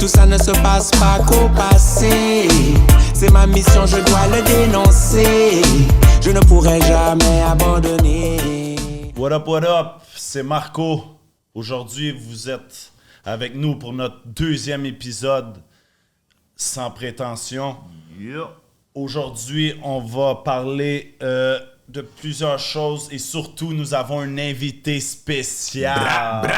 Tout ça ne se passe pas qu'au passé. C'est ma mission, je dois le dénoncer. Je ne pourrai jamais abandonner. What up, c'est Marco. Aujourd'hui, vous êtes avec nous pour notre deuxième épisode sans prétention. Yeah. Aujourd'hui, on va parler de plusieurs choses et surtout, nous avons un invité spécial.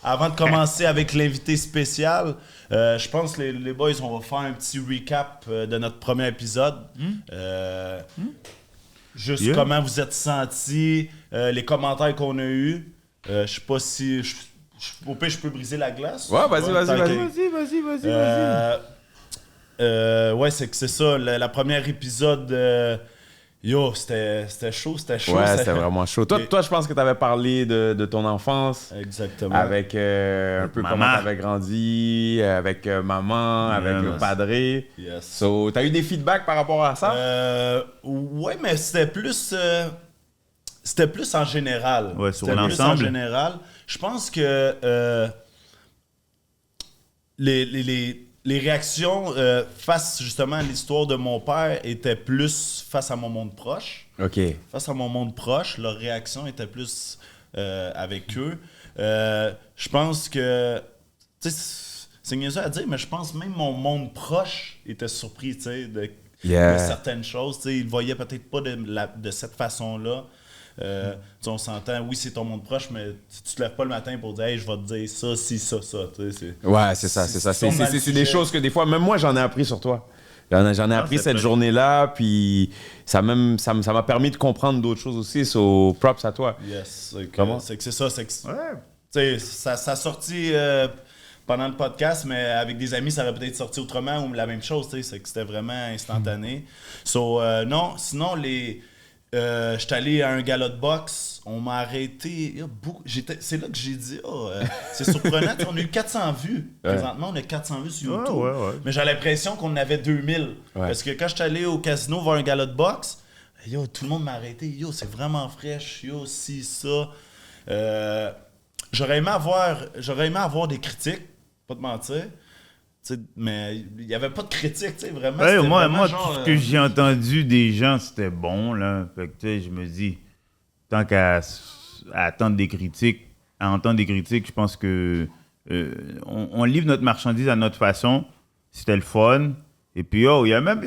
Avant de commencer avec l'invité spécial, je pense que les boys, on va faire un petit recap de notre premier épisode. Juste comment vous êtes sentis, les commentaires qu'on a eus. Je sais pas si... Au pire, je peux briser la glace. Ouais, vas-y. Ouais, c'est ça. Le premier épisode... Yo, c'était chaud. Ouais, c'était vraiment chaud. Toi, je pense que tu avais parlé de ton enfance. Exactement. Avec un peu maman. comment tu avais grandi, avec maman, avec le padré. Yes. So, tu as eu des feedbacks par rapport à ça? Ouais, mais c'était plus en général. Ouais, sur C'était plus l'ensemble. en général. Je pense que les réactions face justement à l'histoire de mon père étaient plus face à mon monde proche. OK. Face à mon monde proche, leur réaction était plus avec eux. Je pense que... Tu sais, c'est niaiseux à dire, mais je pense même mon monde proche était surpris, tu sais, de certaines choses. Tu sais, ils le voyaient peut-être pas de cette façon-là. Tu sais, on s'entend, oui, c'est ton monde proche, mais tu te lèves pas le matin pour dire « Hey, je vais te dire ça, si, ça. » Ouais, c'est ça. C'est des choses que des fois, même moi, j'en ai appris sur toi. J'en ai appris cette journée-là, puis ça m'a permis de comprendre d'autres choses aussi. So, props à toi. Yes. Comment? C'est que c'est ça. Tu Ouais. sais, ça a sorti pendant le podcast, mais avec des amis, ça aurait peut-être sorti autrement ou la même chose. Tu sais, c'est que c'était vraiment instantané. So, non, sinon, j'étais allé à un gala de boxe, on m'a arrêté. C'est là que j'ai dit, c'est surprenant. On a eu 400 vues. Présentement, on a 400 vues sur YouTube. Ouais. Mais j'ai l'impression qu'on en avait 2000. Parce que quand j'étais allé au casino voir un gala de boxe, tout le monde m'a arrêté. C'est vraiment fraîche. Si, ça. J'aurais aimé avoir des critiques, pas te mentir. Mais il n'y avait pas de critique, vraiment. Ouais, moi, genre, tout ce que j'ai entendu des gens, c'était bon, là. Fait que, tu sais, je me dis, tant qu'à entendre des critiques, je pense que on livre notre marchandise à notre façon. C'était le fun. Et puis, il y a même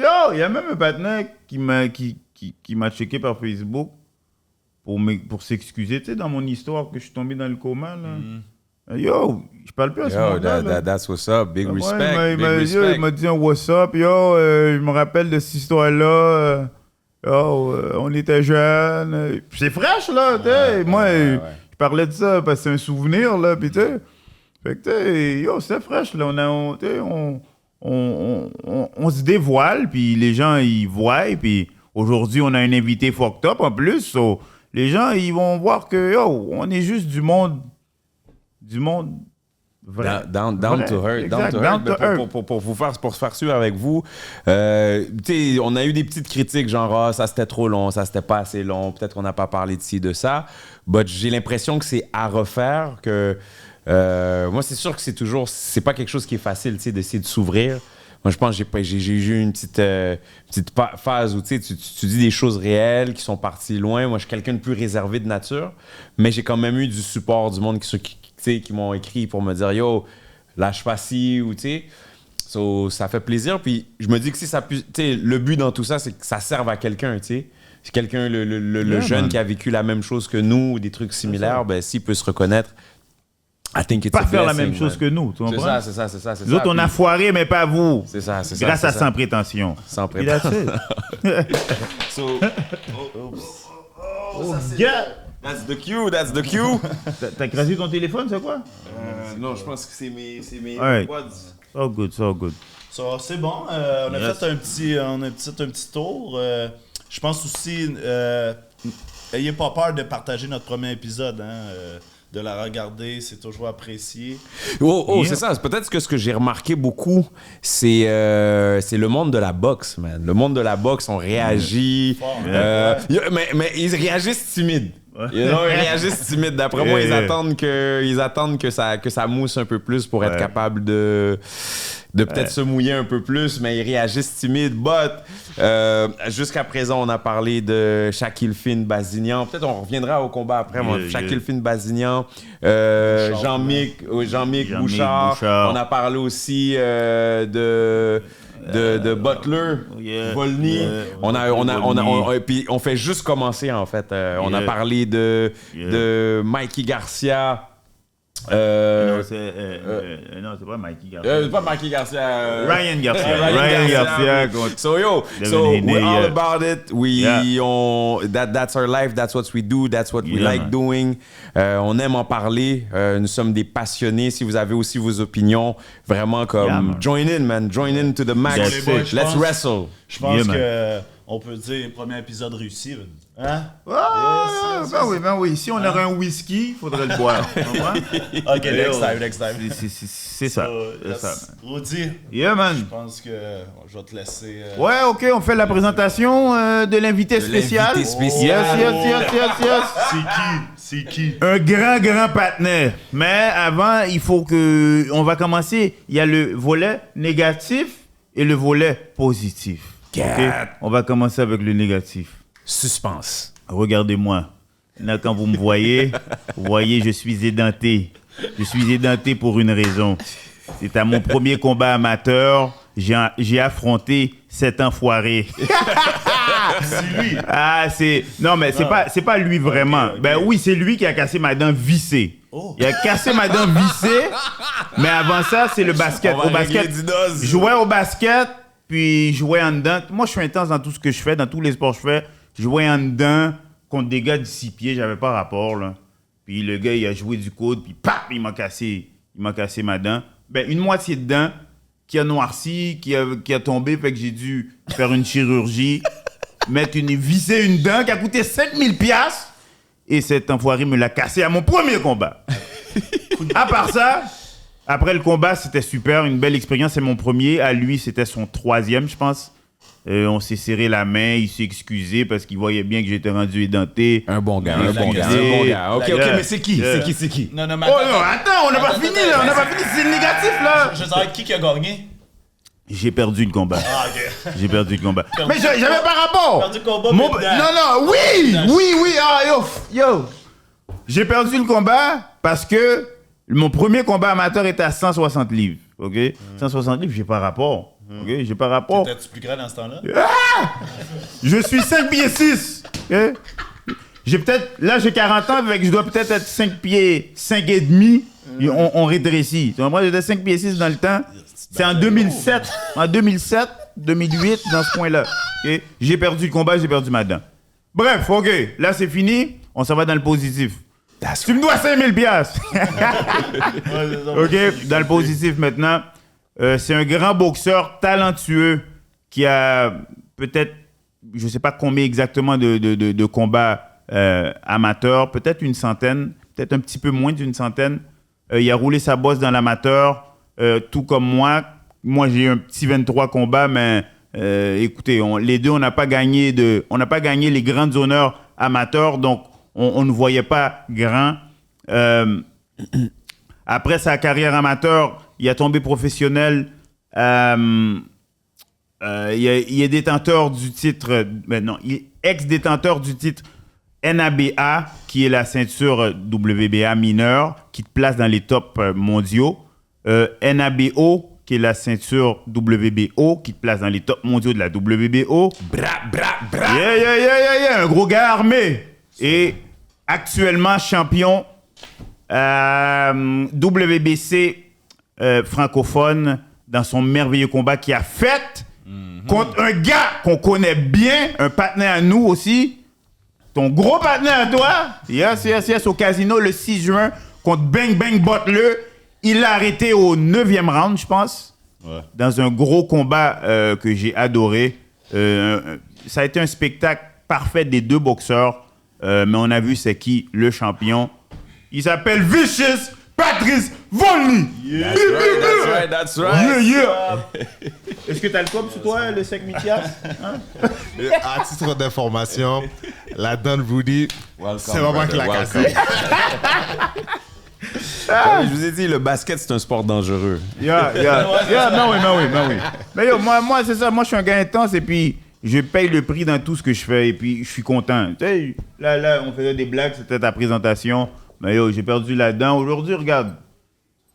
un partenaire qui m'a checké par Facebook pour s'excuser, tu sais, dans mon histoire que je suis tombé dans le coma, là. Je parle plus à ce moment-là. That's what's up. Big respect. Il m'a dit un what's up. Je me rappelle de cette histoire-là. On était jeunes. C'est fraîche, là. Moi, je parlais de ça parce que c'est un souvenir, là. Puis, fait que, c'était fraîche, là. On se dévoile, puis les gens, ils voient. Puis aujourd'hui, on a un invité fucked up en plus. So, les gens, ils vont voir que, on est juste du monde vrai. Down to earth. Exact, Down to down to earth. earth. Pour se faire suivre avec vous, on a eu des petites critiques genre ça c'était trop long, ça c'était pas assez long, peut-être qu'on n'a pas parlé de ci, de ça. But j'ai l'impression que c'est à refaire, que moi c'est sûr que c'est pas quelque chose qui est facile, d'essayer de s'ouvrir. Moi, je pense que j'ai eu une petite phase où tu dis des choses réelles qui sont parties loin. Moi, je suis quelqu'un de plus réservé de nature, mais j'ai quand même eu du support du monde qui m'ont écrit pour me dire « Yo, lâche pas ci » ou tu sais. So, ça fait plaisir. Puis je me dis que si ça le but dans tout ça, c'est que ça serve à quelqu'un, tu sais. Si quelqu'un, le jeune qui a vécu la même chose que nous, ou des trucs similaires, ben s'il peut se reconnaître, I think it's Pas a faire la blessing, même chose que nous, tu comprends? C'est ça. Nous autres, on a foiré, mais pas vous. C'est ça. Grâce à Sans Prétention. Sans Puis that's prétention. it. So, That's the cue. T'as écrasé ton téléphone, c'est quoi? Non, je pense que c'est mes Alright. quads. So good. So, c'est bon. On a fait un petit tour. Je pense aussi, ayez pas peur de partager notre premier épisode. De la regarder, c'est toujours apprécié. C'est ça. Peut-être que ce que j'ai remarqué beaucoup, c'est le monde de la boxe, man. Le monde de la boxe, on réagit. Mais ils réagissent timides. Ils réagissent timide. D'après moi, ils attendent que ça mousse un peu plus pour être capable de peut-être se mouiller un peu plus, mais ils réagissent timides. Jusqu'à présent, on a parlé de Shaquille Finn Bazignan. Peut-être on reviendra au combat après. Shaquille Finn Bazignan, Jean-Mick Bouchard. On a parlé aussi de Butler, Volny. Puis on fait juste commencer en fait. On a parlé de Mikey Garcia. Non, c'est pas Mikey Garcia. Pas Mikey Garcia. Ryan Garcia. So we're all about it. That's our life. That's what we do. That's what we like doing. On aime en parler. Nous sommes des passionnés. Si vous avez aussi vos opinions, vraiment join in, man. Join in to the max. Let's wrestle. Je pense que on peut dire premier épisode réussi. Hein? Ben oui. Si on aurait un whisky, il faudrait le boire. Ok, next time. C'est ça. Rudy, yeah, man. je pense que je vais te laisser. Ouais, ok, on fait la présentation de l'invité spécial. Yes. C'est qui? Un grand partenaire. Mais avant, il faut que... On va commencer. Il y a le volet négatif et le volet positif. Okay? On va commencer avec le négatif. Suspense. Regardez-moi. Là, quand vous me voyez, je suis édenté. Je suis édenté pour une raison. C'est à mon premier combat amateur, j'ai affronté cet enfoiré. C'est lui. Non, mais c'est pas lui vraiment. Okay. Ben oui, c'est lui qui a cassé ma dent vissée. Oh. Il a cassé ma dent vissée. Mais avant ça, c'est le basket. Au basket, je jouais au basket, puis je jouais en dedans. Moi, je suis intense dans tout ce que je fais, dans tous les sports que je fais. Je jouais en dedans contre des gars de 6 pieds, j'avais pas rapport, là. Puis le gars, il a joué du coude, puis paf, il m'a cassé ma dent. Ben, une moitié de dent qui a noirci, qui a tombé, fait que j'ai dû faire une chirurgie, visser une dent qui a coûté 5000$, et cet enfoiré me l'a cassé à mon premier combat. À part ça, après le combat, c'était super, une belle expérience, c'est mon premier. À lui, c'était son 3e, je pense. On s'est serré la main, il s'est excusé parce qu'il voyait bien que j'étais rendu édenté. Un bon gars. Ok, mais c'est qui? C'est qui? Non, mais attends, on n'a pas fini, c'est le négatif, là. Je sais qui a gagné? J'ai perdu le combat. Ah, ok. J'ai perdu le combat. Mais j'avais pas rapport. Perdu le combat, Non, oui, yo. J'ai perdu le combat parce que mon premier combat amateur était à 160 livres, ok? 160 livres, j'ai pas rapport. Ok, j'ai pas rapport. T'étais-tu plus grand dans ce temps-là? Je suis 5 pieds 6. Okay? J'ai 40 ans, fait que je dois peut-être être 5 pieds 5 et demi. On rétrécit. Moi, j'étais 5 pieds 6 dans le temps. C'est en 2007. En 2007, 2008, dans ce point-là. Okay? J'ai perdu le combat, j'ai perdu ma dent. Bref, ok. Là, c'est fini. On s'en va dans le positif. Tu me dois 5000$. Ok, dans le positif maintenant. C'est un grand boxeur talentueux qui a peut-être, je ne sais pas combien exactement de combats amateurs, peut-être une centaine, peut-être un petit peu moins d'une centaine. Il a roulé sa bosse dans l'amateur, tout comme moi. Moi, j'ai un petit 23 combats, mais écoutez, les deux, on n'a pas gagné les grandes honneurs amateurs, donc on ne voyait pas grand. Après sa carrière amateur, il a tombé professionnel. Il est détenteur du titre, il est ex-détenteur du titre NABA, qui est la ceinture WBA mineure, qui te place dans les tops mondiaux. NABO, qui est la ceinture WBO, qui te place dans les tops mondiaux de la WBO. Un gros gars armé. Et actuellement champion WBC francophone dans son merveilleux combat qu'il a fait contre un gars qu'on connaît bien, un partenaire à nous aussi, ton gros partenaire à toi, yes, au casino le 6 juin contre Bang Bang Butler. Il l'a arrêté au 9e round, je pense, dans un gros combat que j'ai adoré. Ça a été un spectacle parfait des deux boxeurs, mais on a vu c'est qui le champion. Il s'appelle Vicious Patrice Vole-lui! That's right. Yeah. Est-ce que t'as le com sur toi, le 5 000 piastres? À titre d'information, la Don Rudy, c'est vraiment que la casse. Je vous ai dit, le basket, c'est un sport dangereux. Yeah, ben oui. Mais yo, moi c'est ça. Moi, je suis un gars intense et puis je paye le prix dans tout ce que je fais et puis je suis content. Tu sais, là, on faisait des blagues, c'était ta présentation. Mais yo, j'ai perdu la dent. Aujourd'hui, regarde,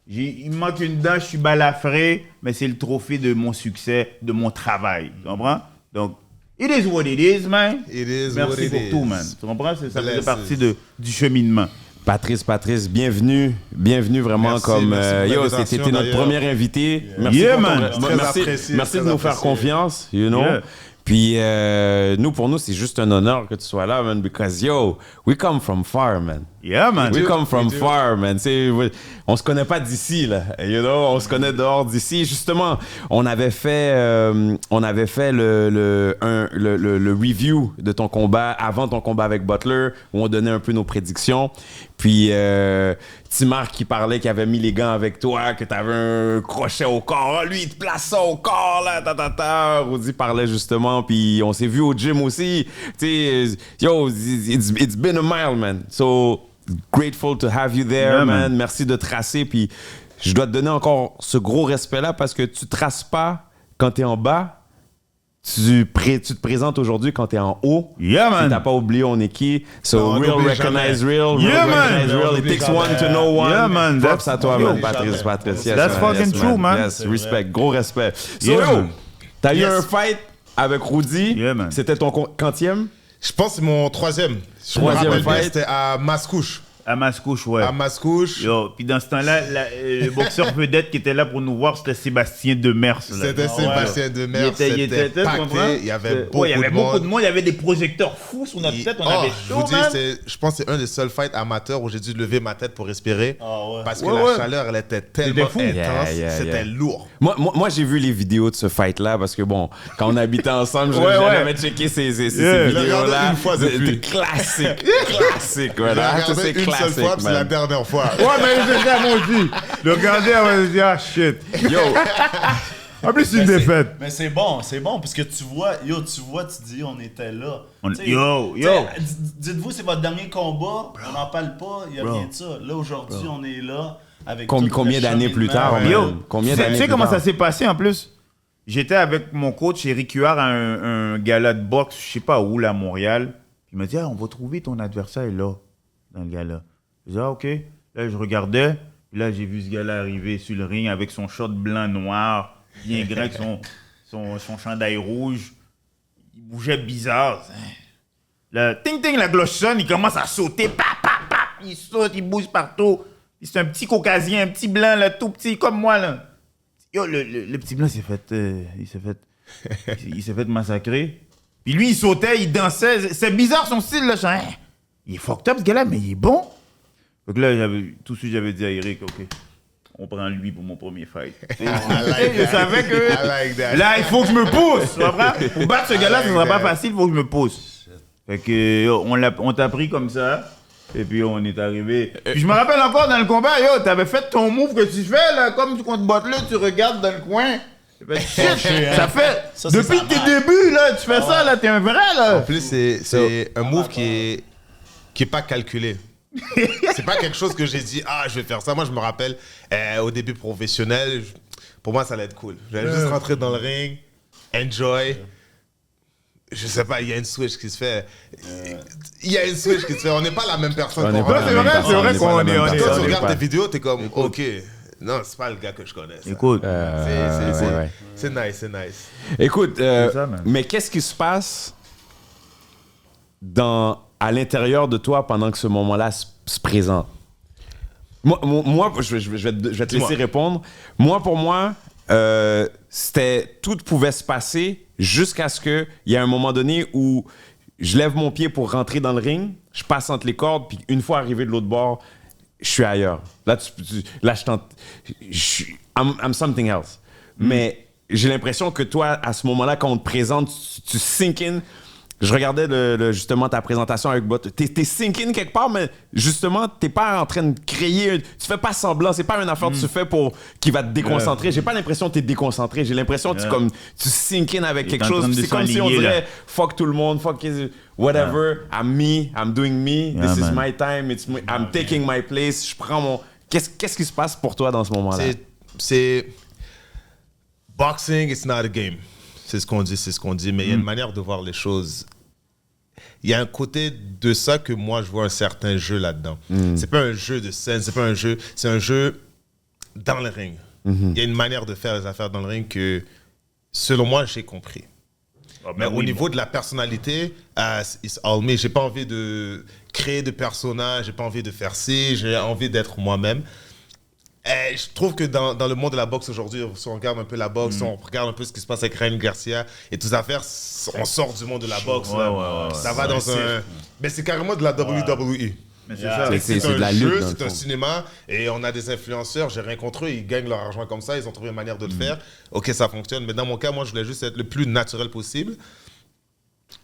il me manque une dent, je suis balafré, mais c'est le trophée de mon succès, de mon travail. Tu comprends? Donc, it is what it is, man. It is Merci what it pour is. tout, man. Tu comprends? Ça faisait Blesses. partie du cheminement. Patrice, bienvenue vraiment. Merci, comme merci pour yo, l'invitation, c'était notre d'ailleurs. premier invité. Merci, Yeah, pour ton- man. Très merci, apprécié, merci de très nous faire apprécié. confiance, you know. Yeah. Puis pour nous, c'est juste un honneur que tu sois là, man, because yo, we come from far, man. Yeah, man. We come from We do. far, man. On se connaît pas d'ici, là. You know, on se connaît dehors d'ici. Justement, on avait fait le review de ton combat avant ton combat avec Butler, où on donnait un peu nos prédictions. Puis Timar qui parlait qu'il avait mis les gants avec toi, que t'avais un crochet au corps. Ah, lui, il te place ça au corps, là, Rudy parlait justement, puis on s'est vu au gym aussi. Tu sais, yo, it's been a mile, man. So, grateful to have you there, Yeah, man. man. Merci de tracer, puis je dois te donner encore ce gros respect-là parce que tu traces pas quand t'es en bas. Tu te présentes aujourd'hui quand t'es en haut. Yeah, man. Et t'as pas oublié on est qui. So, Non, on real n'oublie recognize jamais. real. Yeah, real man. recognize On real. It n'oublie takes jamais. one to know one. Yeah, man. Props à toi, Yo, man. Patrice. Yes, That's man. fucking Yes, true, man. Yes, respect. Gros respect. So, Yeah, yo, man. t'as eu Yes. un fight avec Rudy. Yeah, man. C'était ton quantième? Je pense que c'est mon troisième. Je me Troisième rappelle bien, fight. c'était à Mascouche. À Mascouche, ouais. À Mascouche. Yo, puis dans ce temps-là, le boxeur vedette qui était là pour nous voir, c'était Sébastien Demers. là. C'était Sébastien Demers. Il était C'était tu comprends? pacté. Il y avait beaucoup Ouais, il y avait de beaucoup de monde. monde. Il y avait des projecteurs fous sur notre tête. On avait je vous chaud, dis, man. je pense que c'est un des seuls fights amateurs où j'ai dû lever ma tête pour respirer. Ah ouais. Parce que Ouais, la ouais. chaleur, elle était tellement fou. intense. Yeah, C'était yeah. lourd. Moi, j'ai vu les vidéos de ce fight-là parce que, bon, quand on habitait ensemble, Ouais, j'avais checké ces Je l'ai vidéos-là. regardé une fois depuis. Classique. Classique, Je l'ai voilà. regardé C'est une seule classique, fois, puis c'est la man. dernière fois. Ouais, mais c'est ça, moi aussi. Le regarder, on va se dire, ah shit. Yo, En plus, c'est une défaite. Mais c'est bon, parce que tu vois, tu dis, on était là. Tu sais, Yo. tu sais, dites-vous, c'est votre dernier combat, on n'en parle pas, il n'y a rien de ça. Là, aujourd'hui, on est là avec tout combien le d'années plus cheminement. tard, man? Yo, Combien tu sais- d'années tu sais plus comment tard? ça s'est passé en plus? J'étais avec mon coach Eric Huard à un gala de boxe, je sais pas où, là, à Montréal. Il m'a dit, ah, on va trouver ton adversaire là, dans le gala. Je dis, ah, ok. Là, je regardais, puis là, j'ai vu ce gars-là arriver sur le ring avec son short blanc-noir, bien grand, avec son chandail rouge. Il bougeait bizarre. Là, ting-ting, la cloche sonne, il commence à sauter, il saute, il bouge partout. Puis c'est un petit caucasien, un petit blanc, là, tout petit, comme moi, là. Yo, le petit blanc il s'est fait massacrer. Puis lui, il sautait, il dansait. C'est bizarre son style, là. Je dis, hein, il est fucked up, ce gars-là, mais il est bon. Donc là, tout de suite, j'avais dit à Eric, OK, on prend lui pour mon premier fight. Je savais que I like that. là, il faut que je me pousse. Tu comprends? Pour battre ce gars-là, ce sera pas facile, il faut que je me pousse. Fait que, yo, on t'a pris comme ça. Et puis on est arrivé. Puis je me rappelle encore dans le combat, yo, t'avais fait ton move que tu fais, là, comme contre Butler, tu regardes dans le coin. J'ai fait, shit, ça fait. Ça, c'est depuis sa tes marque. débuts, là, tu fais ça, là, t'es un vrai, En là. plus, c'est un move qui est pas calculé. C'est pas quelque chose que j'ai dit, ah, je vais faire ça. Moi, je me rappelle, au début professionnel, pour moi, ça allait être cool. J'allais juste rentrer dans le ring, enjoy. Je sais pas, il y a une switch qui se fait. Il y a une switch qui se fait. On n'est pas la même personne. On n'est qu'on pas rentre la dans même le c'est personne, vrai on n'est qu'on pas la est- même on est- Quand personne. tu on est regardes pas- tes vidéos, t'es comme, ok, non, c'est pas le gars que je connais. ça. Écoute, Ouais. C'est nice, c'est nice. Écoute, ça, man. mais qu'est-ce qui se passe à l'intérieur de toi pendant que ce moment-là se présente? Moi, je vais te laisser répondre. Pour moi, tout pouvait se passer jusqu'à ce qu'il y ait un moment donné où je lève mon pied pour rentrer dans le ring, je passe entre les cordes, puis une fois arrivé de l'autre bord, je suis ailleurs. Là, je tente. I'm something else. Mais j'ai l'impression que toi, à ce moment-là, quand on te présente, tu sink in Je regardais justement ta présentation avec Bot. T'es sinking quelque part, mais justement, t'es pas en train de créer. Tu fais pas semblant. C'est pas une affaire que tu fais qui va te déconcentrer. J'ai pas l'impression que t'es déconcentré. J'ai l'impression que tu sink in avec quelque chose. C'est comme si on dirait fuck tout le monde, fuck whatever. I'm me, I'm doing me. This is my time. I'm taking my place. Je prends mon. Qu'est-ce qui se passe pour toi dans ce moment-là? C'est boxing, it's not a game. C'est ce qu'on dit, mais il y a une manière de voir les choses. Il y a un côté de ça que moi, je vois un certain jeu là-dedans. C'est pas un jeu de scène, c'est pas un jeu, c'est un jeu dans le ring. Il y a une manière de faire les affaires dans le ring que, selon moi, j'ai compris. Mais au niveau de la personnalité, it's all me. J'ai pas envie de créer de personnages, j'ai pas envie de faire ci, j'ai envie d'être moi-même. Je trouve que dans le monde de la boxe aujourd'hui, si on regarde un peu la boxe, on regarde un peu ce qui se passe avec Ryan Garcia et toutes les affaires, on sort du monde de la boxe. Ça va dans un... Mais c'est carrément de la WWE. Mais c'est ça. C'est de la un lutte, jeu, dans le c'est un fond. cinéma et on a des influenceurs, j'ai rien contre eux, ils gagnent leur argent comme ça, ils ont trouvé une manière de le faire. Ok, ça fonctionne, mais dans mon cas, moi, je voulais juste être le plus naturel possible.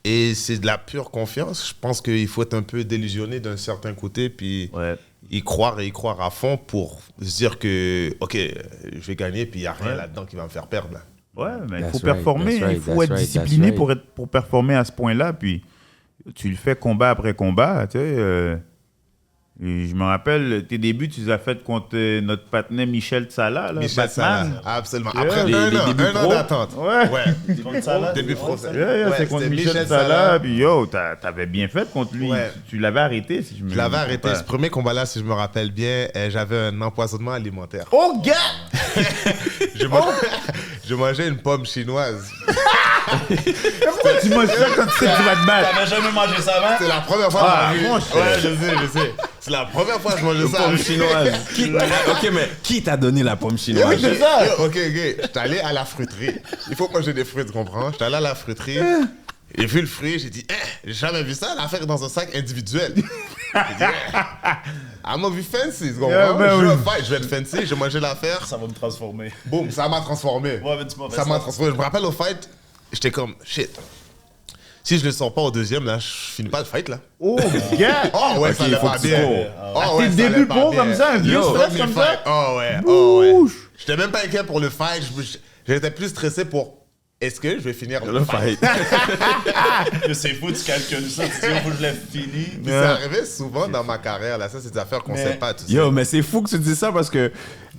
Et c'est de la pure confiance. Je pense qu'il faut être un peu délusionné d'un certain côté, puis y croire à fond pour se dire que, ok, je vais gagner, puis il n'y a rien là-dedans qui va me faire perdre. Là. Ouais, mais il That's faut right, performer, that's right, il faut that's être right, discipliné that's right. pour performer à ce point-là. Puis tu le fais combat après combat, tu sais. Et je me rappelle, tes débuts, tu les as fait contre notre partenaire Michel Tsala, là, Michel Batman. Salah, absolument. Yeah. Après Les débuts un an pro. d'attente. Ouais. Contre Salah, Début ouais, pro. ça- Yeah, c'est contre c'était Michel Tsala. Puis yo, t'avais bien fait contre lui. Ouais. Tu l'avais arrêté, si je me Je l'avais trompe arrêté. pas. Ce premier combat-là, si je me rappelle bien, j'avais un empoisonnement alimentaire. Oh, gars! Je mangeais une pomme chinoise. Pourquoi tu manges ça quand tu sais que tu vas te battre? T'avais jamais mangé ça avant? C'est la première fois Ah, que j'ai mon mangé. cher. Ouais, je sais. C'est la première fois que je mangeais ça. Pomme chinoise. Ok, mais qui t'a donné la pomme chinoise? C'est ça! Ok. J'étais allé à la fruiterie. Il faut manger des fruits, tu comprends? J'étais allé à la fruiterie. J'ai vu le fruit, j'ai dit, j'ai jamais vu ça, l'affaire est dans un sac individuel. J'ai dit, I'm gonna be fancy, tu comprends? Yeah, ben je, oui. je vais être fancy, j'ai mangé l'affaire. Ça va me transformer. Boum, ça m'a transformé. Ouais, mais tu m'as fait Ça m'a transformé. Je me rappelle au fight, j'étais comme, shit. Si je le sors pas au deuxième, là, je finis pas le fight, là. Oh, gars! Oh ouais, Ok, ça il allait faut pas que tu bien. cours. Oh ouais, Tes ça débuts allait pas pro bien. comme ça, un vieux Yo, stress premier comme fight. ça? Oh ouais. Bouche. J'étais même pas inquiet pour le fight. J'étais plus stressé pour est-ce que je vais finir le fight. Que c'est fou, tu calcules ça, tu dis, il faut que je l'ai fini. Puis c'est arrivé souvent dans ma carrière, là. Ça, c'est des affaires qu'on sait pas, tu sais. Yo, mais c'est fou que tu dis ça parce que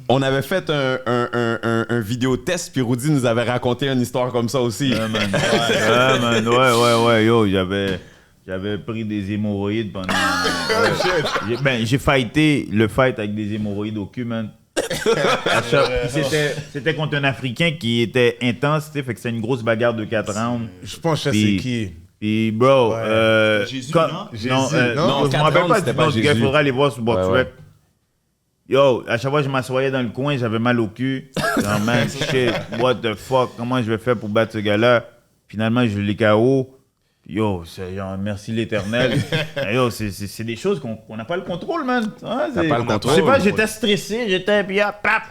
on avait fait un vidéo test, puis Rudy nous avait raconté une histoire comme ça aussi. Ouais, man. Ouais, man. Ouais. Yo, j'avais pris des hémorroïdes pendant. J'ai fighté le fight avec des hémorroïdes au cul, man. C'était contre un Africain qui était intense, tu sais, fait que c'était une grosse bagarre de 4 rounds. Je pense que je sais Puis- c'est qui. Puis, bro, Jésus, quand- non? Jésus, non, non, je me 4 rappelle rounds, pas c'était du pas nom du gars, il Jésus. faudra aller voir sur Boxrec. Ouais. Yo, à chaque fois que je m'assoyais dans le coin, j'avais mal au cul. Genre, man, shit, what the fuck, comment je vais faire pour battre ce gars-là? Finalement, je l'ai KO. Yo, c'est genre, merci l'éternel. Yo, c'est des choses qu'on n'a pas le contrôle, man. Hein, T'as pas le contrôle. Je sais pas, j'étais stressé, puis hop, pap.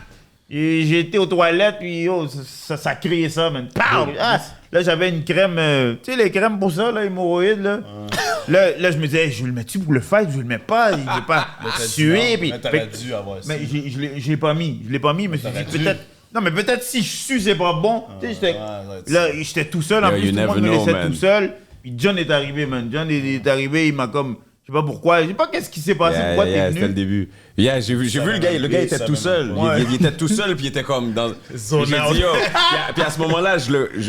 Et j'ai été aux toilettes, puis yo, ça criait ça, man. Pow! Ah, là, j'avais une crème, tu sais, les crèmes pour ça, là, hémorroïdes, là. Là, je me disais, je le mets-tu pour le fight, je le mets pas, il veut pas suer, puis... T'aurais dû avoir ça. Mais je l'ai pas mis, je me suis T'aurais dit, dû. peut-être... Non, mais peut-être si je sue, c'est pas bon. Tu sais, j'étais... ouais, Là, j'étais tout seul, en Yo, plus, you tout le monde never me know, laissait man. tout seul. Puis John est arrivé, man. John est arrivé, il m'a comme... Je sais pas pourquoi, je sais pas qu'est-ce qui s'est passé, pourquoi t'es C'était le venu. début. Yeah, j'ai vu le gars, était ça tout m'a seul. marqué. Il était tout seul, puis il était comme dans... Zone Puis j'ai out. dit, yo... Puis à ce moment-là,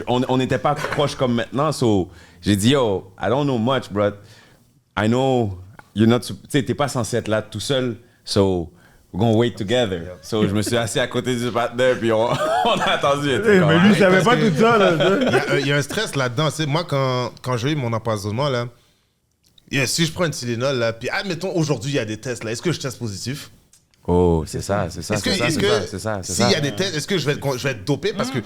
on n'était pas proches comme maintenant, so... J'ai dit, yo, I don't know much, but I know you're not... Tu sais, t'es pas censé être là tout seul, so... We're gonna wait together. So, je me suis assis à côté du partenaire, puis on a attendu. il était Eh, comme, mais lui, il savait parce pas que- tout ça, là. Il y a un stress là-dedans. Tu sais, moi, quand j'ai eu mon empoisonnement, là, si je prends une Tylenol, là, puis admettons, aujourd'hui, il y a des tests, là, est-ce que je teste positif? Oh, c'est ça, c'est ça, Est-ce que, c'est ça, est-ce c'est que ça, c'est ça, c'est s'il ça. y a des tests, est-ce que je vais être dopé? Parce que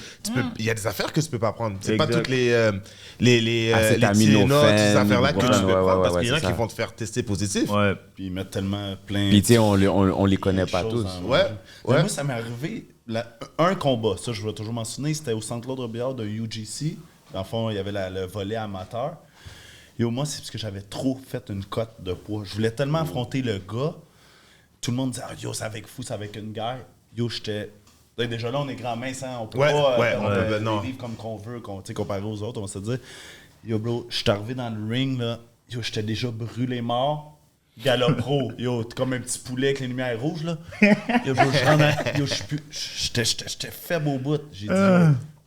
il y a des affaires que tu peux pas prendre. C'est pas Exact. toutes les Acétaminophène, Tylenol, toutes ces affaires-là que ouais, tu peux ouais, prendre ouais, parce ouais, qu'il y en a c'est qui ça. vont te faire tester positif. Ouais. Puis ils mettent tellement plein Puis tu sais, on les connaît pas tous. Ouais, Mais ouais. moi, ça m'est arrivé un combat, ça je vais toujours mentionner, c'était au Centre Claude Robillard de UGC. Dans le fond, il y avait le volet amateur. Yo, moi, c'est parce que j'avais trop fait une cote de poids. Je voulais tellement affronter le gars. Tout le monde disait, yo, c'est avec fou, c'est avec une guerre. Yo, j'étais. Déjà là, on est grand mince, hein? On peut Ouais, pas ouais, on peut, non. vivre comme qu'on veut, comparé aux autres, on va se dire. Yo, bro, je suis arrivé dans le ring, là. Yo, j'étais déjà brûlé mort. Galop pro. Yo, t'es comme un petit poulet avec les lumières rouges, là. Yo, bro, j'étais faible au bout. J'ai dit,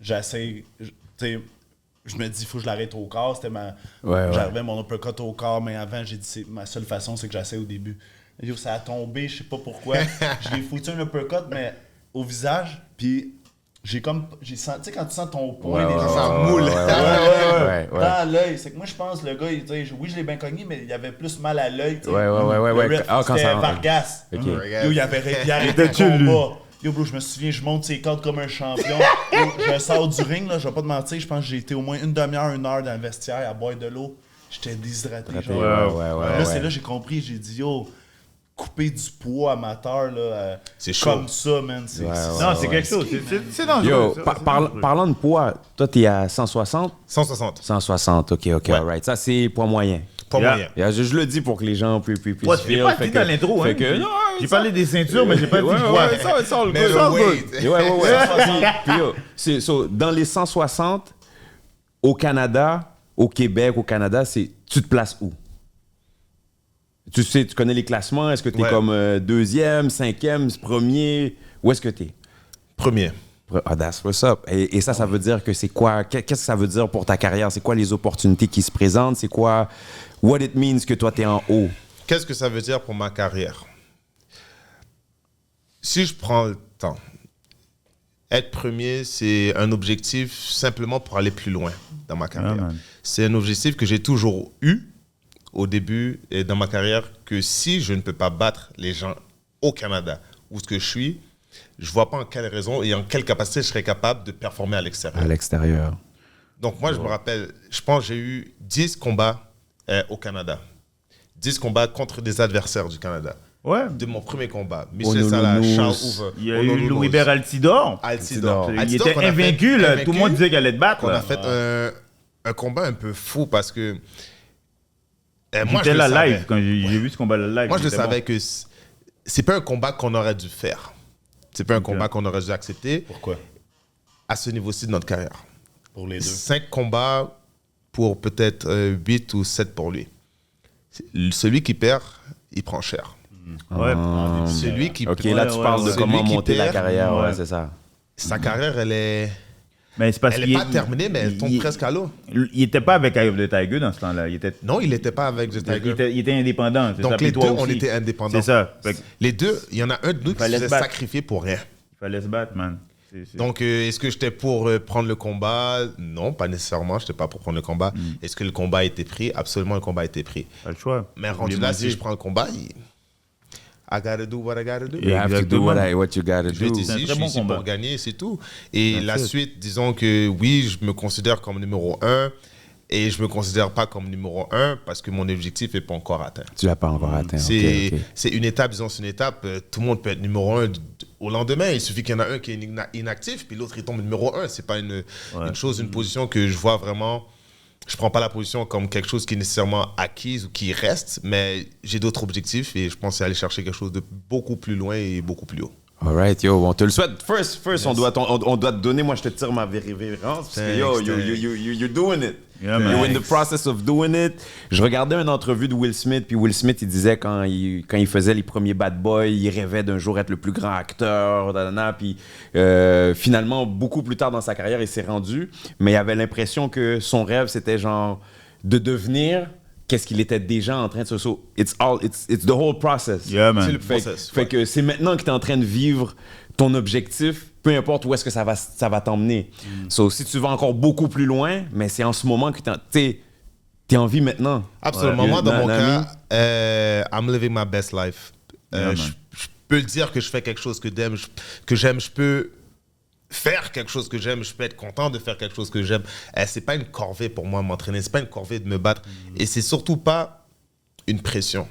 j'essaie. Je me dis, il faut que je l'arrête au corps. C'était J'arrivais mon uppercut au corps, mais avant, j'ai dit, ma seule façon, c'est que j'essaie au début. Yo, ça a tombé, je sais pas pourquoi. Je l'ai foutu un uppercut, mais au visage, puis j'ai senti, tu sais, quand tu sens ton poing, ça moule. Dans l'œil. C'est que moi, je pense, le gars, oui, je l'ai bien cogné, mais il avait plus mal à l'œil. Ouais. Quand c'était Vargas. Ok. Yo, il arrêté le combat. Yo, bro, je me souviens, je monte ses cordes comme un champion. Yo, je sors du ring, là, je vais pas te mentir, je pense que j'ai été au moins une demi-heure, 1 heure dans le vestiaire à boire de l'eau. J'étais déshydraté. Là, c'est là que j'ai compris, j'ai dit, yo, couper du poids amateur, là, c'est chaud. Comme ça, man. Non, c'est quelque chose. C'est dangereux. Yo, parlant de poids, toi, t'es à 160? 160. 160, ok, alright. Ça, c'est poids moyen. Pas moyen. Je le dis pour que les gens puissent J'ai pas dit dans l'intro, hein. J'ai parlé des ceintures, mais j'ai pas dit du poids. Ça, le Mais le weight. Puis, yo, dans les 160, au Canada, au Québec, au Canada, tu te places où? Tu connais les classements? Est-ce que tu es comme 2e, 5e, premier? Où est-ce que tu es? Premier. Ah, that's what's up. Et ça veut dire que c'est quoi? Qu'est-ce que ça veut dire pour ta carrière? C'est quoi les opportunités qui se présentent? C'est quoi? What it means que toi, tu es en haut? Qu'est-ce que ça veut dire pour ma carrière? Si je prends le temps, être premier, c'est un objectif simplement pour aller plus loin dans ma carrière. C'est un objectif que j'ai toujours eu au début et dans ma carrière, que si je ne peux pas battre les gens au Canada où ce que je suis, je vois pas en quelle raison et en quelle capacité je serais capable de performer à l'extérieur. À l'extérieur. Donc moi, je me rappelle, je pense que j'ai eu 10 combats au Canada. 10 combats contre des adversaires du Canada. Ouais. De mon premier combat. Michel Salah, Charles Hoover. Il y a eu Louis-Hubert Altidore. Il était invaincu, là. Tout le monde disait qu'il allait te battre. On a fait un combat un peu fou parce que moi, j'étais là live quand j'ai vu ce combat-là live. Moi, je savais que c'est pas un combat qu'on aurait dû faire. C'est pas un combat qu'on aurait dû accepter. Pourquoi? À ce niveau-ci de notre carrière. Pour les deux. 5 combats pour peut-être 8 ou 7 pour lui. Celui qui perd, il prend cher. Ouais. Celui qui OK, là, tu parles de comment monter la carrière. Ouais, c'est ça. Sa carrière, elle est... Mais c'est parce elle n'est pas terminée, mais elle tombe presque à l'eau. Il n'était pas avec Eye of the Tiger dans ce temps-là. Non, il n'était pas avec The Tiger. Il était indépendant. Donc ça, les deux, aussi. on était indépendants. C'est ça. Les deux, il y en a un de nous qui se faisait sacrifier pour rien. Il fallait se battre, man. Donc, est-ce que j'étais pour prendre le combat? Non, pas nécessairement. Je n'étais pas pour prendre le combat. Est-ce que le combat a été pris? Absolument, le combat a été pris. Pas le choix. Mais rendu là, si je prends le combat, I gotta do what I gotta do. You have to do what you gotta Je do. suis ici pour gagner, c'est tout. Et la suite, disons que oui, je me considère comme numéro 1 et je me considère pas comme numéro 1 parce que mon objectif n'est pas encore atteint. Tu l'as pas encore atteint. C'est une étape, disons, c'est une étape. Tout le monde peut être numéro 1 au lendemain. Il suffit qu'il y en a un qui est inactif, puis l'autre, il tombe numéro 1. C'est pas une chose, une position que je vois vraiment... Je prends pas la position comme quelque chose qui est nécessairement acquise ou qui reste, mais j'ai d'autres objectifs et je pense aller chercher quelque chose de beaucoup plus loin et beaucoup plus haut. All right, yo, on te le souhaite. First, yes. on doit te donner, moi je te tire ma révérence, parce que yo, you're doing it. Yeah, you're in the process of doing it. Je regardais une entrevue de Will Smith, puis Will Smith, il disait quand il faisait les premiers Bad Boys, il rêvait d'un jour être le plus grand acteur, puis finalement, beaucoup plus tard dans sa carrière, il s'est rendu, mais il avait l'impression que son rêve, c'était genre de devenir... qu'est-ce qu'il était déjà en train de se... So, it's the whole process. Yeah, man. C'est le process. Fait que c'est maintenant que tu es en train de vivre ton objectif, peu importe où est-ce que ça va t'emmener. So, si tu vas encore beaucoup plus loin, mais c'est en ce moment que t'es en vie maintenant. Absolument. Moi, dans mon cas, I'm living my best life. Je peux le dire que je fais quelque chose que j'aime. Je peux faire quelque chose que j'aime, je peux être content de faire quelque chose que j'aime. C'est pas une corvée pour moi m'entraîner, c'est pas une corvée de me battre. Et c'est surtout pas une pression.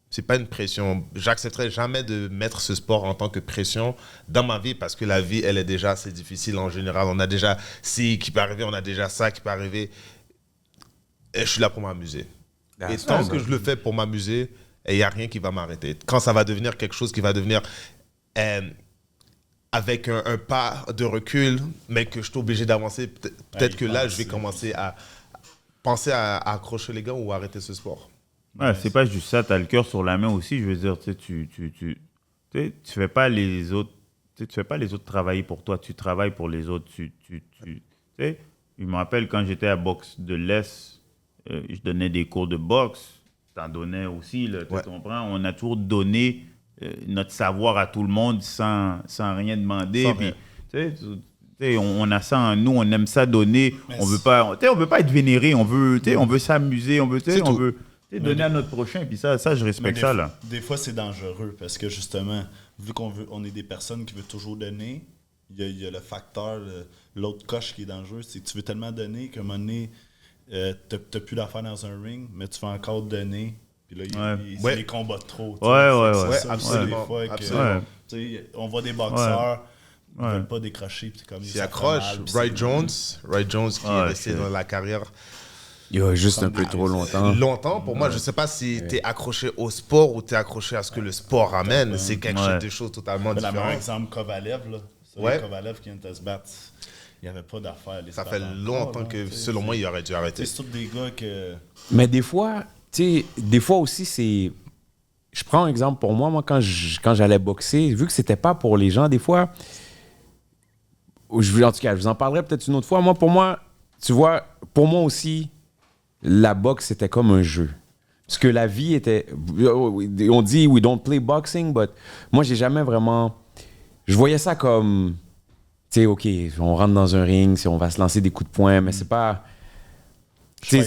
C'est pas une pression. J'accepterai jamais de mettre ce sport en tant que pression dans ma vie parce que la vie, elle est déjà assez difficile en général. On a déjà ci qui peut arriver, on a déjà ça qui peut arriver. et je suis là pour m'amuser. Et tant que je le fais pour m'amuser, il n'y a rien qui va m'arrêter. Quand ça va devenir quelque chose qui va devenir avec un pas de recul, mais que je suis obligé d'avancer, peut-être que là, je vais commencer à penser à accrocher les gars ou arrêter ce sport. Ouais, c'est pas juste ça, t'as le cœur sur la main aussi, je veux dire, tu fais pas les autres, tu fais pas les autres travailler pour toi, tu travailles pour les autres, tu sais, je me rappelle quand j'étais à Boxe de l'Est, je donnais des cours de boxe, t'en donnais aussi, là, tu comprends, on a toujours donné notre savoir à tout le monde sans rien demander, Sans puis, rien. tu sais, on a ça en nous, on aime ça donner, on veut pas être vénéré, on veut s'amuser, on veut donner à notre prochain, puis ça je respecte ça, là. Des fois, c'est dangereux parce que justement, vu on est des personnes qui veulent toujours donner, il y a le facteur, l'autre coche qui est dangereux, c'est que tu veux tellement donner qu'à un moment donné, t'as plus d'affaires dans un ring, mais tu vas encore donner, puis là, c'est les combats de trop. Ouais, absolument. Des fois Absolument. on voit des boxeurs, ils veulent pas décrocher, puis comme S'il accroche, Ray Jones qui est resté dans la carrière juste un peu trop longtemps. longtemps. Pour moi, je sais pas si tu es accroché au sport ou tu es accroché à ce que le sport amène. C'est quelque chose de choses totalement Par différentes. exemple, Kovalev, là. Kovalev qui vient de se battre, il n'y avait pas d'affaires. Ça fait longtemps que, selon moi, il aurait dû arrêter. C'est tous des gars que... Mais des fois, tu sais, des fois aussi, c'est... Je prends un exemple pour moi, quand j'allais boxer, vu que c'était pas pour les gens, des fois... En tout cas, je vous en parlerai peut-être une autre fois. Pour moi, tu vois, pour moi aussi, la boxe, c'était comme un jeu. Parce que la vie était... On dit, we don't play boxing, but moi, j'ai jamais vraiment... Je voyais ça comme... Tu sais, OK, on rentre dans un ring, on va se lancer des coups de poing, mais c'est pas... C'est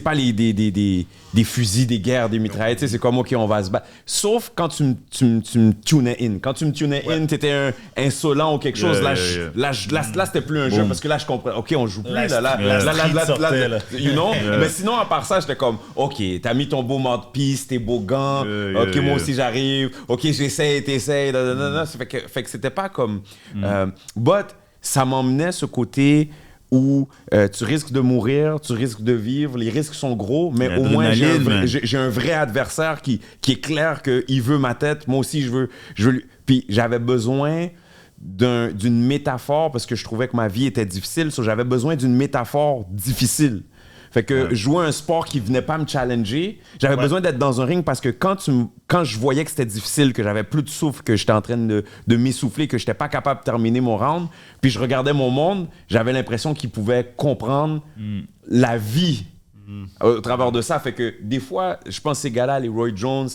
pas des fusils, des guerres, des mitraillettes. C'est comme, OK, on va se battre. Sauf quand tu me tunais in. Quand tu me tunais in, t'étais insolent ou quelque chose. Là, c'était plus un jeu parce que là, je comprends. OK, on joue plus. You know? Mais sinon, à part ça, j'étais comme, OK, t'as mis ton beau mouthpiece, tes beaux gants. OK, moi aussi, j'arrive. OK, j'essaie, t'essayes. Fait que c'était pas comme... But ça m'emmenait ce côté... où tu risques de mourir, tu risques de vivre, les risques sont gros, mais au moins j'ai un vrai adversaire qui est clair qu'il veut ma tête, moi aussi je veux puis j'avais besoin d'une métaphore parce que je trouvais que ma vie était difficile, j'avais besoin d'une métaphore difficile. Fait que jouer un sport qui venait pas me challenger, j'avais besoin d'être dans un ring parce que quand je voyais que c'était difficile, que j'avais plus de souffle, que j'étais en train de m'essouffler, que j'étais pas capable de terminer mon round, puis je regardais mon monde, j'avais l'impression qu'il pouvait comprendre la vie au travers de ça. Fait que des fois, je pense que ces gars-là, les Roy Jones,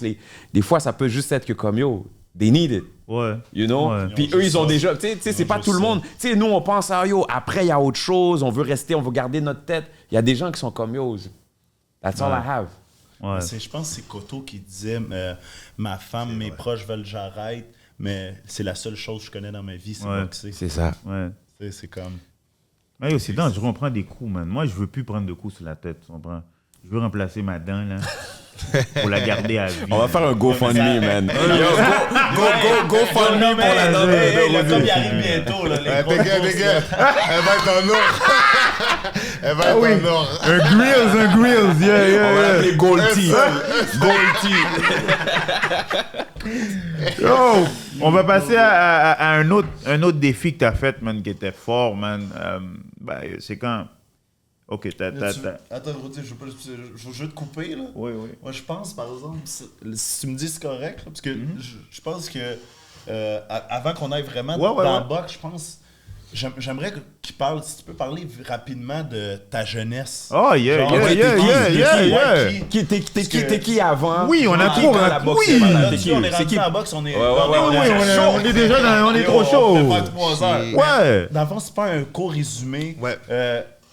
des fois, ça peut juste être que comme yo, they need it. Ouais. You know? Puis eux, ils ont déjà... Tu sais, c'est pas tout le monde. Tu sais, nous, on pense à yo, après, il y a autre chose, on veut rester, on veut garder notre tête. Il y a des gens qui sont comme yo. That's all I have. Ouais. Je pense que c'est Koto qui disait ma femme, mes proches veulent que j'arrête, mais c'est la seule chose que je connais dans ma vie, c'est boxer. C'est ça. Ouais. C'est comme... Ouais, c'est dangereux, on prend des coups, man. Moi, je veux plus prendre de coups sur la tête. Je veux remplacer ma dent, là. Pour la garder à vie. On va faire un GoFundMe, man. GoFundMe pour la dent. Le com, il arrive bientôt, là. Les gars, elle va être en or. Elle va être en or. Un grills, yeah. On va l'appeler Gold Yo, on va passer à un autre défi que t'as fait, man, qui était fort, man. C'est quand... OK, Attends, je veux te couper, là. Oui. Moi, je pense, par exemple, si tu me dis c'est correct, là, parce que je pense que avant qu'on aille vraiment dans le box, je pense... J'aimerais qu'il parle, si tu peux parler rapidement de ta jeunesse. Oh, yeah. T'es qui avant? Oui, on a trop... Oui! On est rendu dans la boxe, on est... On est déjà dans... On est trop chaud. On peut faire 3 heures. Ouais. Dans le fond, c'est pas un court résumé.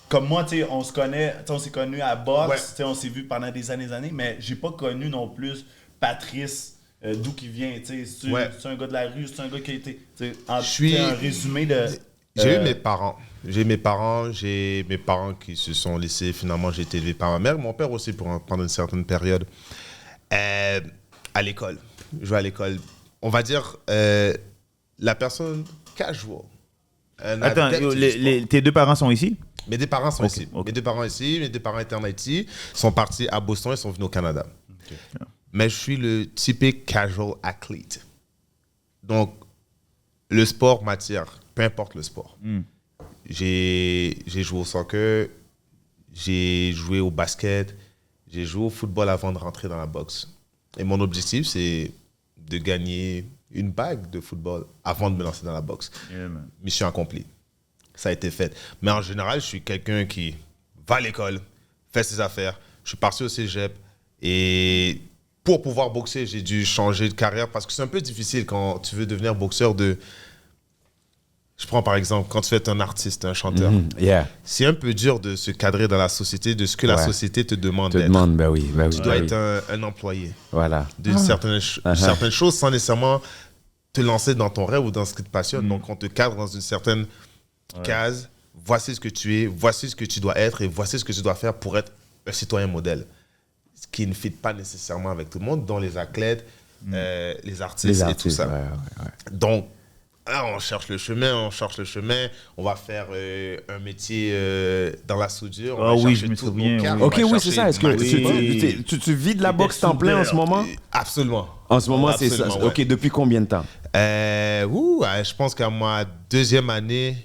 Comme moi, tu sais, on se connaît, on s'est connus à boxe, on s'est vu pendant des années, mais j'ai pas connu non plus Patrice, d'où qu'il vient, tu sais, c'est un gars de la rue, c'est un gars qui a été, un résumé de... J'ai eu mes parents. J'ai mes parents qui se sont laissés, finalement, j'ai été élevé par ma mère, mon père aussi pendant une certaine période. À l'école, je vais à l'école. On va dire, la personne casual. Attends, tes deux parents sont ici? Mes deux parents sont Ok, ici. ok. Mes deux parents étaient en Haïti, sont partis à Boston et sont venus au Canada. Mais je suis le typique casual athlete. Donc, le sport m'attire, peu importe le sport. J'ai joué au soccer, j'ai joué au basket, j'ai joué au football avant de rentrer dans la boxe. Et mon objectif, c'est de gagner une bague de football avant de me lancer dans la boxe. Yeah, man. Mission accomplie. Ça a été fait. Mais en général, je suis quelqu'un qui va à l'école, fait ses affaires. Je suis parti au cégep et pour pouvoir boxer, j'ai dû changer de carrière parce que c'est un peu difficile quand tu veux devenir boxeur de... Je prends par exemple, quand tu es un artiste, un chanteur, Yeah. c'est un peu dur de se cadrer dans la société, de ce que la Ouais. société te demande Te d'être. demande, ben oui. Tu dois être un employé Voilà. de certaines choses sans nécessairement te lancer dans ton rêve ou dans ce qui te passionne. Donc, on te cadre dans une certaine case. Voici ce que tu es, voici ce que tu dois être et voici ce que tu dois faire pour être un citoyen modèle. Ce qui ne fit pas nécessairement avec tout le monde, dont les athlètes, les artistes et tout ça. ouais. Donc, là, on cherche le chemin, on va faire un métier dans la soudure. On Ah va oui, chercher je me toutes nos souviens, cartes, oui. on Ok, va oui, c'est chercher ça. Est-ce que maximum. tu vis de la boxe temps plein en ce moment? Absolument. En ce moment, c'est ça. Absolument, Ok, depuis combien de temps? Je pense qu'à ma deuxième année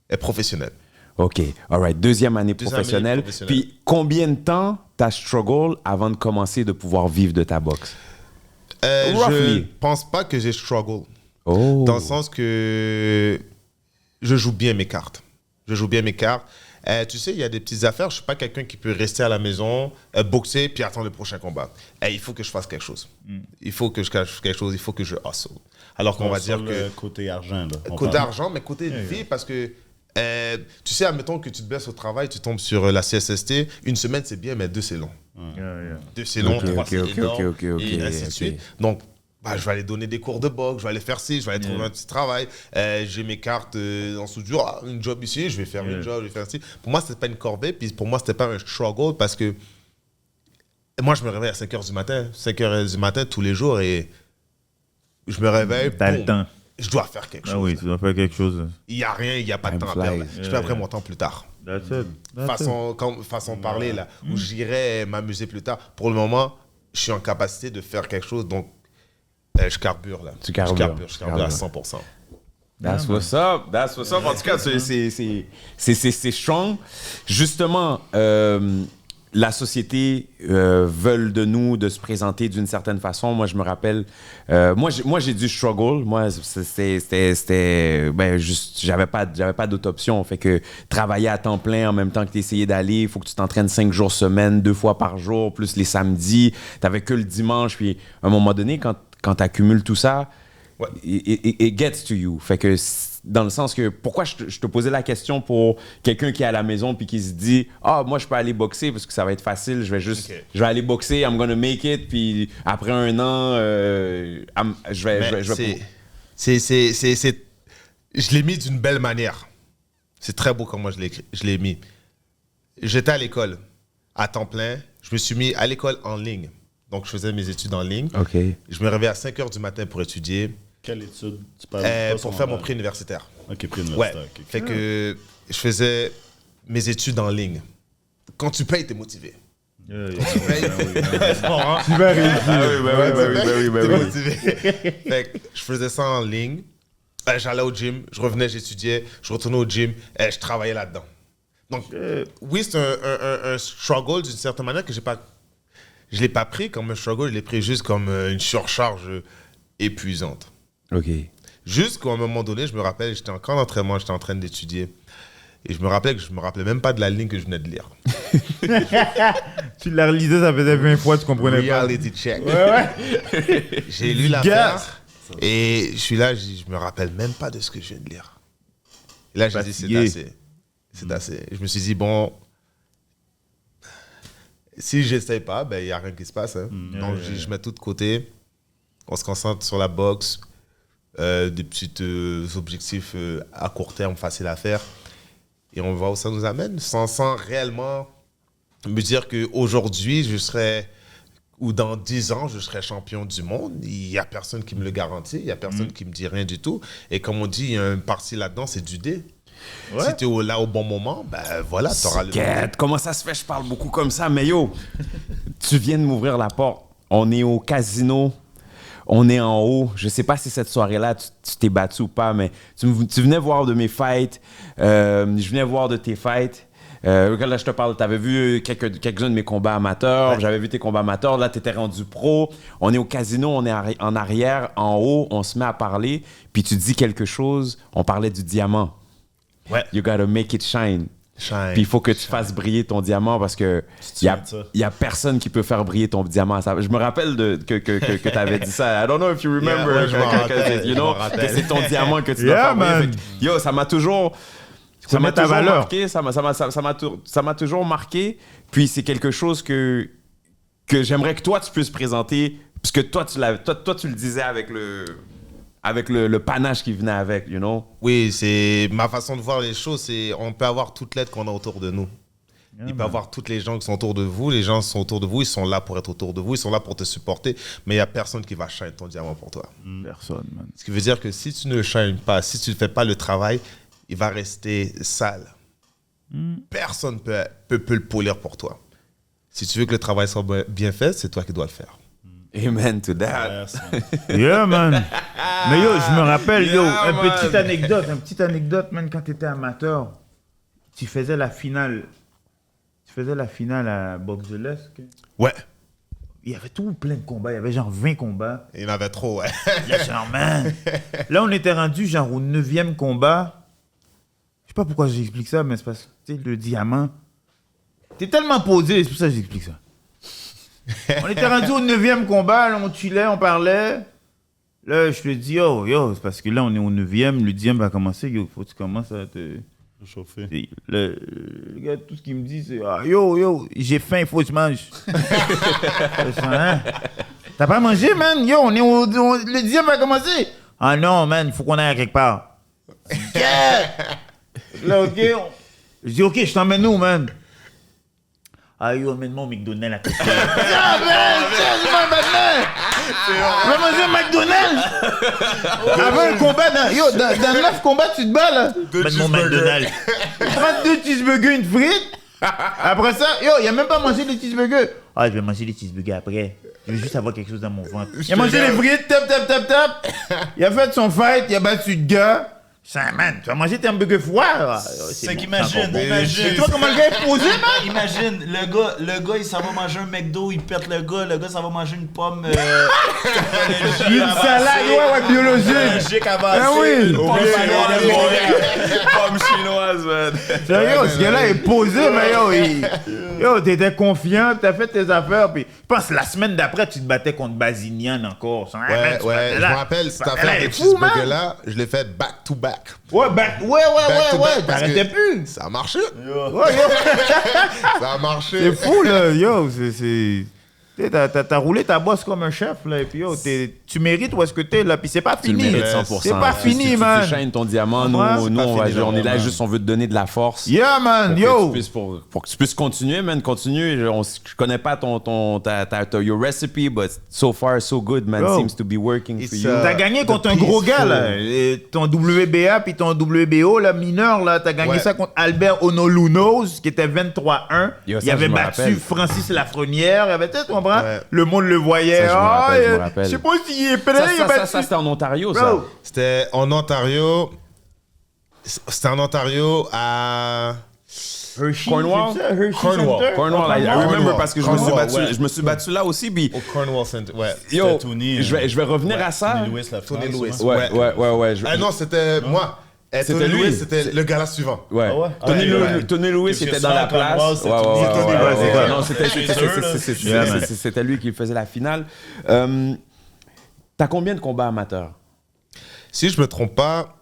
est professionnelle. Ok, all right. Deuxième année Deuxième professionnelle. année professionnelle. Puis combien de temps t'as struggle avant de commencer de pouvoir vivre de ta boxe? Je Roughly. ne pense pas que j'ai struggle. Oh. Dans le sens que je joue bien mes cartes. Tu sais, il y a des petites affaires. Je ne suis pas quelqu'un qui peut rester à la maison, boxer, puis attendre le prochain combat. Il faut que je fasse quelque chose. Il faut que je fasse quelque chose. Il faut que je hustle. Alors qu'on va Sur dire le que... côté argent, là. On Côté parle. argent, mais côté vie, parce que... tu sais, admettons que tu te blesses au travail, tu tombes sur la CSST. Une semaine, c'est bien, mais 2, c'est long. Yeah, yeah. 2, c'est long. Ok, 3, ok, c'est ok, énorme. ok, ok, et ainsi de ok. suite. Donc, je vais aller donner des cours de boxe, je vais aller faire ci, je vais aller trouver un petit travail. J'ai mes cartes en soudure, une job ici, je vais faire une job, je vais faire ci. Pour moi, c'était pas une corvée, puis pour moi, c'était pas un struggle parce que moi, je me réveille à 5h du matin, 5h du matin tous les jours et je me réveille. T'as le boum, temps. Je dois faire quelque chose. Ah oui, tu dois faire quelque chose. Il n'y a rien, il n'y a pas de Time temps à perdre. flies. Je paierai mon temps plus tard. That's it. Façon de parler, là, où j'irai m'amuser plus tard. Pour le moment, je suis en capacité de faire quelque chose, donc je carbure, là. Tu carbures. Je carbure à 100%. That's what's up. That's what's up. En tout cas, c'est strong. Justement, la société veut de nous de se présenter d'une certaine façon. Moi, je me rappelle, moi j'ai du struggle. Moi, j'avais pas d'autre option. Fait que travailler à temps plein en même temps que t'essayais d'aller, il faut que tu t'entraînes 5 jours semaine, 2 fois par jour, plus les samedis. T'avais que le dimanche. Puis à un moment donné, quand t'accumules tout ça, Ouais. it gets to you. Fait que dans le sens que pourquoi je te posais la question pour quelqu'un qui est à la maison puis qui se dit moi je peux aller boxer parce que ça va être facile, je vais aller boxer, I'm gonna make it, puis après un an je vais Je l'ai mis d'une belle manière. C'est très beau comment je l'ai mis. J'étais à l'école à temps plein. Je me suis mis à l'école en ligne. Donc, je faisais mes études en ligne. OK. Je me réveillais à 5h du matin pour étudier, Quelle étude tu parles pour faire mon prix universitaire. Ok, prix Ouais. universitaire. ok. Fait que je faisais mes études en ligne. Quand tu payes, t'es motivé. Yeah, yeah. Tu payes, Tu vas réussir. t'es motivé. Fait que je faisais ça en ligne. J'allais au gym, je revenais, j'étudiais, je retournais au gym, je travaillais là-dedans. Donc, oui, c'est un struggle d'une certaine manière que je ne l'ai pas pris comme un struggle, je l'ai pris juste comme une surcharge épuisante. OK. Jusqu'à un moment donné, je me rappelle, j'étais encore en entraînement, j'étais en train d'étudier. Et je me rappelais que je me rappelais même pas de la ligne que je venais de lire. Tu la relisais, ça faisait 20 fois, tu comprenais pas. Reality check. Ouais. J'ai lu l'affaire et je suis là, je me rappelle même pas de ce que je viens de lire. Et là, j'ai dit, c'est Fatigué. assez. C'est assez. Je me suis dit, bon, si j'essaye pas, il n'y a rien qui se passe. Hein. Donc, je mets tout de côté. On se concentre sur la boxe, des petits objectifs à court terme, faciles à faire. Et on voit où ça nous amène, sans réellement me dire qu'aujourd'hui, je serais, ou dans 10 ans, je serai champion du monde. Il n'y a personne qui me le garantit, il n'y a personne qui me dit rien du tout. Et comme on dit, il y a une partie là-dedans, c'est du dé. Si tu es là au bon moment, ben voilà, tu auras le... Quête, comment ça se fait? Je parle beaucoup comme ça, mais yo, tu viens de m'ouvrir la porte. On est au casino, on est en haut. Je sais pas si cette soirée-là, tu t'es battu ou pas, mais tu venais voir de mes fights, je venais voir de tes fights. Là, je te parle, tu avais vu quelques-uns de mes combats amateurs, j'avais vu tes combats amateurs, là, tu étais rendu pro. On est au casino, on est en arrière, en haut, on se met à parler, puis tu dis quelque chose, on parlait du diamant. Ouais. You gotta make it shine. Shine. Puis il faut que tu fasses briller ton diamant parce que il y a personne qui peut faire briller ton diamant. Je me rappelle que tu avais dit ça. I don't know if you remember. Yeah, ouais, je m'en rappelle, you know, je m'en rappelle. que c'est ton diamant que tu dois faire briller. man. Fait que, yo, ça m'a toujours... Ça m'a ta toujours valeur. marqué, ça m'a toujours marqué. Puis c'est quelque chose que j'aimerais que toi tu puisses présenter, parce que toi tu le disais avec le panache qui venait avec, you know. Oui, c'est ma façon de voir les choses. C'est on peut avoir toute l'aide qu'on a autour de nous. Il peut y avoir toutes les gens qui sont autour de vous. Les gens sont autour de vous. Ils sont là pour être autour de vous. Ils sont là pour te supporter. Mais il n'y a personne qui va shine ton diamant pour toi. Personne, man. Ce qui veut dire que si tu ne shines pas, si tu ne fais pas le travail, il va rester sale. Personne peut le polir pour toi. Si tu veux que le travail soit bien fait, c'est toi qui dois le faire. Amen to that. Yeah, man. Mais yo, je me rappelle, yo, Yeah, une man. petite anecdote, man, quand tu étais amateur, tu faisais la finale. Tu faisais la finale à Box de l'Est. Ouais, Il y avait tout plein de combats. Il y avait genre 20 combats. il y en avait trop, ouais. Là, genre, man. Là, on était rendu genre au 9e combat. Je sais pas pourquoi j'explique ça, mais c'est parce que, tu sais, le diamant. T'es tellement posé, c'est pour ça que j'explique ça. On était rendu au 9e combat, là, on chillait, on parlait. Là, je te dis, yo, c'est parce que là, on est au 9e, le 10e va commencer, yo, faut que tu commences à te... Chauffer. Et le gars, tout ce qu'il me dit, c'est yo, j'ai faim, il faut que je mange. Hein? T'as pas mangé, man? Yo, le 10e va commencer. Ah non, man, il faut qu'on aille à quelque part. Là, ok, je dis, ok, je t'emmène où, man? Ah yo, emmène-moi au McDonald's à côté. Ah, man, on va manger au McDonald's. Avant un combat, dans 9 combats, tu te bats, là. Emmène-moi au McDonald's. Prends 2 cheeseburgers, une frite. Après ça, yo, il a même pas mangé les cheeseburgers. Ah, je vais manger les cheeseburgers après. Je veux juste avoir quelque chose dans mon ventre. Il a mangé les frites, tap. Il a fait son fight, il a battu le gars. Ça, man, tu vas manger tes hamburgers froids. C'est qu'imagine, Tu vois comment le gars est posé, man? Imagine, le gars, il s'en va manger un McDo, il pète le gars, ça va manger une pomme. Une salade, ouais, biologique. Avancée. Ah oui. Une pomme Pomme chinoise, man. Sérieux, ce gars-là est posé, mais yo, t'étais confiant, t'as fait tes affaires, puis je pense la semaine d'après, tu te battais contre Bazinian encore. Ouais, je me rappelle cette affaire de cheeseburger-là, je l'ai fait back-to-back. Ouais, Ouais, t'arrêtais plus. Ça a marché. Ouais, yo. Ça a marché. C'est fou, là, yo, c'est... T'as roulé ta bosse comme un chef, là, et puis yo, tu mérites où est-ce que t'es, là, puis c'est pas Tu le fini. mérites 100%. C'est pas fini, tu man. shines ton diamant, Ouais, nous pas fini, on est là man. juste, on veut te donner de la force. Yeah, man, Pour yo. que tu puisses continuer, man, continue. Je connais pas your recipe, but so far so good, man. Yo. Seems to be working for It's, you. T'as gagné contre un The gros gars, là. peaceful. Et ton WBA puis ton WBO, là, mineur, là. T'as gagné Ouais. ça contre Albert Onolunos, qui était 23-1. Yo, ça, Il avait je me battu rappelle. Francis Lafrenière. Il avait peut-être, tu comprends? Ouais. Le monde le voyait. Ça, je me rappelle, je me rappelle. Je sais pas s'il est prêt. Ça, il a battu. c'était en Ontario, ça. Bro. C'était en Ontario. C'était en Ontario à... Hershey, Cornwall? c'est ça? Hershey Cornwall. Center? Cornwall, I remember Cornwall. parce que Cornwall, je me suis battu là aussi, puis Au Cornwall Center, ouais. yo, C'était Tony, je vais revenir à ça. Tony Lewis, la Tony finale, Lewis. souvent. Ouais. Ah non, c'était moi. C'était Tony lui. Lewis, c'était le gala suivant. Ouais. Ah ouais? Tony, Ouais. Tony Lewis Parce que était dans la ça, Cornwall, place. c'était Ouais, Tony ouais, Lewis. ouais, c'est ça. Non, Yeah, man. c'était lui qui faisait la finale. T'as combien de combats amateurs? Si je me trompe pas,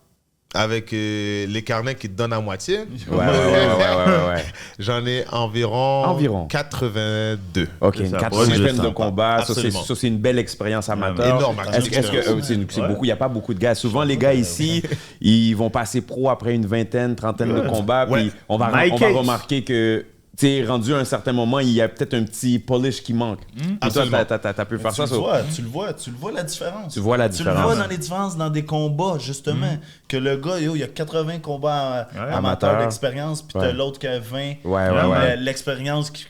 avec les carnets qui te donnent à moitié, Ouais. j'en ai environ 82. Ok, C'est une ça, 80 proche de de ça. combats. Ça, Absolument. c'est une belle expérience amateur. Énorme Est-ce que c'est beaucoup? Il n'y a pas beaucoup de gars. Souvent, les gars ici, ils vont passer pro après une vingtaine, trentaine de combats. Ouais. Puis on va Mike Gates. remarquer que tu sais, rendu à un certain moment, il y a peut-être un petit polish qui manque. Et toi, Absolument. t'as pu faire ça. Tu le vois la différence. Tu vois la Tu le différence. vois dans les différences dans des combats, justement. Que le gars, il y a 80 combats amateurs Amateur. d'expérience, puis t'as l'autre qui a 20. Ouais. L'expérience qui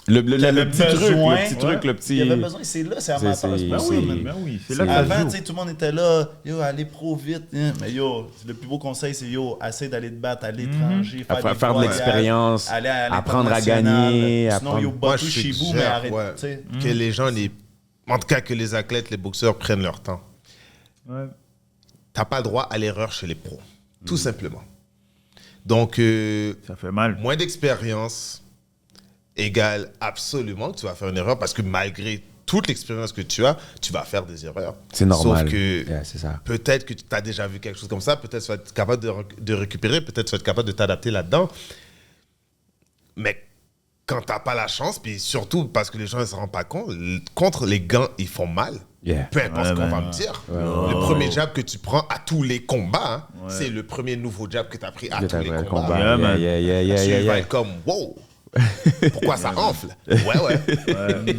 Le avait petit truc, besoin. le petit truc, le petit... Il avait besoin, c'est là, c'est amateur. C'est Ben pas oui, ça, man. ben oui, c'est là que ça Avant, joue. tu sais, tout le monde était là, yo, allez pro vite. Hein. Mais yo, le plus beau conseil, c'est yo, essaie d'aller te battre à l'étranger, À faire des de voyages, l'expérience, aller à apprendre à l'international. gagner, Sinon, apprendre- yo, Moi, bateau je chez vous, suggère, mais arrête. ouais, Tu sais. que les gens, en tout cas que les athlètes, les boxeurs prennent leur temps. Ouais. T'as pas le droit à l'erreur chez les pros, tout simplement. Donc, Ça fait mal. moins d'expérience égale absolument que tu vas faire une erreur parce que malgré toute l'expérience que tu as, tu vas faire des erreurs. C'est normal. Sauf que Yeah, c'est ça. peut-être que tu as déjà vu quelque chose comme ça, peut-être tu vas être capable de récupérer, peut-être tu vas être capable de t'adapter là-dedans. Mais quand tu n'as pas la chance, puis surtout parce que les gens ne se rendent pas compte, contre les gants, ils font mal. Yeah. Peu importe ce qu'on va me dire. Le premier jab que tu prends à tous les combats, hein, c'est le premier nouveau jab que tu as pris à tous les combats. Yeah, man. Tu vas être comme, wow! Pourquoi ça enfle? Ouais.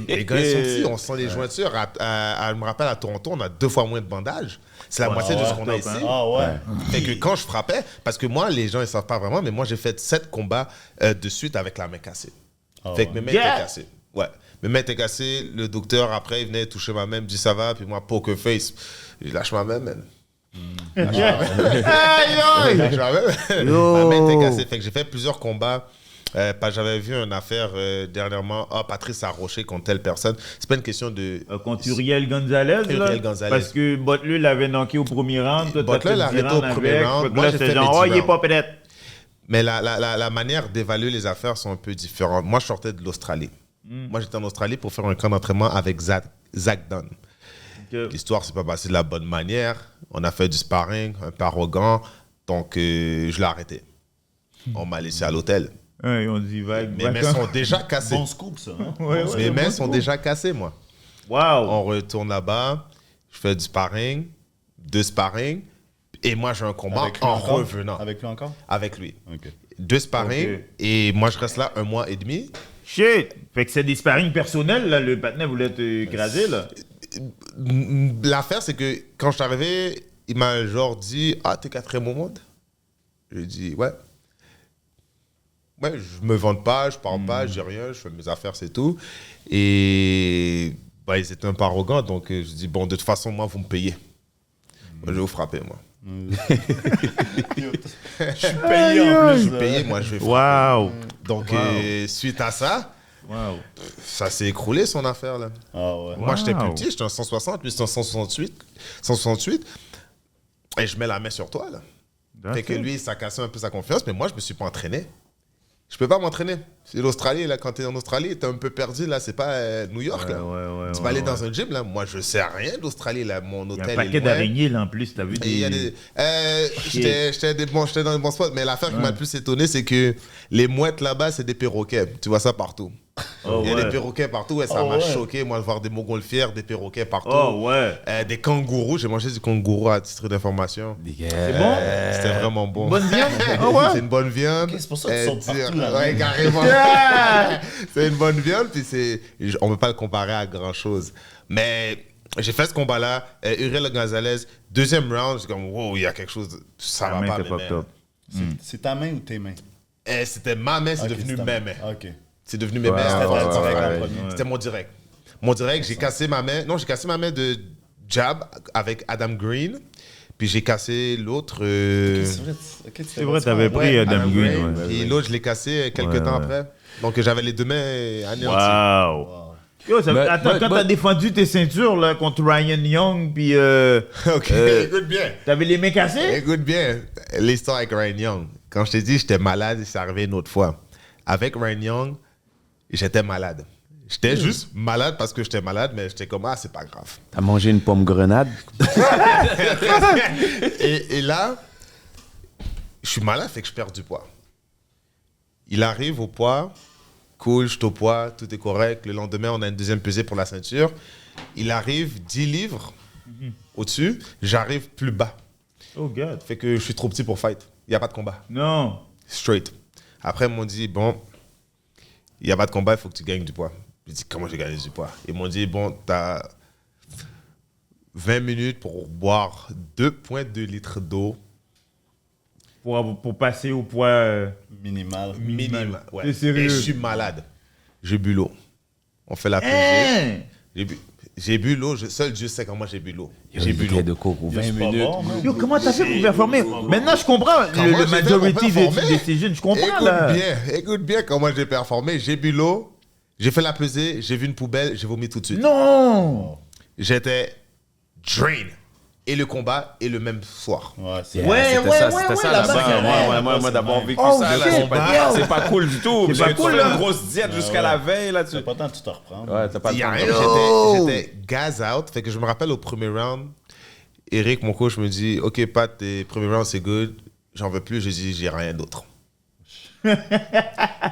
Les gars, ils sont petits, on sent les jointures. Je me rappelle, à Toronto, on a 2 fois moins de bandages. C'est la moitié de ce qu'on a ici. Ah ouais. Fait que quand je frappais, parce que moi, les gens, ils savent pas vraiment, mais moi, j'ai fait 7 combats de suite avec la main cassée. Fait que mes mains étaient cassées. Ouais. Mes mains étaient cassées. Le docteur, après, il venait toucher ma main, me dit ça va. Puis moi, poker face, je lâche ma main, man. Lâche ma main. Lâche ma main. Ma main était cassée. Fait que j'ai fait plusieurs combats. J'avais vu une affaire dernièrement. Patrice a roché contre telle personne. C'est pas une question de. Contre Uriel Gonzalez, là, Uriel Gonzalez. parce que Butler l'avait knocké au premier round. Toi, Butler t'as fait l'a 10 arrêté au rounds premier avec. round. Fait que Moi, là, j'ai c'était fait genre, mes 10 il est rounds. pas prêt. Mais la manière d'évaluer les affaires sont un peu différentes. Moi, je sortais de l'Australie. Moi, j'étais en Australie pour faire un camp d'entraînement avec Zach Dunn. L'histoire s'est pas passée de la bonne manière. On a fait du sparring, un peu arrogant. Donc, je l'ai arrêté. On m'a laissé à l'hôtel. Ouais, on dit vague. Mes mains sont déjà cassées. Bon scoop, ça. Hein? Mes mains sont déjà cassées, moi. Wow. On retourne là-bas. Je fais du sparring, 2 sparring. Et moi, j'ai un combat Avec lui en encore? revenant. Avec lui encore? Avec lui. OK. 2 sparring. Ok. Et moi, je reste là 1 mois et demi. Shit. Fait que c'est des sparring personnels, là. Le patinet voulait te écraser, là. L'affaire, c'est que quand je suis arrivé, il m'a genre dit « Ah, t'es 4e au monde ?» J'ai dit « Ouais. » Ouais, je me vante pas, je parle pas, je dis rien, je fais mes affaires, c'est tout. Et bah, ils étaient un peu arrogants, donc je dis « Bon, de toute façon, moi, vous me payez. Moi, je vais vous frapper, moi. Je suis payé en plus. Je suis payé, moi, je vais frapper. Wow. Donc, suite à ça, Wow. ça s'est écroulé, son affaire, là. Ah ouais. Moi, j'étais plus Wow. petit, j'étais en 160, lui, c'était en 168. Et je mets la main sur toi, là. Fait que lui, ça a cassé un peu sa confiance, mais moi, je me suis pas entraîné. Je peux pas m'entraîner. C'est l'Australie, là, quand t'es en Australie, t'es un peu perdu, là, c'est pas New York, là. Tu vas aller dans un gym, là. Moi, je sais rien d'Australie, là. Mon Il y a hôtel un est paquet loin. d'araignées, là, en plus. T'as vu Et il y a des... j'étais dans les bons spots, mais l'affaire qui m'a le plus étonné, c'est que les mouettes là-bas, c'est des perroquets. Tu vois ça partout. Oh, Il y a ouais. des perroquets partout, et ça Oh, m'a ouais. choqué, moi, de voir des montgolfières, des perroquets partout. Oh, ouais. Des kangourous, j'ai mangé du kangourou à titre d'information. C'est bon? C'était vraiment bon. Bonne viande? Ah ouais? C'est une bonne viande. Ok, c'est pour ça que tu sautes dire- partout, là. Ouais, carrément. C'est une bonne viande, puis on ne peut pas le comparer à grand-chose. Mais j'ai fait ce combat-là, Uriel Gonzalez, 2e round, j'ai comme, wow, il y a quelque chose, ça La va main pas, était mes fucked mains. up. C'est ta main ou tes mains? C'était ma main, c'est Ok, devenu ta mes main. mains. OK. C'est devenu mes Ouais, mains. C'était ouais, ta ouais, direct ouais, en ouais. premier. C'était mon direct. Mon direct, j'ai cassé ma main. Non, j'ai cassé ma main de jab avec Adam Green. Puis j'ai cassé l'autre. C'est vrai, t'avais pris Adam Green. Et Ouais. l'autre, je l'ai cassé quelques Ouais, temps ouais. après. Donc j'avais les 2 mains anéanties. Wow. Yo, Mais- attends, mais- quand mais- t'as défendu tes ceintures là, contre Ryan Young, puis Ok, écoute bien. t'avais les mains cassées? Écoute bien. L'histoire avec Ryan Young. Quand je t'ai dit j'étais malade, c'est arrivé une autre fois. Avec Ryan Young, j'étais malade. J'étais juste malade parce que j'étais malade, mais j'étais comme, ah, c'est pas grave. T'as mangé une pomme grenade? Et là, je suis malade, fait que je perds du poids. Il arrive au poids, cool, je suis au poids, tout est correct. Le lendemain, on a une 2e pesée pour la ceinture. Il arrive 10 livres au-dessus, j'arrive plus bas. Oh, God. Fait que je suis trop petit pour fight. Il n'y a pas de combat. Non. Straight. Après, ils m'ont dit, bon, il n'y a pas de combat, il faut que tu gagnes du poids. J'ai dit, comment j'ai gagné du poids? Ils m'ont dit, bon, tu as 20 minutes pour boire 2,2 litres d'eau. Pour passer au poids Minimal. Minimum. Ouais. T'es sérieux? Et je suis malade. J'ai bu l'eau. On fait la pesée. J'ai bu l'eau. Seul Dieu sait comment j'ai bu l'eau. J'ai bu l'eau. de coco, 20 C'est pas minutes. bon, man. Yo, comment t'as fait pour performer? Maintenant, je comprends Comment le j'ai fait majority pour performer? de ces jeunes. Je comprends, là. Écoute bien comment j'ai performé. J'ai bu l'eau. J'ai fait la pesée. J'ai vu une poubelle. J'ai vomi tout de suite. Non! J'étais drain. Et le combat est le même soir. Ouais, c'est C'était ça là-bas, là-bas. Moi, d'avoir vécu Oh, ça, là, shit, c'est pas cool du tout. C'est pas J'ai cool, fait là. une grosse diète jusqu'à la veille, là. C'est pas tant de te reprendre. Ouais, t'as pas Il de y a temps. rien. J'étais gaz out. Fait que je me rappelle au premier round, Eric, mon coach, me dit, OK, Pat, tes premiers rounds, c'est good. J'en veux plus. J'ai dit, j'ai rien d'autre.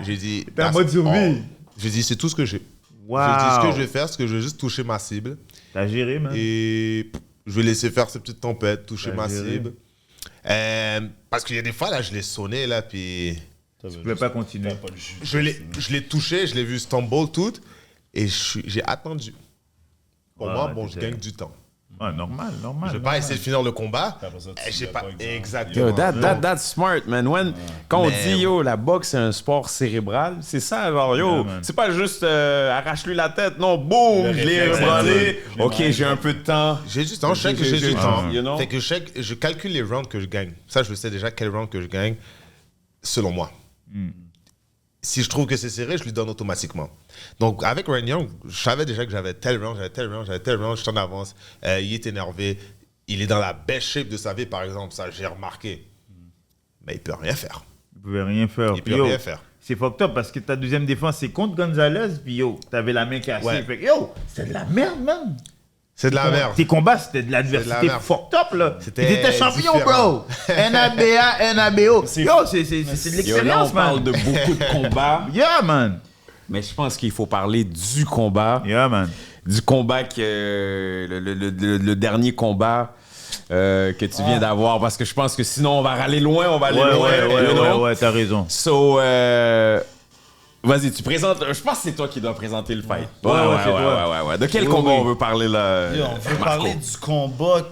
J'ai dit... T'es en mode survie. J'ai dit, c'est tout ce que j'ai. Wow. J'ai dit, ce que je vais faire, c'est que je vais juste toucher ma cible. T'as géré, man. Et je vais laisser faire ces petites tempêtes, toucher T'as ma géré. cible. Parce qu'il y a des fois, là, je l'ai sonné, là, puis... Tu pouvais pas continuer. T'as pas le jus. Je l'ai touché, je l'ai vu stumble tout, et j'ai attendu. Pour Ouais, moi, ouais, bon, je t'étais- gagne du temps. Ouais, normal. Je vais pas essayer de finir le combat. Après ça, tu J'ai l'as pas... pas, exemple. Exactement. Yo, that's smart, man. Quand on Mais- dit, yo, la boxe, c'est un sport cérébral, c'est ça, genre, yo, Yeah, man. c'est pas juste arrache-lui la tête, non, boum, Le je l'ai réflexe, rebranlé, je l'ai ok, mangé. j'ai un peu de temps. J'ai du temps, je sais que j'ai du J'ai- temps. you know? Fait que je calcule les rounds que je gagne. Ça, je sais déjà quel round que je gagne, selon moi. Si je trouve que c'est serré, je lui donne automatiquement. Donc, avec Ryan Young, je savais déjà que j'avais tel round, je suis en avance. Il est énervé. Il est dans la best shape de sa vie, par exemple. Ça, j'ai remarqué. Mais il peut rien faire. Il pouvait rien faire. Il Puis peut yo, rien faire. c'est fucked up parce que ta deuxième défense, c'est contre Gonzalez. Puis yo, t'avais la main cassée. Ouais. Fait que yo, c'était de la merde, man. C'est de la merde. Tes combats, c'était de C'est de la l'adversité merde. fucked up, là. C'était T'étais champion, différent. bro. NABA, NABO. C'est- Yo, c'est de Yo, là, on l'expérience, parle man. de beaucoup de combats, Yeah, man. mais je pense qu'il faut parler du combat. Yeah, man. Du combat que le dernier combat que tu viens d'avoir, parce que je pense que sinon on va aller loin, on va aller loin. you know? Ouais, t'as raison. So, vas-y, tu présentes. Je pense que c'est toi qui dois présenter le fight. Ouais, c'est toi. Ouais. De quel combat on veut parler là? Yo, on veut Marco? parler du combat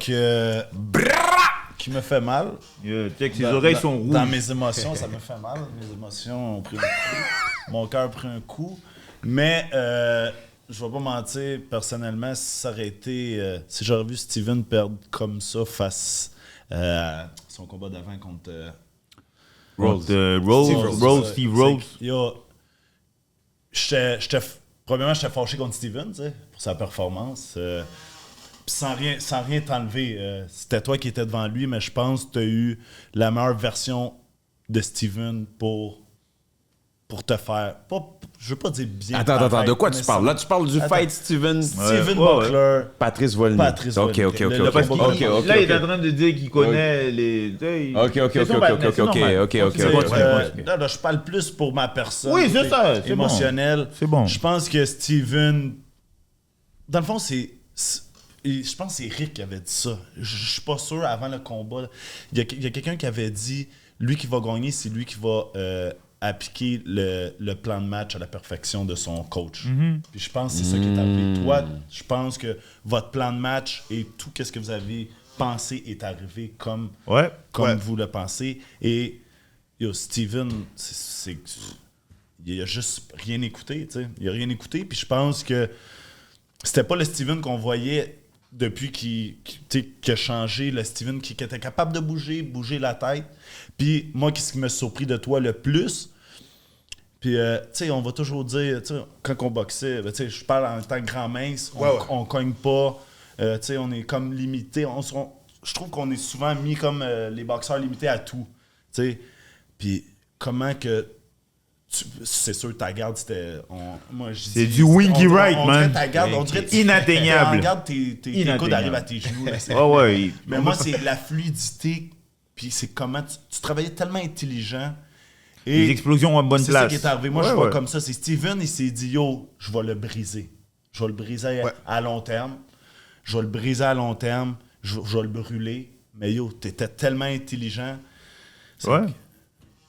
qui me fait mal. Yo, check, ses Dans- oreilles dans- sont rouges. Dans mes émotions, ça me fait mal. Mes émotions ont pris un coup. Mon cœur a pris un coup. Mais je vais pas mentir, personnellement, si ça aurait été. Si j'aurais vu Steven perdre comme ça face à son combat d'avant contre. Rose. Steve Steve Rose. Yo, premièrement, j'étais fâché contre Steven, tu sais, pour sa performance. Puis sans rien t'enlever, c'était toi qui étais devant lui, mais je pense que tu as eu la meilleure version de Steven pour te faire. Je veux pas dire bien. Attends, de paraître, quoi mais tu parles? Là, tu parles du Attends. fight Steven Steven Ouais, Buckler. Patrice Volny. Patrice Ok, Volny. ok. Le Parce combat- qu'il- Ok, là, il est en ok. train de dire qu'il connaît les. Ok. Là, je parle plus pour ma personne. Oui, c'est ça, c'est bon. Émotionnelle. C'est bon. Je pense que Steven. Dans le fond, je pense que c'est Rick qui avait dit ça. Je suis pas sûr avant le combat. Il y a quelqu'un qui avait dit lui qui va gagner, c'est lui qui va appliquer le plan de match à la perfection de son coach. Puis je pense que c'est ça qui est arrivé. Toi, je pense que votre plan de match et tout ce que vous avez pensé est arrivé comme Ouais. vous le pensez. Et yo, Steven, il a juste rien écouté, tu sais. Il a rien écouté, puis je pense que c'était pas le Steven qu'on voyait depuis qu'il a changé, le Steven qui était capable de bouger la tête. Puis moi, qu'est-ce qui m'a surpris de toi le plus? Puis, tu sais, on va toujours dire, tu sais, quand on boxait, ben, tu sais, je parle en tant que grand mince, on cogne pas, tu sais, on est comme limité. Je trouve qu'on est souvent mis comme les boxeurs limités à tout, tu sais. Puis, comment que. C'est sûr, ta garde, c'était. Moi, je C'est dis- du winky on right, dirait man. ta garde, on dirait Inatteignable. Ta garde, tes coudes Inatteignable. arrivent à tes genoux. Là, c'est- Ouais, ouais. Mais moi, c'est la fluidité, puis c'est comment tu travaillais tellement intelligent. Et Les explosions en bonne c'est place. ça qui est arrivé. Moi, Ouais, je vois ouais. comme ça. C'est Steven, il s'est dit, yo, je vais le briser. Je vais le briser Ouais. à long terme. Je vais le briser à long terme. Je vais le brûler. Mais yo, t'étais tellement intelligent. C'est Ouais. que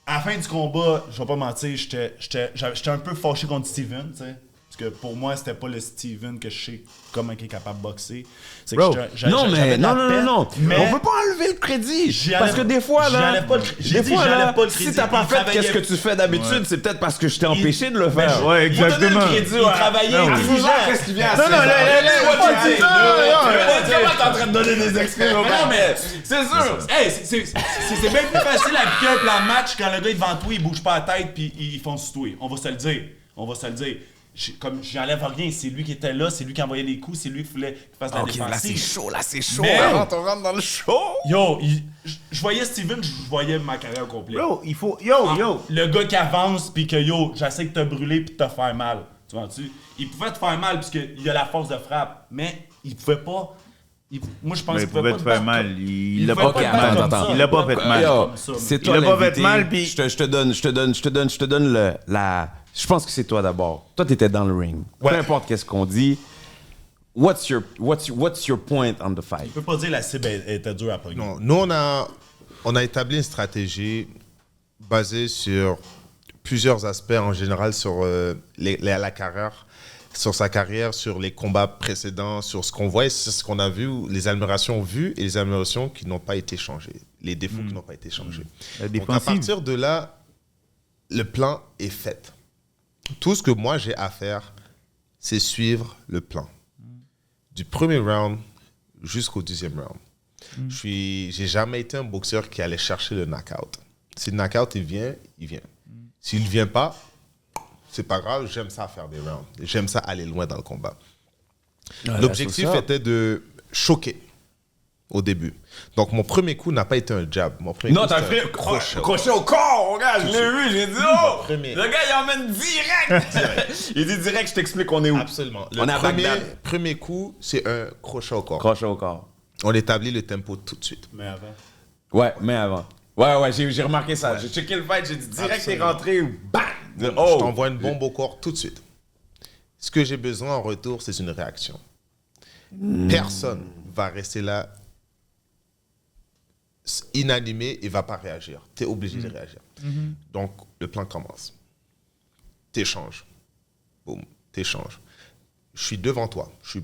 à la fin du combat, je vais pas mentir, j'étais un peu fâché contre Steven, tu sais. Parce que pour moi, c'était pas le Steven que je sais comment il est capable de boxer. C'est que Bro, j'avais de la peine, mais on peut pas enlever le crédit. j'y Parce que enlève- des fois, j'y là, enlève pas le cr- j'ai dit, j'y enlève pas le crédit. si t'as pas Il fait travaillait- qu'est-ce que tu fais d'habitude, c'est peut-être parce que je t'ai empêché de le Ben, faire. Ouais, exactement. Il travaillait intelligent. Qu'est-ce qui vient à Non, non, Comment t'es en train de donner des excuses? Non, mais c'est sûr. Hey, c'est bien plus facile à piquer un plan de match quand le gars est devant toi, il bouge pas la tête puis ils font sur toi. On va se le dire. Comme j'enlève rien, c'est lui qui était là, c'est lui qui envoyait les coups, c'est lui qui voulait qu'il fasse la Ok, là c'est défensive. chaud, là c'est chaud. Mais- Avant, on rentre dans le show. Yo, je voyais Steven, je voyais ma carrière complète. Bro, il faut. Yo. Le gars qui avance puis que yo, j'essaie de te brûler puis de te faire mal. Tu vois-tu? Il pouvait te faire mal parce qu'il a la force de frappe, mais il pouvait pas. Moi, je pense Mais qu'il il pouvait te pas faire battre mal. comme- Il l'a pouvait pas te fait battre mal. comme ça. Il l'a pas fait mal. Yo, comme ça. c'est Il toi a pas fait l'invité. mal, puis- Je te donne la. Je pense que c'est toi d'abord. Toi, t'étais dans le ring. Ouais. Peu importe qu'est-ce qu'on dit. What's your point on the fight? Je peux pas dire la cible était dure à pogner. Non, nous, on a établi une stratégie basée sur plusieurs aspects, en général, sur la carrière, sur sa carrière, sur les combats précédents, sur ce qu'on voit, sur ce qu'on a vu, les améliorations vues et les améliorations qui n'ont pas été changées, les défauts qui n'ont pas été changés. La Donc, à défensive. partir de là, le plan est fait. Tout ce que moi, j'ai à faire, c'est suivre le plan. Du premier round jusqu'au 10e round. J'ai jamais été un boxeur qui allait chercher le knockout. Si le knockout, il vient, il vient. S'il ne vient pas, c'est pas grave, j'aime ça faire des rounds. J'aime ça aller loin dans le combat. L'objectif c'est ça. était de choquer au début. Donc, mon premier coup n'a pas été un jab. Mon premier Non, coup, t'as c'était fait un crochet. crochet au corps, regarde, je l'ai vu, j'ai dit, oh! Premier. Le gars, il emmène direct! Il dit direct, je t'explique on est où. Absolument. On est à Bagdad. Le premier coup, c'est un crochet au corps. Crochet au corps. On établit le tempo tout de suite. Mais avant. Ouais, mais avant. Ouais, j'ai remarqué ça. J'ai checké le fight, j'ai dit direct, t'es Absolument. rentré, bang! Je Oh! t'envoie une bombe au corps tout de suite. Ce que j'ai besoin en retour, c'est une réaction. Personne va rester là inanimé et va pas réagir. Tu es obligé de réagir. Donc, le plan commence. T'échanges. Boum, t'échanges. Je suis devant toi. Je suis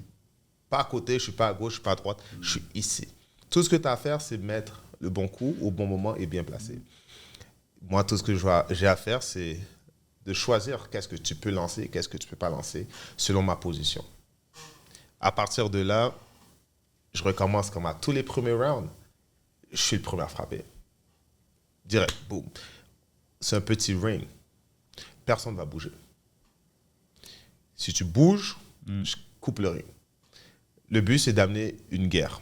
pas à côté, je suis pas à gauche, je suis pas à droite. Je suis ici. Tout ce que tu as à faire, c'est mettre le bon coup au bon moment et bien placé. Moi, tout ce que j'ai à faire, c'est de choisir qu'est-ce que tu peux lancer et qu'est-ce que tu peux pas lancer selon ma position. À partir de là, je recommence comme à tous les premiers rounds. Je suis le premier à frapper. Direct, boum. C'est un petit ring. Personne ne va bouger. Si tu bouges, je coupe le ring. Le but, c'est d'amener une guerre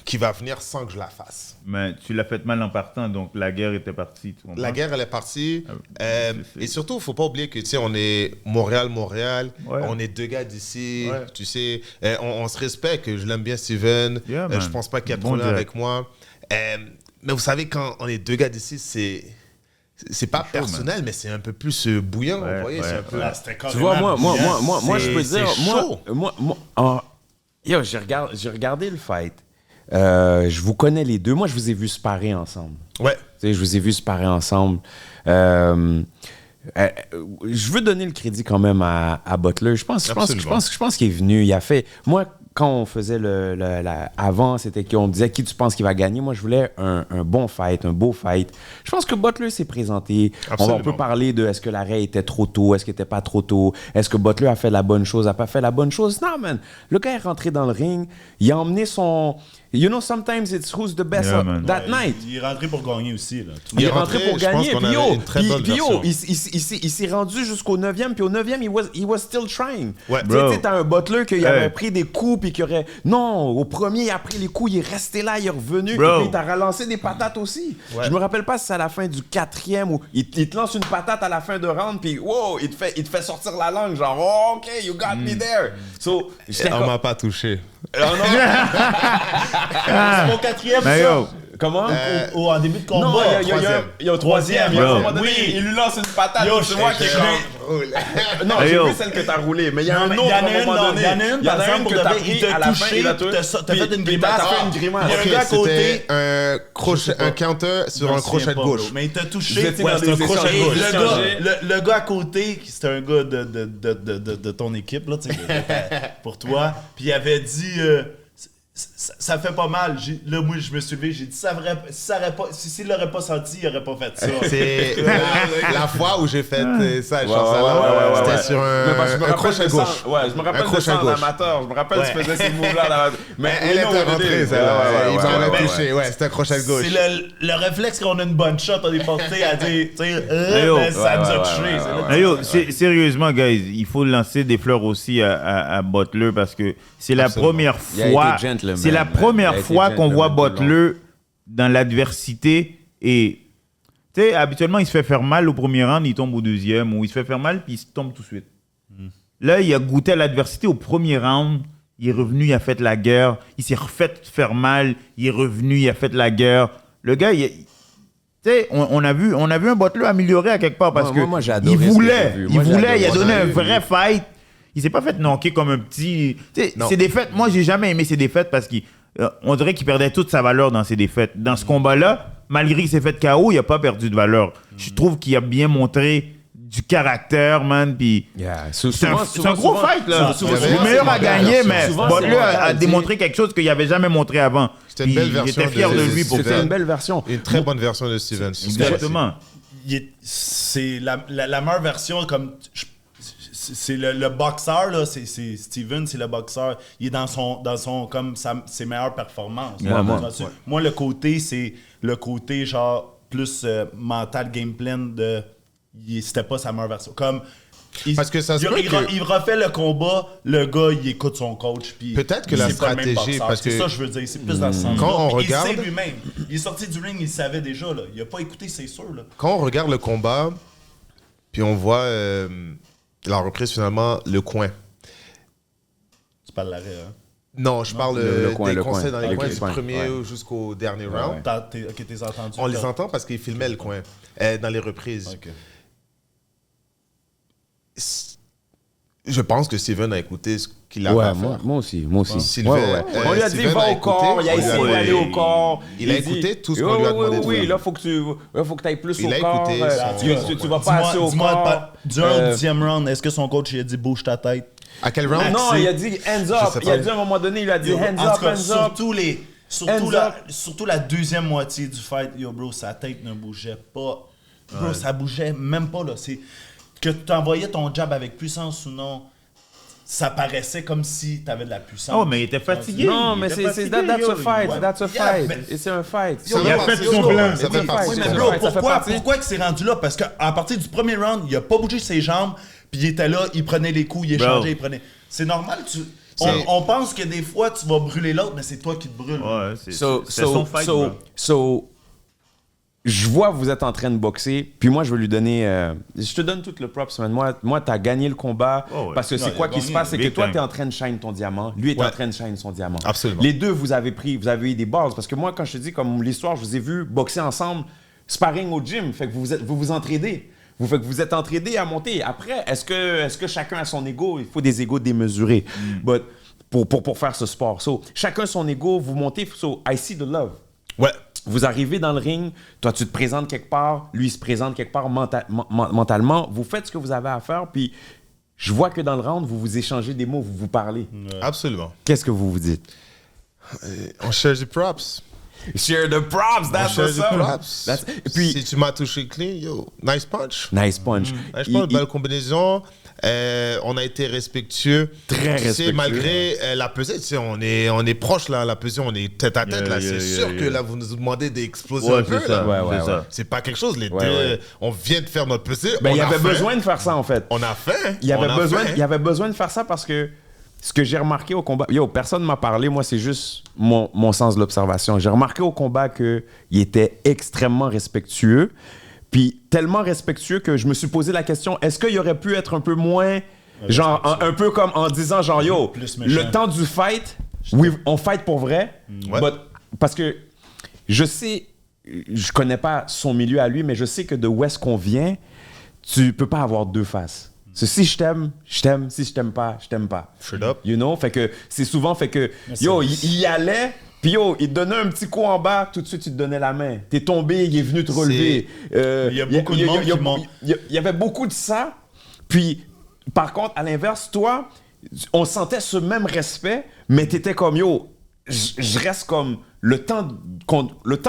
qui va venir sans que je la fasse. Mais tu l'as fait mal en partant, donc la guerre était partie. Tu comprends? La guerre, elle est partie. c'est- Et surtout, il ne faut pas oublier que, tu sais, on est Montréal. Ouais. On est deux gars d'ici. Ouais. Tu sais, on se respecte. Je l'aime bien, Steven. Yeah, Je man. ne pense pas qu'il y a de Bon problème direct. avec moi. Mais vous savez, quand on est deux gars d'ici, c'est pas chaud, personnel, mais c'est un peu plus bouillant. Ouais, vous voyez, ouais, c'est un peu... Là, c'était Tu vois, moi, je peux C'est dire, chaud. yo, j'ai regardé le fight. Je vous connais les deux. Moi, je vous ai vu sparer ensemble. Ouais. Tu sais, je vous ai vu sparer ensemble. Je veux donner le crédit quand même à Butler. Je pense qu'il est venu. Il a fait. Moi, quand on faisait avant, c'était qu'on disait qui tu penses qui va gagner. Moi, je voulais un bon fight, un beau fight. Je pense que Butler s'est présenté. On peut parler de est-ce que l'arrêt était trop tôt, est-ce qu'il était pas trop tôt, est-ce que Butler a fait la bonne chose, a pas fait la bonne chose. Non, man. Le gars est rentré dans le ring. Il a emmené son. You know, sometimes it's who's the best Yeah, man. that night. Il est rentré pour gagner aussi. Là. Il est rentré pour je pense gagner. qu'on Puis avait yo, une très bonne version. il s'est rendu jusqu'au 9e. Puis au 9e, he was still trying. Ouais. Tu sais, Bro. t'as un Butler qui Hey. avait pris des coups. Puis qui aurait. Non, au premier, il a pris les coups. Il est resté là. Il est revenu. Bro. Puis il t'a relancé des patates aussi. Ouais. Je me rappelle pas si c'est à la fin du 4e ou il te lance une patate à la fin de round. Puis wow, il te fait sortir la langue. Genre, oh, OK, you got me there. So, j'étais On comme- m'a pas touché. Oh, non. C'est mon quatrième, Mais ça. yo, Comment? En début de combat. Non, il y a un troisième. Il y a un moment donné, Oui. il lui lance une patate. Yo, c'est moi qui ai Non, Hey, j'ai yo. vu celle que t'as roulée, mais il y a un Il autre y en à un a une, moment non, donné. il y en a une, par exemple, que pour t'as de vrai, pris il à t'a la fin, touché, il a t'as fait une puis grimace. t'as fait une grimace. Il y a un Ok, gars à côté. c'était un crochet, un counter sur un crochet de gauche. Mais il t'a Vous touché. étiez dans c'est des un crochet de échanges. gauche. Échangés. Le gars à côté, c'était un gars de ton équipe, là, tu sais, pour toi. Puis il avait dit. Ça fait pas mal. Là, moi, je me suis levé, j'ai dit, s'il l'aurait pas senti, il aurait pas fait ça. C'est la fois où j'ai fait ça, Ouais, ouais. c'était sur un crochet de gauche. Ouais, je me rappelle de crochet ça en gauche. amateur. Je me rappelle que tu faisais ces moves-là. Mais Elle était rentrée, celle-là. Il m'avait touché. Ouais, c'était un crochet de gauche. C'est le réflexe qu'on a une bonne shot, on est porté à dire, tu sais, yo. mais ça nous a touché. Hey, yo, sérieusement, guys, il faut lancer des fleurs aussi à Butler parce que c'est la Absolument. première Il a fois. été gentleman, C'est la man. première Il a été fois qu'on voit gentleman tout le Butler dans l'adversité et tu sais, habituellement, il se fait faire mal au premier round, il tombe au deuxième, ou il se fait faire mal, puis il se tombe tout de suite. Là, il a goûté à l'adversité au premier round, il est revenu, il a fait la guerre, il s'est refait faire mal, il est revenu, il a fait la guerre. Le gars, tu sais, on a vu un Butler amélioré à quelque part parce Moi, j'ai que adoré il ce que voulait, j'ai vu. il Moi, j'ai voulait, il a adoré. donné On a un vu. vrai fight. Il s'est pas fait knocker comme un petit. Tu sais, Non. ses défaites, moi, j'ai jamais aimé ses défaites parce qu'on dirait qu'il perdait toute sa valeur dans ses défaites. Dans ce combat-là, malgré qu'il s'est fait KO, il a pas perdu de valeur. Je trouve qu'il a bien montré du caractère, man. Puis c'est un gros fight, là. souvent, Le meilleur a c'est gagné, mental. mais Souvent, Butler c'est a mental, démontré quelque chose qu'il avait jamais montré avant. C'était une Puis belle version J'étais fier de lui pour C'était ça. une belle version. Une très bonne version de Stevens. Exactement. C'est la meilleure version comme c'est le boxeur là, c'est Steven, c'est le boxeur, il est dans son comme ses meilleures performances. Ouais, Moi le côté c'est le côté genre plus mental game plan de c'était pas sa meilleure version comme Parce que ça se peut que- il refait le combat, le gars il écoute son coach puis Peut-être que la c'est pas le même stratégie, boxeur. parce c'est que- ça que je veux dire, c'est plus dans ce sens. Quand on Il regarde- sait lui-même, il est sorti du ring, il savait déjà là, il a pas écouté, c'est sûr là. Quand on regarde le combat, puis on voit la reprise finalement, le coin. Tu parles de l'arrêt hein. Non, je parle le coin, des le conseils coin. dans les Avec coins les du coins, premier ouais. jusqu'au dernier Ouais, round. ouais. T'es entendu? On les entend parce qu'ils filmaient le coin dans les reprises. Ok. Je pense que Steven a écouté ce qu'il a Ouais, à faire. moi aussi. Sylvain, On lui a dit, Steven va a au corps, écouté, il a essayé ouais. d'aller au corps. Il a dit, écouté tout ce qu'on lui a demandé de Oui, faire. là, faut que tu ailles plus Il au a corps. écouté, ça. Tu vas pas assez au corps. Durant le 10e round, est-ce que son coach il a dit bouge ta tête? À quel round? Non, il a dit hands Je up. sais Il a pas. dit à un moment donné, il a dit Yo, hands en up, tout cas, hands up. surtout la deuxième moitié du fight, yo bro, sa tête ne bougeait pas. Bro, ça bougeait même pas là. C'est que tu envoyais ton jab avec puissance ou non, ça paraissait comme si tu avais de la puissance. Oh, mais il était fatigué. Non, Il mais était c'est fatigué, that's yo. a fight. Ouais. That's a Yeah, fight. mais- C'est un fight. Ça Il a fait fait partie son du plan. jeu. Ça fait partie Oui, du mais jeu. bro, ça fait partie. pourquoi il s'est rendu là? Parce qu'à partir du premier round, il a pas bougé ses jambes, puis il était là, il prenait les coups, il échangeait, il prenait. C'est normal, on pense que des fois tu vas brûler l'autre, mais c'est toi qui te brûles. Ouais, c'est son fight, bro. Je vois que vous êtes en train de boxer, puis moi, je veux lui donner... je te donne tout le props, man. Moi tu as gagné le combat, Oh, ouais. parce que Non, c'est il quoi a qui se gagné. passe? C'est que Big toi, time. tu es en train de shine ton diamant, lui est Ouais. en train de shine son diamant. Absolument. Les deux, vous avez eu des balles, parce que moi, quand je te dis, comme l'histoire, je vous ai vu boxer ensemble, sparring au gym, fait que vous entraidez. Fait que vous êtes entraidés à monter. Après, est-ce que chacun a son ego? Il faut des égos démesurés. But pour faire ce sport. So, chacun son ego, vous montez. So, I see the love. Ouais. Vous arrivez dans le ring, toi tu te présentes quelque part, lui il se présente quelque part mentalement, vous faites ce que vous avez à faire, puis je vois que dans le round, vous vous échangez des mots, vous vous parlez. Absolument. Qu'est-ce que vous vous dites? On cherche du props. Share the props, On that's cherche what's du up. props. Et puis, Si tu m'as touché clean, yo, nice punch. nice punch. Je pense belle combinaison. On a été respectueux. Très Tu sais, respectueux. malgré la pesée, tu sais, on est proche là, la pesée, on est tête à tête là. C'est sûr que là, vous nous demandez d'exploser Ouais, un peu c'est ça. là. Ouais, c'est ça. C'est pas quelque chose, les Ouais, deux. ouais. On vient de faire notre pesée. Ben, il y on a avait fait. besoin de faire ça en fait. On a fait. Il y On a fait. avait besoin de faire ça parce que ce que j'ai remarqué au combat, personne m'a parlé, moi c'est juste mon sens de l'observation. J'ai remarqué au combat qu'il était extrêmement respectueux, puis tellement respectueux que je me suis posé la question, est-ce qu'il aurait pu être un peu moins, genre un peu comme en disant genre yo, Plus méchant. le temps du fight, oui, on fight pour vrai, Ouais. but- parce que je sais, je connais pas son milieu à lui, mais je sais que de où est-ce qu'on vient, tu peux pas avoir deux faces. Si je t'aime, je t'aime. Si je t'aime pas, je t'aime pas. Straight up. You know? Fait que c'est souvent fait que, yo, il y allait, puis yo, il te donnait un petit coup en bas, tout de suite, il te donnait la main. T'es tombé, il est venu te relever. Il y a beaucoup de monde qui m'ont... Il y avait beaucoup de ça. Puis, par contre, à l'inverse, toi, on sentait ce même respect, mais t'étais comme, yo, je reste comme, le temps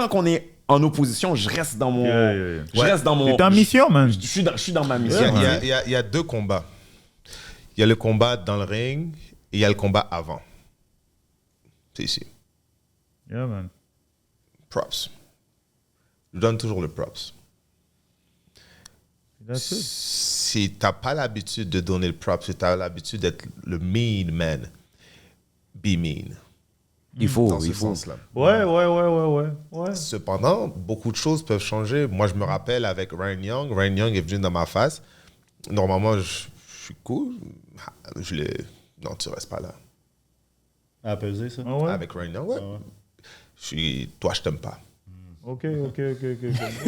qu'on est en opposition, je reste dans mon... Je reste dans mon... T'es en mission, man. Je suis dans ma mission. Il y a deux combats. Il y a le combat dans le ring et il y a le combat avant. C'est ici. Yeah, man. Props. Je donne toujours le props. That's it. Si t'as pas l'habitude de donner le props, si t'as l'habitude d'être le mean man, be mean. Il faut. Dans ce sens-là. Ouais. Cependant, beaucoup de choses peuvent changer. Moi, je me rappelle avec Ryan Young. Ryan Young est venu dans ma face. Normalement, je suis cool. Non, tu restes pas là. À peser, ça? Ah ouais? Avec Ryan Young, ouais. Toi, je t'aime pas. Ok.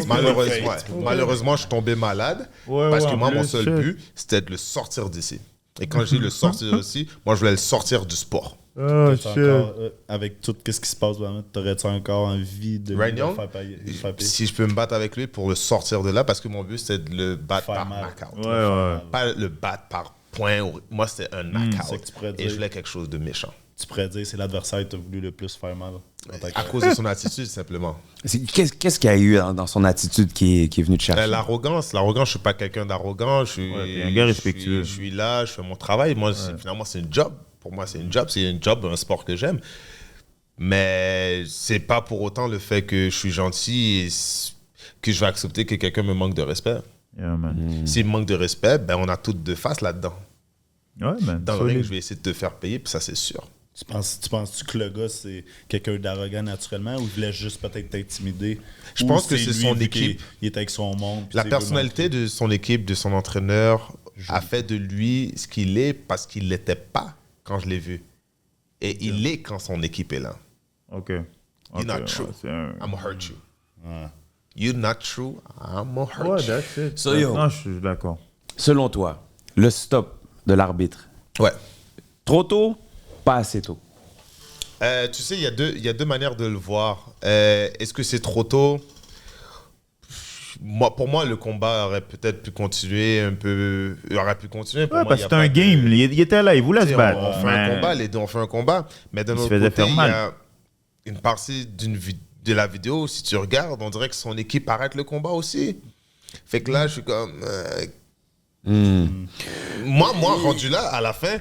Malheureusement, je suis tombé malade. Parce que moi, mon seul but, c'était de le sortir d'ici. Et quand je dis le sortir d'ici, moi, je voulais le sortir du sport. Oh, T'as encore, avec tout ce qui se passe, t'aurais-tu encore envie de Ryan le Young, faire payer? si je peux me battre avec lui pour le sortir de là, parce que mon but, c'était de le battre Faire par mal. knockout. Ouais. Pas le battre par point. Moi, c'était un knockout. c'est que tu pourrais Et dire. je voulais quelque chose de méchant. Tu pourrais dire c'est l'adversaire qui t'a voulu le plus faire mal. dans ta À carrière. cause de son attitude, simplement. Qu'est-ce qu'il y a eu dans son attitude qui est venu te chercher? L'arrogance, je suis pas quelqu'un d'arrogant. Je suis Ouais, t'es un gars respectueux. Je suis là, je fais mon travail. Moi, finalement, c'est une job. Pour moi, c'est une job, un sport que j'aime. Mais c'est pas pour autant le fait que je suis gentil et que je vais accepter que quelqu'un me manque de respect. Yeah, man. S'il me manque de respect, ben on a toutes deux faces là-dedans. Ouais, man. Dans le solide. ring, je vais essayer de te faire payer, puis ça, c'est sûr. Tu penses-tu que le gars, c'est quelqu'un d'arrogant naturellement ou il voulait juste peut-être t'intimider? Je Ou pense que c'est lui, son vu équipe. qu'il est avec son monde. puis La tu sais, il veut personnalité de son équipe, de son entraîneur, a fait de lui ce qu'il est parce qu'il l'était pas quand je l'ai vu. Et il est quand son équipe est là. Ok. You're not true. Ouais, c'est un- I'm gonna hurt you. Ouais. You're not true. I'm gonna hurt Ouais, you. that's it. So, yo. Non, je suis d'accord. Selon toi, le stop de l'arbitre, Ouais. trop tôt, pas assez tôt? Tu sais, il y a deux manières de le voir. Est-ce que c'est trop tôt? Pour moi, le combat aurait peut-être pu continuer un peu. Il aurait pu continuer. Pour Ouais, moi, parce il y que a c'était un pas de- game. Il était là, il voulait Tu se sais, battre. on fait mais- un combat, les deux, on fait un combat. Mais d'un Il se autre faisait côté, faire il y mal. a une partie de la vidéo, si tu regardes, on dirait que son équipe arrête le combat aussi. Fait que là, je suis comme. Moi, rendu là, à la fin,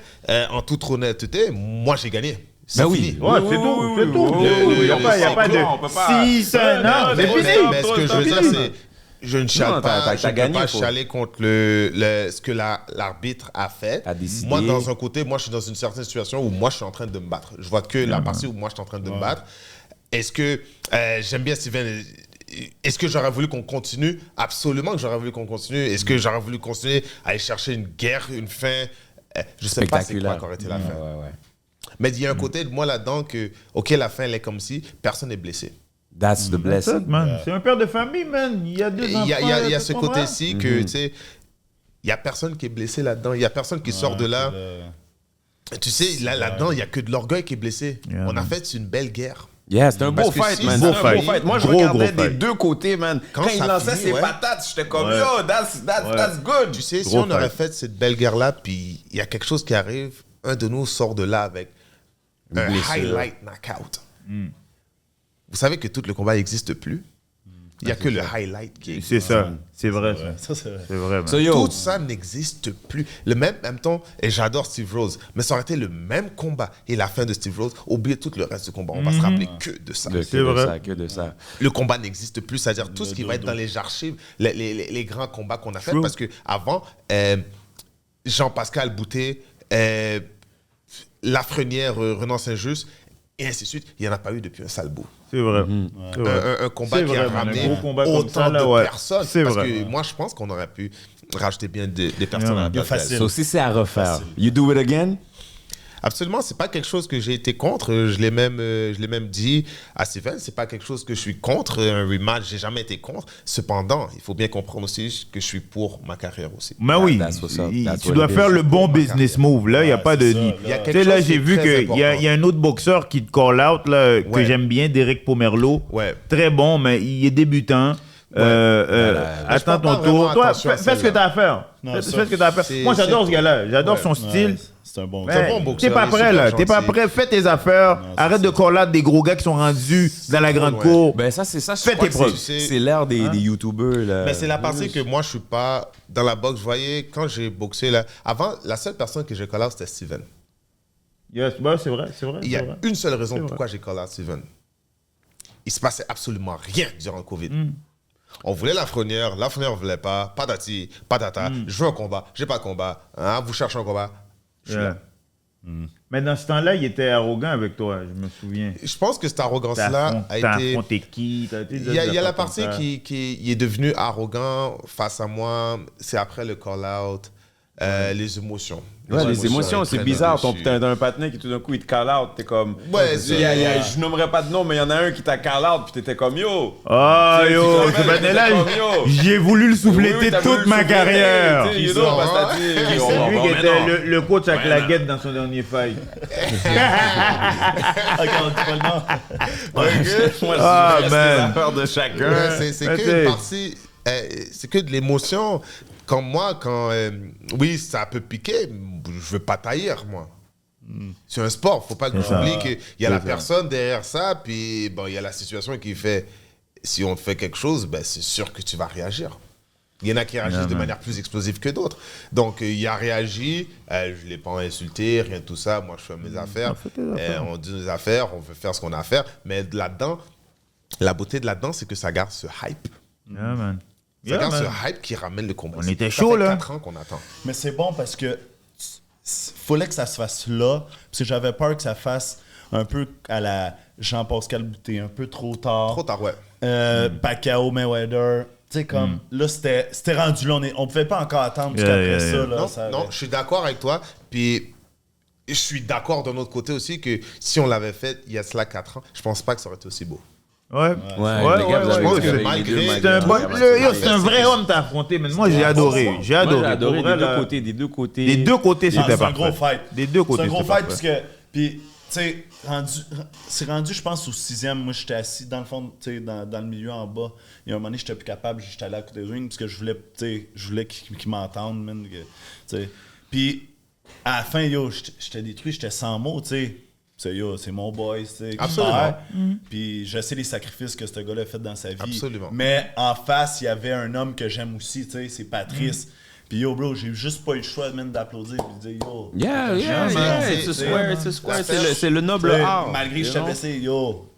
en toute honnêteté, moi, j'ai gagné. C'est fini. Ouais, c'est tout. C'est tout. Il n'y a pas on peut de. pas- Si, ça, non, c'est fini. Mais ce que je veux dire, c'est. Je ne chiale Non, pas, t'as je ne gagné, peux pas faut- chialer contre ce que l'arbitre a fait. A décidé. Moi, dans un côté, moi, je suis dans une certaine situation où moi, je suis en train de me battre. Je vois que la partie où moi, je suis en train de me battre. Est-ce que j'aime bien Steven? Est-ce que j'aurais voulu qu'on continue? Absolument que j'aurais voulu qu'on continue. Est-ce que j'aurais voulu continuer à aller chercher une guerre, une fin? Je sais pas c'est quoi qu'aurait été la fin. Ouais. Mais il y a un côté de moi là-dedans que, OK, la fin, elle est comme si personne n'est blessé. That's the C'est ça, blessing. man. C'est un père de famille, man. Il y a deux Il enfants. y a tu ce comprends? côté-ci que, tu sais, il n'y a personne qui est blessé là-dedans. Il n'y a personne qui sort de là. Tu sais, là-dedans, il n'y a que de l'orgueil qui est blessé. Yeah, On a man. fait une belle guerre. Yeah, c'était un beau Parce que fight, si man. ça C'était un beau finit- fight. Moi, je gros, regardais gros des fight. deux côtés, man. Quand Quand il ça lançait finit, ses ouais. patates, j'étais comme, Ouais. yo, that's good. Tu sais, si Gros on aurait fight. fait cette belle guerre-là, puis il y a quelque chose qui arrive, un de nous sort de là avec un blessure. highlight knockout. Vous savez que tout le combat n'existe plus. Il n'y a que le highlight qui existe. C'est ça. C'est vrai, ça. Ça, c'est vrai. C'est vrai, man. So, yo, Tout ça n'existe plus. Le même temps, et j'adore Steve Rose, mais ça aurait été le même combat et la fin de Steve Rose, oubliez tout le reste du combat. On va se rappeler que de ça. que C'est de vrai. ça, que de ça. Le combat n'existe plus, c'est-à-dire tout ce qui va être dodo. dans les archives, les grands combats qu'on a fait, True. parce que avant, Jean-Pascal Boutet, Lafrenière, Renan Saint-Just, et ainsi de suite, il n'y en a pas eu depuis un sale bout. C'est vrai. C'est vrai. Un combat C'est qui vrai, a man, un ramené gros combat comme autant ça, là, de ouais. personnes. C'est Parce vrai. que moi, je pense qu'on aurait pu rajouter bien des personnes à la Bien place facile. So, si c'est à refaire, Facile. you do it again? Absolument, c'est pas quelque chose que j'ai été contre. Je l'ai même dit à Steven, c'est pas quelque chose que je suis contre. Un rematch, j'ai jamais été contre. Cependant, il faut bien comprendre aussi que je suis pour ma carrière aussi. Mais oui, That's what's up. That's tu what dois it is. faire le bon business move. Là, il n'y a Ouais, pas de... c'est ça, là. Il y a Tu quelque sais, là, chose j'ai qui est vu très qu'il y a important. un autre boxeur qui te call out, là, que Ouais. j'aime bien, Derek Pomerleau. Ouais. Très bon, mais il est débutant. Attends je ton porte pas tour. vraiment Toi, attention à fais ce que celle-là. tu as à faire. Non, Fais ça, ce que tu as à faire. c'est- Moi, j'adore c'est- ce gars-là. J'adore son Ouais, style. c'est un bon Mais C'est un bon boxeur, t'es pas il est prêt, super là. T'es pas gentil. prêt. Fais tes affaires. c'est Arrête de call out des gros gars qui sont rendus dans la grande ouais. cour. Ben ça, c'est ça. Je Fais crois tes que preuves. c'est l'ère des YouTubers. Là. Mais c'est la partie que moi, je suis pas dans la boxe. Vous voyez, quand j'ai boxé, là, avant, la seule personne que j'ai call out, c'était Steven. Yes, bah, c'est vrai, c'est vrai. Il y a c'est vrai. une seule raison C'est vrai. pourquoi j'ai call out Steven. Il se passait absolument rien durant le Covid. On voulait la Lafrenière ne voulait pas, patati, patata, je veux un combat, j'ai pas de combat, hein, vous cherchez un combat, je suis Yeah. là. Mais dans ce temps-là, il était arrogant avec toi, je me souviens. Je pense que cette T'as arrogance-là a été... affronté qui? T'as été Il y a des la affaires partie comme ça. qui est devenue arrogant face à moi, c'est après le call-out, les émotions. Ouais, les émotions, c'est prennent bizarre. le dessus. T'as un partenaire qui tout d'un coup il te call out, t'es comme. Ouais, je nommerai pas de nom, mais il y en a un qui t'a call out, puis t'étais comme yo. Ah Tu sais, yo, tu te ce rappelles, matin-là, t'étais comme, yo. j'ai voulu le souffleter Oui, t'as toute voulu ma le souffleter, carrière. tu sais, you Qui know, ça, parce que hein? t'as dit, C'est on va lui qui mais était non. le coach à claguette dans son dernier fight. Ok, on dit pas le nom. Moi, Ah, je reste man. les affaires de chacun. Ouais, c'est Mais que t'sais- une partie, c'est que de l'émotion. Comme moi, oui, ça peut piquer, je veux pas taillir, moi. C'est un sport, faut pas que ça. j'oublie qu'il y a la ça. personne derrière ça, puis bon, il y a la situation qui fait, si on fait quelque chose, ben, c'est sûr que tu vas réagir. Il y en a qui réagissent de manière plus explosive que d'autres. Donc, il a réagi, je ne l'ai pas insulté, rien de tout ça. Moi, je fais mes affaires. fais tes affaires. On dit nos affaires, on veut faire ce qu'on a à faire. Mais là-dedans, la beauté de là-dedans, c'est que ça garde ce hype. Yeah, man. Ça Yeah, garde man. ce hype qui ramène le combat. On était Ça chaud, fait là. 4 ans qu'on attend. Mais c'est bon parce que fallait que ça se fasse là. Parce que j'avais peur que ça fasse un peu à la Jean-Pascal Boutet, un peu trop tard. Trop tard, ouais. Pacquiao, Mayweather. Tu sais, comme, là, c'était rendu là. On pouvait pas encore attendre jusqu'après Yeah, yeah, ça. yeah. Là, Non, ça non, je suis d'accord avec toi. Puis, je suis d'accord d'un autre côté aussi que si on l'avait fait il y a cela 4 ans, je pense pas que ça aurait été aussi beau. Ouais. Ouais, les gars, vous je avez pense vu que avec malgré- les deux, C'est un, malgré- bon, malgré- c'est un vrai homme t'as affronté, mais moi j'ai adoré. J'ai Moi, adoré. j'ai adoré Pour vrai, des deux là, côtés, des deux côtés. Des deux côtés, Ah, c'était c'est un parfait. gros fight. Des deux côtés, C'est un gros c'était fight parce parfait. que. Puis, tu sais, c'est rendu, je pense, au 6e. Moi, j'étais assis dans le fond, tu sais, dans le milieu en bas. Il y a un moment donné, j'étais plus capable. J'étais allé à côté du ring parce que je voulais, tu sais, qu'ils m'entendent, man. Tu sais. Puis, à la fin, yo, j'étais détruit, j'étais sans mots, tu sais. C'est mon boy, tu sais. Absolument. frère. Puis je sais les sacrifices que ce gars-là a fait dans sa vie. Absolument. Mais en face, il y avait un homme que j'aime aussi, tu sais, c'est Patrice. Puis yo, bro, j'ai juste pas eu le choix même d'applaudir et de dire yo. Yeah, yeah, man, yeah, c'est- it's a c'est- square, it's a square. l'affaire- C'est le noble T'sais, art. malgré que you j'étais know? blessé, yo.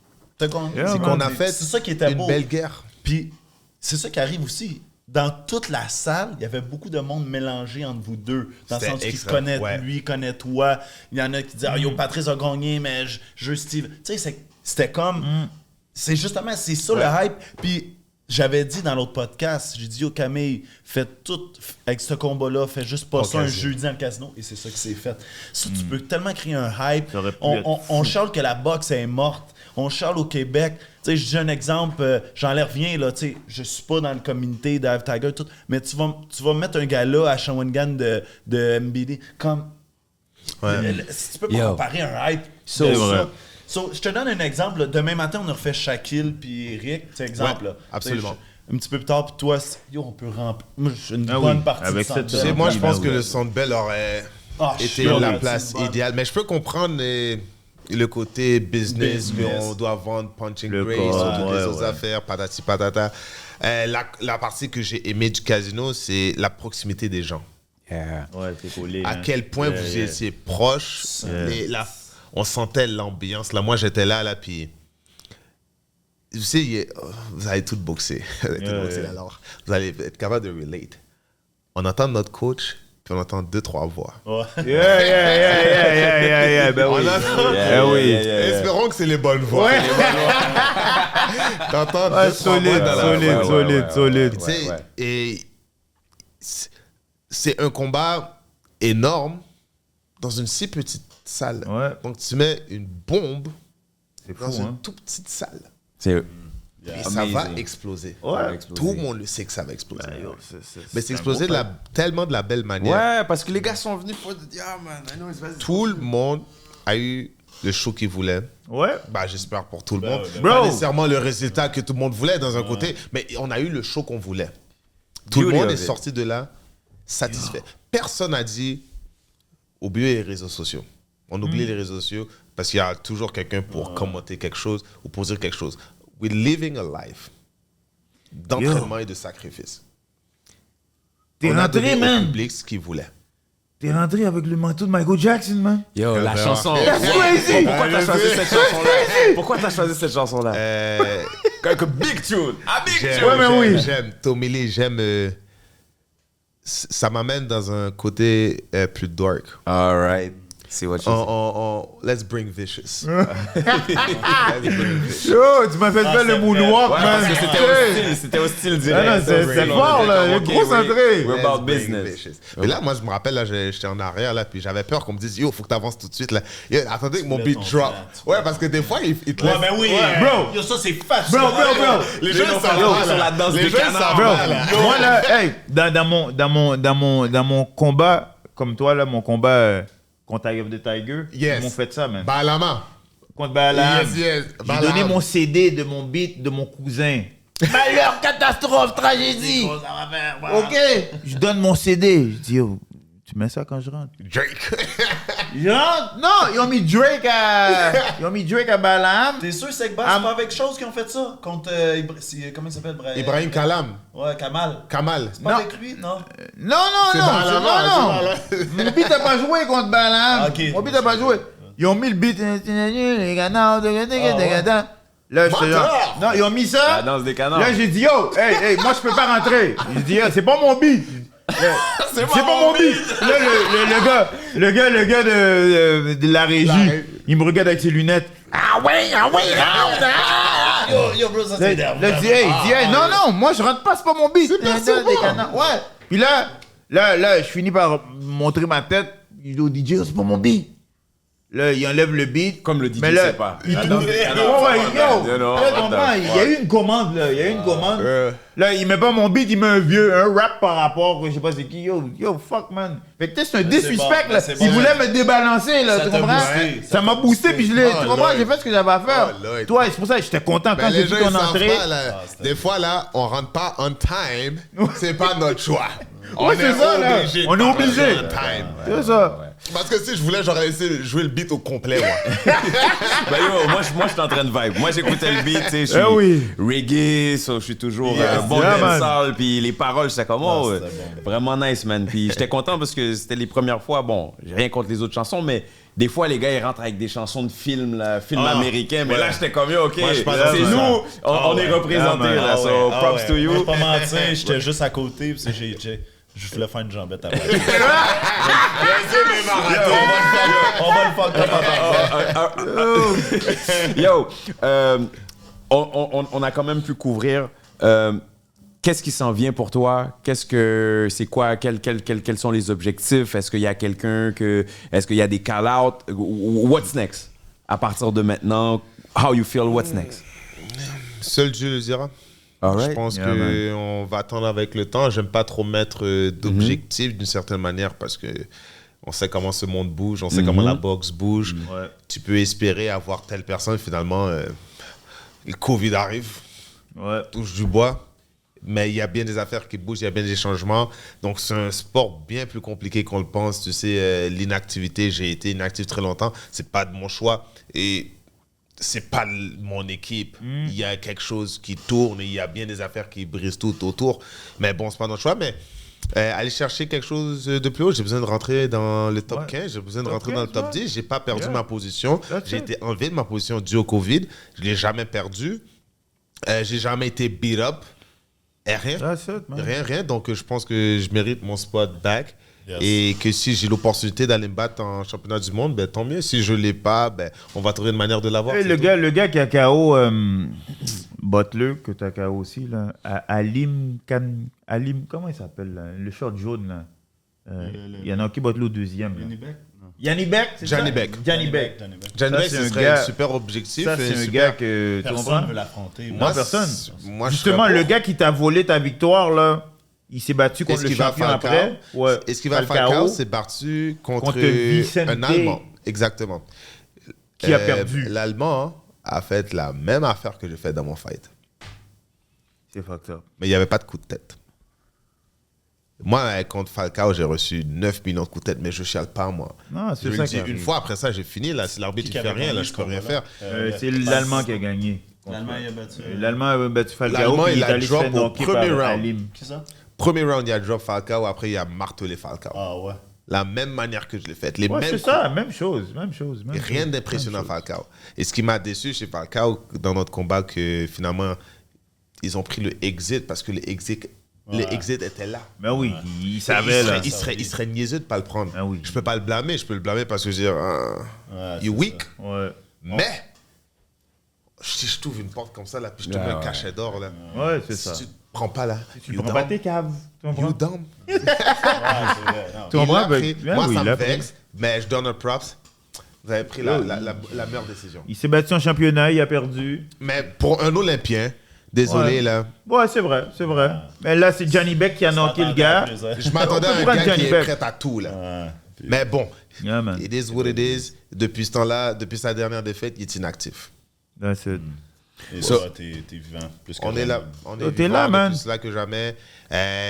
Yeah, C'est man. qu'on a fait C'est ça qui était une beau. belle guerre. Puis c'est ça qui arrive aussi. Dans toute la salle, il y avait beaucoup de monde mélangé entre vous deux. Dans le C'était sens qu'il extrême, connaît ouais. lui, connaît toi. Il y en a qui disent ah, yo, Patrice a gagné, mais je veux Steve. Tu sais, c'était comme. C'est justement, c'est ça le hype. Puis j'avais dit dans l'autre podcast, j'ai dit yo, Camille, fais tout avec ce combat-là, fais juste pas Au ça un casino. jeudi dans le casino. Et c'est ça qui s'est fait. Ça, tu peux tellement créer un hype. Ça aurait pu On, être on, on charle que la boxe est morte. On charle au Québec. Tu sais, je dis un exemple, j'en ai reviens, là, tu sais, je suis pas dans le communauté d'Ave Tiger, tout, mais tu vas mettre un gars là à Shawinigan de MBD, comme, tu peux pas Yo. comparer un hype. C'est de vrai. ça. So, je te donne un exemple. Là. Demain matin, on a refait Shaquille puis Eric. C'est exemple. Ouais, là. absolument. Tu sais, un petit peu plus tard, puis toi, yo, on peut remplir. Moi, j'ai une Ah bonne oui, partie avec du cette- centre Tu sais, Bell. moi, je ben pense oui. que le Centre Bell aurait Ah, je été suis la sûr, place c'est une bonne. idéale. Mais je peux comprendre le côté business, qu'on doit vendre Punching Le Grace, corps, toutes les ouais, autres ouais. affaires, patati patata. La partie que j'ai aimée du casino, c'est la proximité des gens. Yeah. Ouais, c'est collé. À hein. quel point Yeah, vous yeah. étiez proches. Et là, on sentait l'ambiance. Là, moi, j'étais là, puis... Vous savez, vous allez tout boxer. Vous allez tout boxer, alors. Vous allez être capable de relate. On entend notre coach, puis on entend 2-3 voix. Ouais. Yeah, ben oui. On entend... Eh oui. Espérons que c'est les bonnes voix. T'entends Ouais, 2-3 voix solide, dans la solide, voix. solide, solide. Tu sais, ouais. et c'est un combat énorme dans une si petite salle. Ouais. Donc, tu mets une bombe C'est fou, dans une hein. toute petite salle. C'est Et ça va amazing. exploser. Ouais. Ça va exploser. Tout le monde le sait que ça va exploser. C'est Mais c'est explosé tellement de la belle manière. Ouais, parce que les gars sont venus pour dire, ah man, I know it's vas-y. Tout le monde a eu le show qu'il voulait. Ouais. Bah, j'espère pour tout le monde. Bro. Pas nécessairement le résultat que tout le monde voulait d'un côté, mais on a eu le show qu'on voulait. Tout le Beauty monde of est it. sorti de là satisfait. Personne n'a dit oubliez les réseaux sociaux. On oublie les réseaux sociaux parce qu'il y a toujours quelqu'un pour commenter quelque chose ou pour dire quelque chose. We're living a life d'entraînement et de sacrifice. T'es On a rentré, donné au man. public ce qu'il voulait. T'es rentré avec le manteau de Michael Jackson, man. Yo, la ben, chanson. That's crazy. Pourquoi t'as choisi cette chanson-là? Pourquoi t'as choisi cette chanson-là? Euh, Comme big tune. Ah, big J'aime, tune. Ouais, mais j'aime, oui. j'aime Tommy Lee, j'aime. Ça m'amène dans un côté plus dark. All right. See what you say. Let's bring vicious. Let's bring vicious. Yo, tu m'as fait faire le moonwalk, Ouais, man. parce que c'était hostile direct. Ah non, c'est fort, là. Le gros centré. We're Let's about bring business. vicious. Mais là, moi, je me rappelle, là, j'étais en arrière, là, puis j'avais peur qu'on me dise, yo, faut que t'avances tout de suite, là. Yo, attendez que mon mets beat ton drop. flat. Ouais, parce que des fois, il te Ouais, laisse. ben oui. Bro. Yo, ça, c'est facile. Bro. Les jeunes gens savent sont pas, sur la là. danse Les des jeunes canards, savent Bro, pas, là. moi là, hey, dans mon combat, comme toi là, mon combat contre Eye of the Tiger, Yes. ils m'ont fait ça, man. Balama. Contre Balam. Yes. J'ai Balam. donné mon CD de mon beat de mon cousin. Malheur, catastrophe, tragédie. Ok. Je donne mon CD. Je dis, yo, tu mets ça quand je rentre. Drake. Je rentre? Non, ils ont mis Drake à Balam. T'es sûr, c'est que Bass, Ah, c'est pas avec chose qui ont fait ça? Contre. Comment il s'appelle? Ibrahim Kalam. Ouais, Kamal. Kamal. C'est pas Non. avec lui, non? Non, C'est non, Balam, non. Mon beat n'a pas joué contre Balam. Ah, ok. Mon beat n'a pas joué. Ils ont mis le beat. Les canards, là, j'étais genre. Non, ils ont mis ça. La danse des canards. Là, j'ai dit, yo, hey, moi, je peux pas rentrer. J'ai dit, yo, c'est pas mon beat. C'est pas mon beat. Là, le gars de la régie, il me regarde avec ses lunettes. Ah ouais, rentre. Yo, bro, ça Là, t'énerve. il dit, hey, non, moi, je rentre pas, c'est pas mon beat. Des canards. Ouais. Puis là, je finis par montrer ma tête. Il dit au DJ, oh, c'est pas mon beat. Là, il enlève le beat. Comme le DJ Mais là, sait pas. il La trouve... danse des Ouais, canards, ouais, non, yo, non, là, non, comprends, non. il y a eu une commande, là. Il y a eu une commande. Là, il met pas mon beat, il met un rap par rapport, je sais pas c'est qui. Yo, fuck, man. Fait que c'est un disrespect, bon, là. c'est Il bon. voulait me débalancer, là, Ça tu t'a comprends? boosté, Ça m'a boosté, puis je l'ai... Oh, Tu comprends? Lord. J'ai fait ce que j'avais à faire. Oh, Lord. Toi, c'est pour ça que j'étais content quand Ben, j'ai les vu gens, ton ils savent entrée. pas, là. Des fois, là, on rentre pas on time. C'est pas notre choix. Ouais, c'est ça, là. obligé de On est pas obligé. rentrer on time. C'est ça. Parce que si je voulais, j'aurais laissé jouer le beat au complet, moi. Ben yo, moi, je suis en train de vibe. Moi, j'écoutais le beat, tu sais, je suis Eh oui. reggae, so, je suis toujours Yes, bon yeah, man. dancehall, puis les paroles, c'est comme, oh, c'était bon. vraiment nice, man. Puis j'étais content parce que c'était les premières fois, bon, j'ai rien contre les autres chansons, mais des fois, les gars, ils rentrent avec des chansons de films, là, films américains, mais ouais. là, j'étais comme, yo, OK, Moi, je suis pas c'est dans ça. nous, on est représentés, là, so, props to you. Je vais pas mentir, j'étais juste à côté, parce que je voulais faire une jambette après. On va le fuck up. Yo, on a quand même pu couvrir. Qu'est-ce qui s'en vient pour toi? C'est quoi? Quels sont les objectifs? Est-ce qu'il y a est-ce qu'il y a des call-out? What's next? À partir de maintenant, how you feel? What's next? Seul Dieu le dira. All right. Je pense Yeah, qu'on va attendre avec le temps. J'aime pas trop mettre d'objectifs d'une certaine manière parce que on sait comment ce monde bouge, on sait comment la boxe bouge. Ouais. Tu peux espérer avoir telle personne, finalement, le Covid arrive, Ouais. touche du bois. Mais il y a bien des affaires qui bougent, il y a bien des changements. Donc, c'est un sport bien plus compliqué qu'on le pense. Tu sais, l'inactivité, j'ai été inactif très longtemps. C'est pas de mon choix. Et c'est pas mon équipe. Il y a quelque chose qui tourne et il y a bien des affaires qui brisent tout autour. Mais bon, c'est pas notre choix. Mais aller chercher quelque chose de plus haut, j'ai besoin de rentrer dans le top 15, j'ai besoin de rentrer dans le top 10. J'ai pas perdu ma position. J'ai été enlevé de ma position due au Covid. Je l'ai jamais perdu. J'ai jamais été beat up. Et rien. That's it, man. Rien. Donc, je pense que je mérite mon spot back. Yes. Et que si j'ai l'opportunité d'aller me battre en championnat du monde, ben, tant mieux. Si je ne l'ai pas, ben, on va trouver une manière de l'avoir. Hey, c'est le tout. gars qui a KO Butler, que tu as KO aussi, là, Alim, comment il s'appelle, là? Le short jaune, là. Il y en a qui Butler au deuxième. Là. Yannick Beck, c'est ça? Johnny Beck. Johnny Beck. Johnny Ça, Beck, c'est ce un serait gars- un super objectif. Ça, et c'est un super- gars que tu Personne comprends? ne veut l'affronter. Moi, personne. Moi, je Justement, serais le pour. gars qui t'a volé ta victoire, là, il s'est battu contre Est-ce le qu'il va champion Falcao? après. Ouais. Est-ce qu'il va Falcao s'est battu contre Vicente. un Allemand. Exactement. Qui a perdu. L'Allemand a fait la même affaire que j'ai fait dans mon fight. C'est fucked up. Mais il n'y avait pas de coup de tête. Moi, contre Falcao, j'ai reçu 9 millions de coups de tête, mais je chiale pas, moi. Non, Je c'est le ça dis qui une arrive. fois, après ça, j'ai fini. Là, si l'arbitre Qui ne fait avait rien, gagné là, ce je peux rien combat-là? faire. C'est l'Allemand qui a gagné. L'Allemand, il a battu. L'Allemand a battu Falcao. L'Allemand, puis il est a allé se drop faire au knocker premier par round. Alim. Qui ça? Premier round, il a drop Falcao, après, il a martelé Falcao. Ah ouais. La même manière que je l'ai faite. Les Ouais, mêmes c'est coups. ça, même chose. Même chose. Et rien d'impressionnant Falcao. Et ce qui m'a déçu chez Falcao, dans notre combat, que finalement, ils ont pris le exit parce que le exit était là. Mais oui, il Et savait, là. il serait niaiseux de ne pas le prendre. Ah oui. Je peux pas le blâmer. Je peux le blâmer parce que je veux dire, Ouais, il est c'est weak. Ouais. Mais, si je t'ouvre une porte comme ça, là, puis je te mets un cachet d'or, là. Ouais, c'est Si ça. tu te prends pas là, Tu prends pas tes caves. Tu comprends? you dumb. Ouais, c'est vrai. Non. Tu Il comprends? l'a pris. Ben, Moi, oui, ça il me l'a pris. vexe, mais je donne un props. Vous avez pris la meilleure décision. Il s'est battu en championnat, il a perdu. Mais pour un Olympien, désolé, Ouais. là, Ouais, c'est vrai, c'est vrai. Mais là, c'est Johnny Beck qui a knocké le gars. je m'attendais à un Prends gars Johnny qui est Beck. prêt à tout, là. Ouais. Mais bon, Yeah, man. it is what it is. Depuis ce temps-là, depuis sa dernière défaite, il est inactif. That's it. Et So- toi, t'es vivant. Plus que On est jamais. là. On est T'es vivant, là, on est man. plus là que jamais.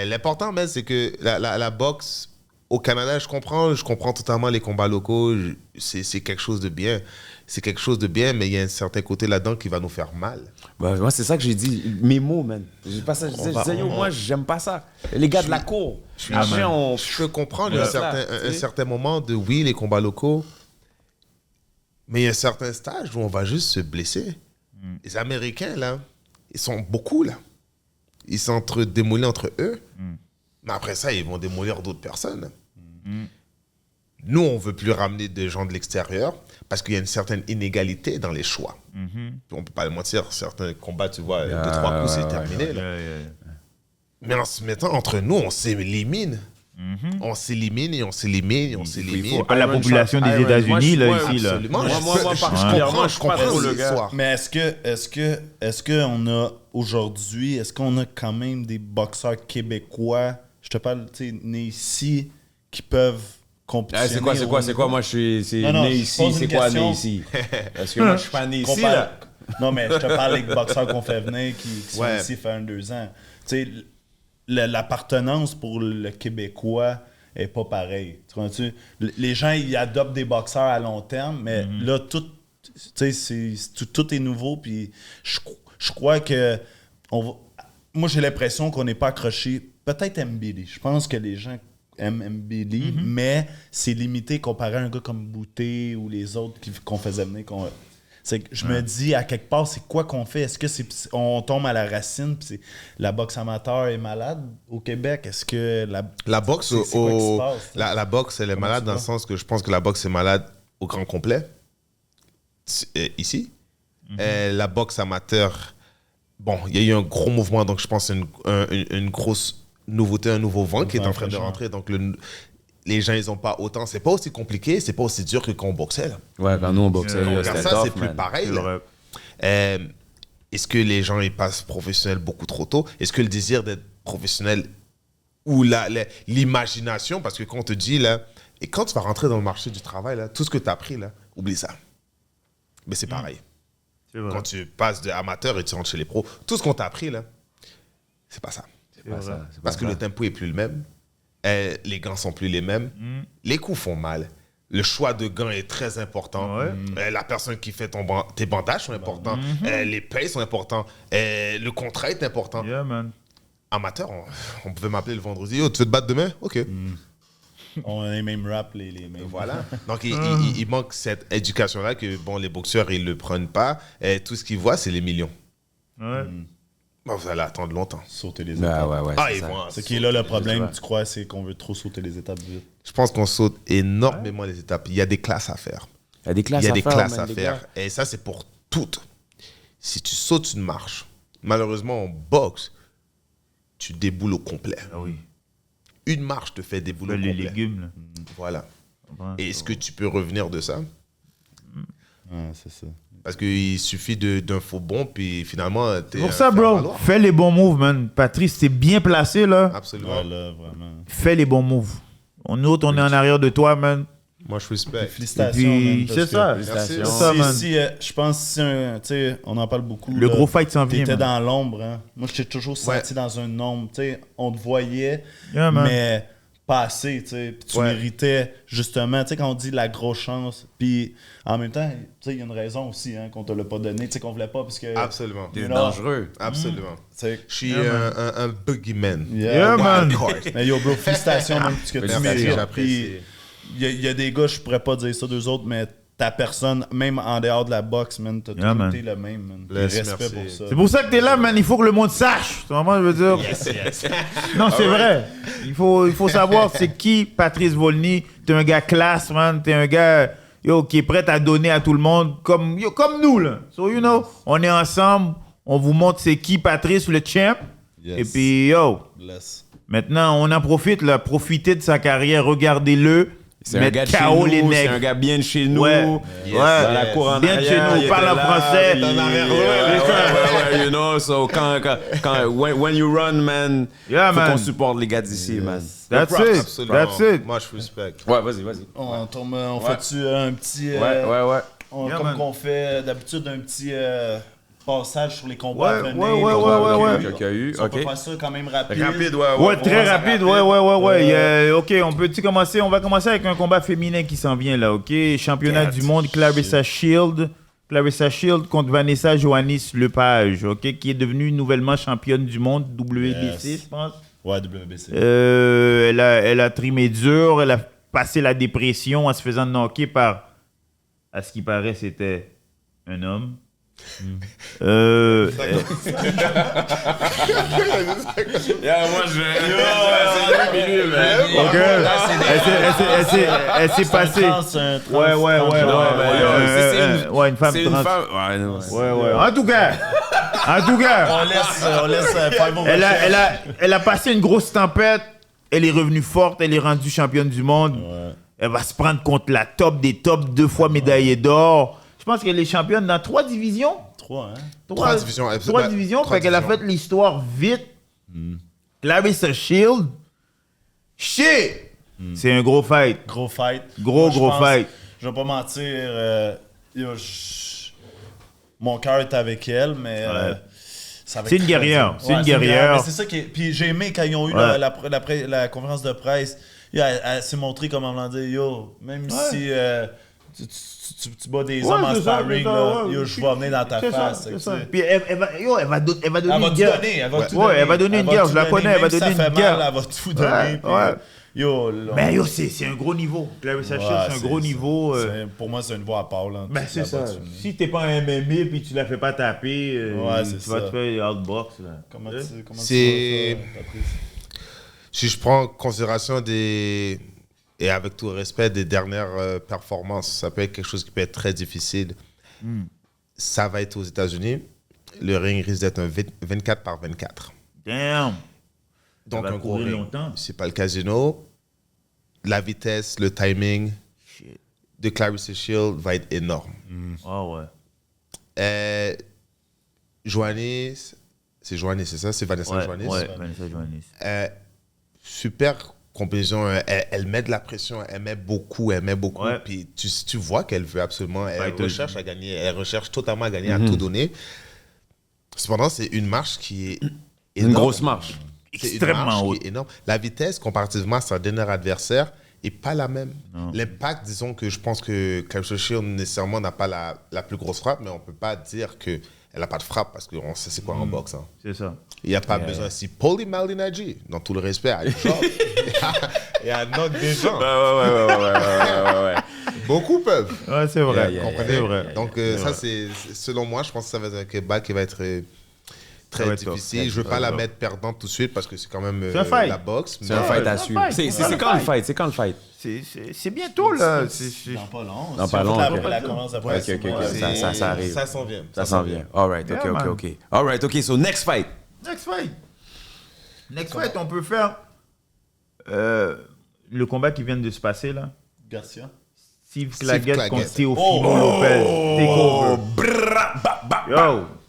L'important, man, c'est que la boxe au Canada, je comprends totalement les combats locaux. C'est quelque chose de bien. C'est quelque chose de bien, mais il y a un certain côté là-dedans qui va nous faire mal. Bah, moi, c'est ça que j'ai dit. Mes mots, man. J'ai pas ça. Je disais, yo, moi, j'aime pas ça. Les gars de la cour. Après, on. Je peux comprendre Ouais. un certain moment de, oui, les combats locaux, mais il y a un certain stage où on va juste se blesser. Les Américains, là, ils sont beaucoup, là. Ils s'entre-démolissent entre eux. Mais après ça, ils vont démolir d'autres personnes. Nous, on ne veut plus ramener des gens de l'extérieur parce qu'il y a une certaine inégalité dans les choix. Puis on ne peut pas le mentir, certains combats, tu vois, 2-3 coups, c'est terminé. là. Mais en se mettant entre nous, on s'élimine. On s'élimine et on s'élimine et on s'élimine. Pas la population des Iron- États-Unis, moi, je- là, ouais, ici, là. Absolument. Moi, Je particulièrement, je comprends comprends le le gars. soir. Mais est-ce qu'on a aujourd'hui, est-ce qu'on a quand même des boxeurs québécois, je te parle, tu sais, nés ici, qui peuvent compétitionner? C'est quoi? Moi, je suis Non, né je ici. pose C'est une quoi, question. né ici? Parce que moi, je suis pas né Qu'on ici, parle- là. Non, mais je te parle des boxeurs qu'on fait venir qui sont Ouais. ici fait 1-2 ans. Tu sais, l'appartenance pour le Québécois est pas pareille. Tu comprends-tu? Les gens, ils adoptent des boxeurs à long terme, mais là, tout, tu sais, tout est nouveau. Puis je crois que moi, j'ai l'impression qu'on n'est pas accroché. Peut-être MBD. Je pense que les gens aiment MBD, mais c'est limité comparé à un gars comme Bouté ou les autres qu'on faisait venir. C'est que je me dis, à quelque part, c'est quoi qu'on fait? Est-ce que on tombe à la racine, puis la boxe amateur est malade au Québec? Est-ce que La boxe, c'est quoi qui se passe, là? la boxe, elle est Comment malade tu dans le vois? sens que je pense que la boxe est malade au grand complet. Ici. La boxe amateur, bon, il y a eu un gros mouvement, donc je pense que c'est une grosse nouveauté, un nouveau vent qui est en train de fraîcheur. rentrer. Donc les gens, ils n'ont pas autant. C'est pas aussi compliqué, c'est pas aussi dur que quand on boxait. Là. Ouais, quand nous, on boxait, Quand on là, regarde c'était ça, tough, c'est plus man. pareil. C'est là. vrai. Est-ce que les gens ils passent professionnels beaucoup trop tôt? Est-ce que le désir d'être professionnel ou l'imagination, parce que quand on te dit, là, et quand tu vas rentrer dans le marché du travail, là, tout ce que tu as appris, là, oublie ça. Mais c'est pareil. C'est vrai. Quand tu passes de amateur et tu rentres chez les pros, tout ce qu'on t'a appris, là, c'est pas ça. C'est pas ça, c'est pas Parce que ça. le tempo est plus le même, les gants sont plus les mêmes, les coups font mal. Le choix de gants est très important. Ouais. La personne qui fait tes bandages sont importants. Les payes sont importants. Le contrat est important. Yeah, man. Amateur, on pouvait m'appeler le vendredi. Oh, tu veux te battre demain? OK. on a les mêmes raps, les mêmes. Voilà. Donc, il manque cette éducation-là que bon, les boxeurs, ils ne le prennent pas. Tout ce qu'ils voient, c'est les millions. Ouais. Bon, vous allez attendre longtemps. Sauter les Ouais, étapes. ouais, Ah, c'est ils ça. vont. Ce qui est là le problème, vrai. tu crois, c'est qu'on veut trop sauter les étapes vite. Je pense qu'on saute énormément les étapes. Il y a des classes à faire. Il y a des classes Il y a à des faire, classes man, à les faire. gars. Et ça, c'est pour toutes. Si tu sautes une marche, malheureusement, en boxe, tu déboules au complet. Ah oui. Une marche te fait débouler au Les complet. légumes, là. Voilà. Et est-ce que tu peux revenir de ça? C'est ça. Parce qu'il suffit d'un faux bond, puis finalement, t'es. Pour ça, bro, fais les bons moves, man. Patrice, t'es bien placé, là. Absolument. Ouais, là, vraiment. Fais les bons moves. Nous autres, on est en arrière de toi, man. Moi, je respecte. Félicitations. Puis, man, parce c'est que ça. Merci. C'est ça, man. je pense si on en parle beaucoup. Le gros fight s'en vient, T'étais man. dans l'ombre, hein. Moi, je t'ai toujours senti dans un ombre. Tu sais, on te voyait, Yeah, man. mais pas assez, tu sais. Puis tu méritais, justement, tu sais, quand on dit la grosse chance. Puis en même temps, tu sais, il y a une raison aussi, hein, qu'on te l'a pas donné, tu sais, qu'on voulait pas, parce que. Absolument. C'est Non. dangereux. Absolument. Tu sais, Je suis un boogeyman. Yeah, man. mais yo, bro, félicitations, man, parce que tu Merci, mérites. j'apprécie. Puis, il y a des gars, je pourrais pas dire ça d'eux autres, mais ta personne, même en dehors de la boxe, man, t'as toujours man. été le même, man. Puis Bless, respect merci. pour ça. C'est pour ça que t'es là, man. Il faut que le monde sache. Tu vois, moi, je veux dire. Non, c'est vrai. Il faut savoir c'est qui Patrice Volny. T'es un gars classe, man. T'es un gars qui est prêt à donner à tout le monde, comme nous, là. So, on est ensemble. On vous montre c'est qui Patrice, le champ. Yes. Et puis, Bless. maintenant, on en profite, là. Profitez de sa carrière. Regardez-le. C'est un gars de chez KO les nous, c'est nègres. un gars bien de chez nous. Ouais. Dans Ouais. la cour en Bien de chez arrière, nous, il parle était en là, français. puis, En arrière, ouais, you know, so when you run, man, Yeah, faut man. qu'on supporte les gars d'ici, man. That's Props, it. absolument. That's it. Moi, je respecte. Ouais, vas-y. On fait-tu un petit. Ouais. Yeah, comme man. qu'on fait d'habitude, un petit passage sur les combats Ouais, à venir. ouais, les ouais, combats ouais, qu'il y a qu'il y a eu, On peut ok. faire ça quand même rapide. Rapide, Ouais, très ça rapide. rapide. Ouais. Ok, on peut-tu commencer? On va commencer avec un combat féminin qui s'en vient là, ok? Championnat du monde, Clarissa Shield. Clarissa Shield contre Vanessa Joannis Lepage, ok? Qui est devenue nouvellement championne du monde, WBC, Yes. je pense. Ouais, WBC. Elle a trimé dur, elle a passé la dépression en se faisant knocker par, à ce qui paraît, c'était un homme. Moi, Ok. Elle s'est passée. Ouais, une femme c'est une trans. femme. Ouais, non, ouais. Ouais. En tout cas, On laisse faire mon elle a passé une grosse tempête. Elle est revenue forte. Elle est rendue championne du monde. Ouais. Elle va se prendre contre la top des tops, 2 fois médaillée d'or. Je pense qu'elle est championne dans 3 divisions. 3, hein? 3 divisions. 3 divisions. Fait qu'elle a fait l'histoire vite. Clarissa Shield. Shit! C'est un gros fight. Gros fight. Gros Moi, je pense- fight. Je vais pas mentir. Mon cœur est avec elle, mais. Ça va C'est être une très guerrière. dur. C'est une guerrière. Mais c'est ça qui est. Puis j'ai aimé quand ils ont eu Ouais. la conférence de presse. Elle s'est montrée comme on l'a dit. Yo, même si tu bats des hommes en c'est ça, sparring, c'est ça, là, ouais. yo, je vais venir dans ta C'est ça, face. c'est tu ça. sais. Puis elle va donner Elle va une tout guerre. donner, elle va tout Ouais, donner. elle va donner une guerre, tout je la donner, connais, elle va même si donner ça une fait guerre. mal, elle va tout donner. puis, Ouais. Yo, là, Mais yo, c'est un gros niveau. Clarissa Shield, c'est un gros niveau. Pour moi, c'est une voix à part. Là, Ben c'est ça. Si t'es pas un MMA puis tu la fais pas taper, Ouais, c'est tu vas ça. te faire outbox. Là. Comment Hein? tu C'est- vois ça, Patrice? Si je prends en considération et avec tout respect, des dernières performances, ça peut être quelque chose qui peut être très difficile. Ça va être aux États-Unis. Le ring risque d'être un 24 par 24. Damn. Donc va un gros courir ring. longtemps. C'est pas le casino. La vitesse, le timing Shit. de Clarissa Shield va être énorme. Ah ouais. Joannis, c'est Joannis, c'est ça? C'est Vanessa Joannis? Ouais, Vanessa Joannis. Super compétition. Elle met de la pression, elle met beaucoup. Ouais. Puis tu vois qu'elle veut absolument, elle Fighter. recherche à gagner, elle recherche totalement à gagner, à tout donner. Cependant, c'est une marche qui est Une énorme. grosse marche. C'est une Extrêmement marche haute. qui est énorme. La vitesse, comparativement à sa dernière adversaire, est pas la même. L'impact, disons que je pense que Clarissa Shield nécessairement n'a pas la plus grosse frappe, mais on peut pas dire que elle n'a pas de frappe parce qu'on sait c'est quoi en boxe. Hein. C'est ça. Il n'y a pas besoin. Si Paulie Malignaggi, dans tout le respect, elle chope. Et elle knock des gens. Ouais. Beaucoup peuvent. Ouais, c'est vrai. Yeah, yeah, Comprenez? C'est vrai. Donc, C'est ça, vrai. c'est selon moi, je pense que ça va être un combat qui va être Ça va très être tough. difficile. Je ne veux pas la mettre perdante tout de suite parce que c'est quand même C'est un fight. la boxe. C'est un mais- fight à c'est un suivre. fight. C'est C'est un quand le fight. fight? C'est quand le fight? C'est bientôt, là. C'est- Dans pas long. Dans Si pas on long, fait ok. la conférence de Ouais, presse, ok, ouais. ok. Ça arrive. Ça s'en vient. Ça s'en vient. All right, Yeah, man. ok. All right, ok. So, next fight. Next fight, on peut faire le combat qui vient de se passer, là. Garcia. Steve Claggett Claggett. contre Teofimo Lopez. Takeover.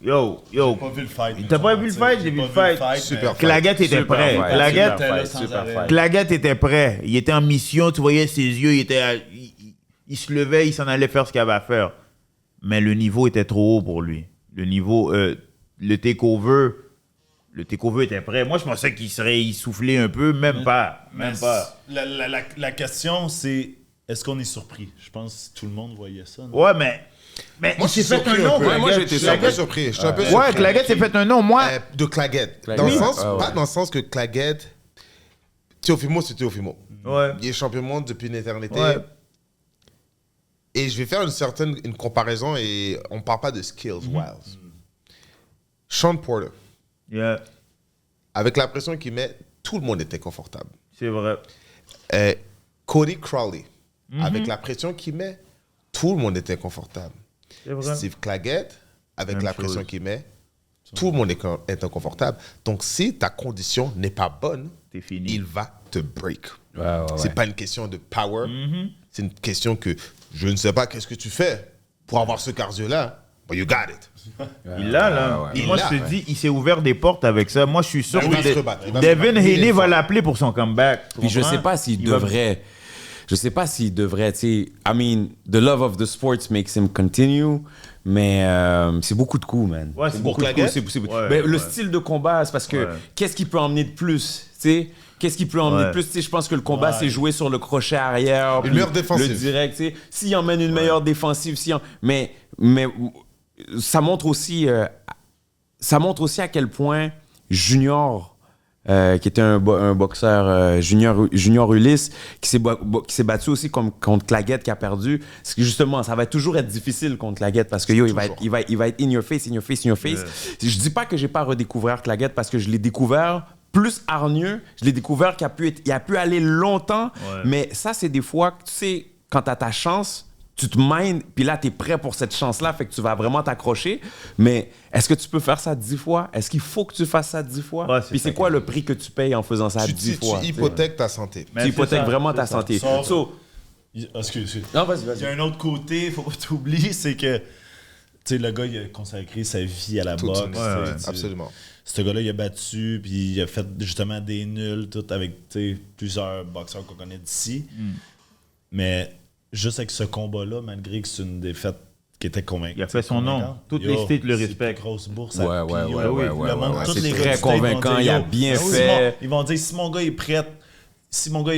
Yo. Pas vu le fight. T'as pas vu le fight? J'ai vu le fight. Super Claggett était Super prêt. fight. Claggett, Super fight. sans Super arrêt. fight. Claggett était prêt. Il était en mission. Tu voyais ses yeux. Il se levait. Il s'en allait faire ce qu'il avait à faire. Mais le niveau était trop haut pour lui. Le niveau... le takeover était prêt. Moi, je pensais qu'il serait essoufflé un peu. Même pas. La question, c'est est-ce qu'on est surpris? Je pense que tout le monde voyait ça. non? Ouais, mais Moi, il je suis s'est fait un surpris nom. un peu. Ouais, moi, j'ai Claggett. été Je suis un peu Claggett. surpris. Je suis un peu Ouais, surpris. Claggett s'est fait un nom. Moi, De Claggett. Claggett. Dans le sens, Ouais, ouais. pas dans le sens que Claggett, Teofimo, c'est Teofimo. ouais. Il est champion du monde depuis une éternité. Ouais. Et je vais faire une comparaison et on parle pas de skills, Wiles. Sean Porter, Yeah, avec la pression qu'il met, tout le monde était confortable. c'est vrai. Cody Crowley, avec la pression qu'il met, tout le monde était confortable. C'est vrai. Steve Claggett, avec Même la chose. pression qu'il met, tout le monde est inconfortable. Donc, si ta condition n'est pas bonne, T'es fini. il va te break. Ouais, ouais, C'est ouais. pas une question de power, c'est une question que je ne sais pas qu'est-ce que tu fais pour avoir ce cardio-là, but you got it. Il l'a, là. ouais. Et Il moi, l'a, je te ouais. dis, il s'est ouvert des portes avec ça. Moi, je suis sûr Ben oui, il va se que rebattre, il va se Devin rebattre. Il Haney est va fort. l'appeler pour son comeback. Tu Puis je comprends? sais pas s'il Il va- devrait. Je sais pas s'il devrait, tu sais. I mean, the love of the sports makes him continue. Mais c'est beaucoup de coups, man. Ouais, c'est beaucoup pour de Claggett? coups. Ouais, Ben, le ouais. style de combat, c'est parce que Ouais. qu'est-ce qu'il peut emmener de plus, tu sais? Qu'est-ce qu'il peut emmener Ouais. de plus? Tu sais, je pense que le combat, c'est joué sur le crochet arrière. puis meilleure défensive. Le direct, tu sais. S'il emmène une meilleure défensive, mais ça montre aussi à quel point Junior, qui était un boxeur Junior Ulysse, qui s'est battu aussi contre Claggett qui a perdu. Parce que justement, ça va toujours être difficile contre Claggett parce que il va être in your face. Je dis pas que j'ai pas redécouvert Claggett parce que je l'ai découvert plus hargneux. Je l'ai découvert qu'il a pu aller longtemps. Ouais. Mais ça, c'est des fois, tu sais, quand t'as ta chance, tu te mindes, puis là, tu es prêt pour cette chance-là, fait que tu vas vraiment t'accrocher. Mais est-ce que tu peux faire ça 10 fois? Est-ce qu'il faut que tu fasses ça 10 fois? Ouais, Puis c'est quoi le prix que tu payes en faisant ça Tu 10 fois? hypothèques ta santé. Mais Tu c'est hypothèques ça, vraiment c'est ta ça. santé. Sauf- So, Excuse. non, vas-y, Il y a vas-y. un autre côté, faut pas t'oublier, c'est que tu sais, le gars, il a consacré sa vie à la Toute boxe. son tu histoire, sais, tu- absolument. Ce gars-là, il a battu, puis il a fait justement des nuls, tout avec tu sais, plusieurs boxeurs qu'on connaît d'ici. Mais juste avec ce combat-là, malgré que c'est une défaite qui était convaincante. Il a fait son nom. Toutes les states le respectent. Grosse bourse. Ouais, à ouais, Pio. ouais, Le ouais, monde, ouais. tous C'est les très gars du state vont convaincant, dire, il a yo, bien si fait. ils vont dire, si mon gars est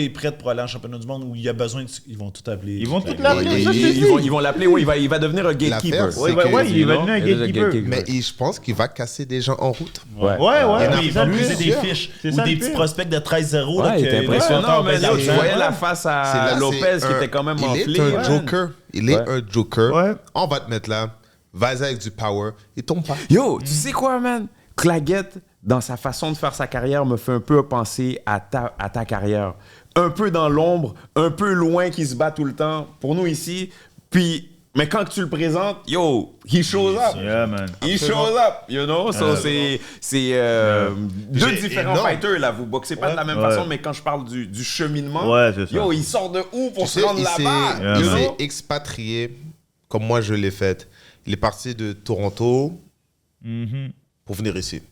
prêt, pour aller en championnat du monde ou il a besoin, ils vont tout appeler. Ils vont tout Claggett. l'appeler. Et- ça, je te dis. Ils vont l'appeler, oui, il va devenir un gatekeeper. L'affaire, c'est Ouais, que- ouais, il va You know? devenir un Il va devenir gatekeeper. Mais je pense qu'il va casser des gens en route. Ouais. Ouais, Il y en a Oui, ils c'est ça vont le user pire. des fiches C'est ou ça des le petits pire. prospects de 13-0. Ouais, là, il que était les impressionnant, promoteurs mais baissent yo, je l'argent. voyais la face C'est à là, Lopez c'est qui était quand même il enflé. est un man. joker. Il est Ouais. un joker. Ouais. On va te mettre là. Vas-y avec du power. Il tombe pas. Yo, tu sais quoi, man? Claggett, dans sa façon de faire sa carrière, me fait un peu penser à ta carrière. Un peu dans l'ombre, un peu loin, qui se bat tout le temps. Pour nous ici. Puis, mais quand tu le présentes, yo, he shows up. Yeah, man. He shows up, you know? So, c'est deux J'ai différents énorme. fighters, là. Vous boxez pas de la même Ouais. façon, mais quand je parle du cheminement, Ouais, c'est ça. yo, il sort de où pour Tu se sais, rendre là-bas? Yeah, il man. s'est expatrié comme moi je l'ai fait. Il est parti de Toronto pour venir ici.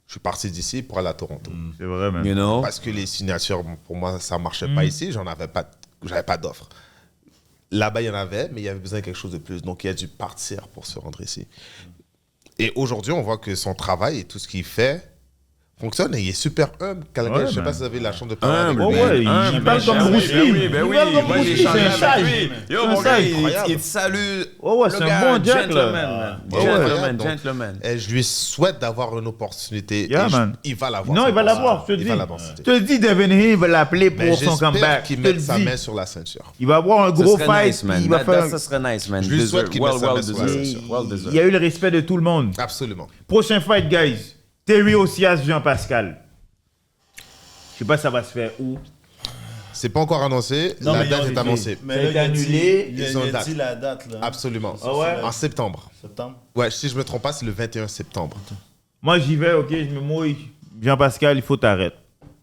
Je suis parti d'ici pour aller à Toronto. C'est vrai, man. You know? Parce que les signatures, pour moi, ça marchait pas ici. J'avais pas d'offre. Là-bas, il y en avait, mais il y avait besoin de quelque chose de plus. Donc, il a dû partir pour se rendre ici. Et aujourd'hui, on voit que son travail et tout ce qu'il fait fonctionne et il est super humble. Ouais, Je sais man. pas si vous avez la chance de parler Humble, avec Oh, lui. ouais, il Humble, parle comme ben Bruce oui, Lee. ben Il oui, parle comme moi Bruce j'ai Lee, changé c'est un avec sage. lui. Yo, C'est un mon gars, sage. il te salue. Ouais, Le c'est un gars, bon Jack, gentleman, là. man. Ouais, Gentleman, donc, gentleman. Et je lui souhaite d'avoir une opportunité. Yeah, et man. il va l'avoir. Non, cette il va l'avoir, je te opportunité. dis. Il va l'avoir. Je te dis, Devin Haney va l'appeler Mais pour son j'espère comeback. qu'il Je te mette le sa dis. main sur la ceinture. Il va avoir un Ce gros serait fight. nice, man. Il va faire... Ça serait nice, man. Je lui souhaite qu'il mette sa main well sur la deserved. ceinture. Well Il deserved. y a eu le respect de tout le monde. Absolument. Prochain fight, guys. Terry Osias, Jean-Pascal. Je sais pas si ça va se faire où. C'est pas encore annoncé. Non, La mais date ils ont est dit- annoncée. Mais Ça a là, été il a dit- annulé. Il Ils ont a date. dit la date, là. Absolument. Ah ouais? En septembre. Septembre. Ouais, si je me trompe pas, c'est le 21 septembre. Moi, j'y vais, ok, je me mouille. Jean-Pascal, il faut t'arrêter.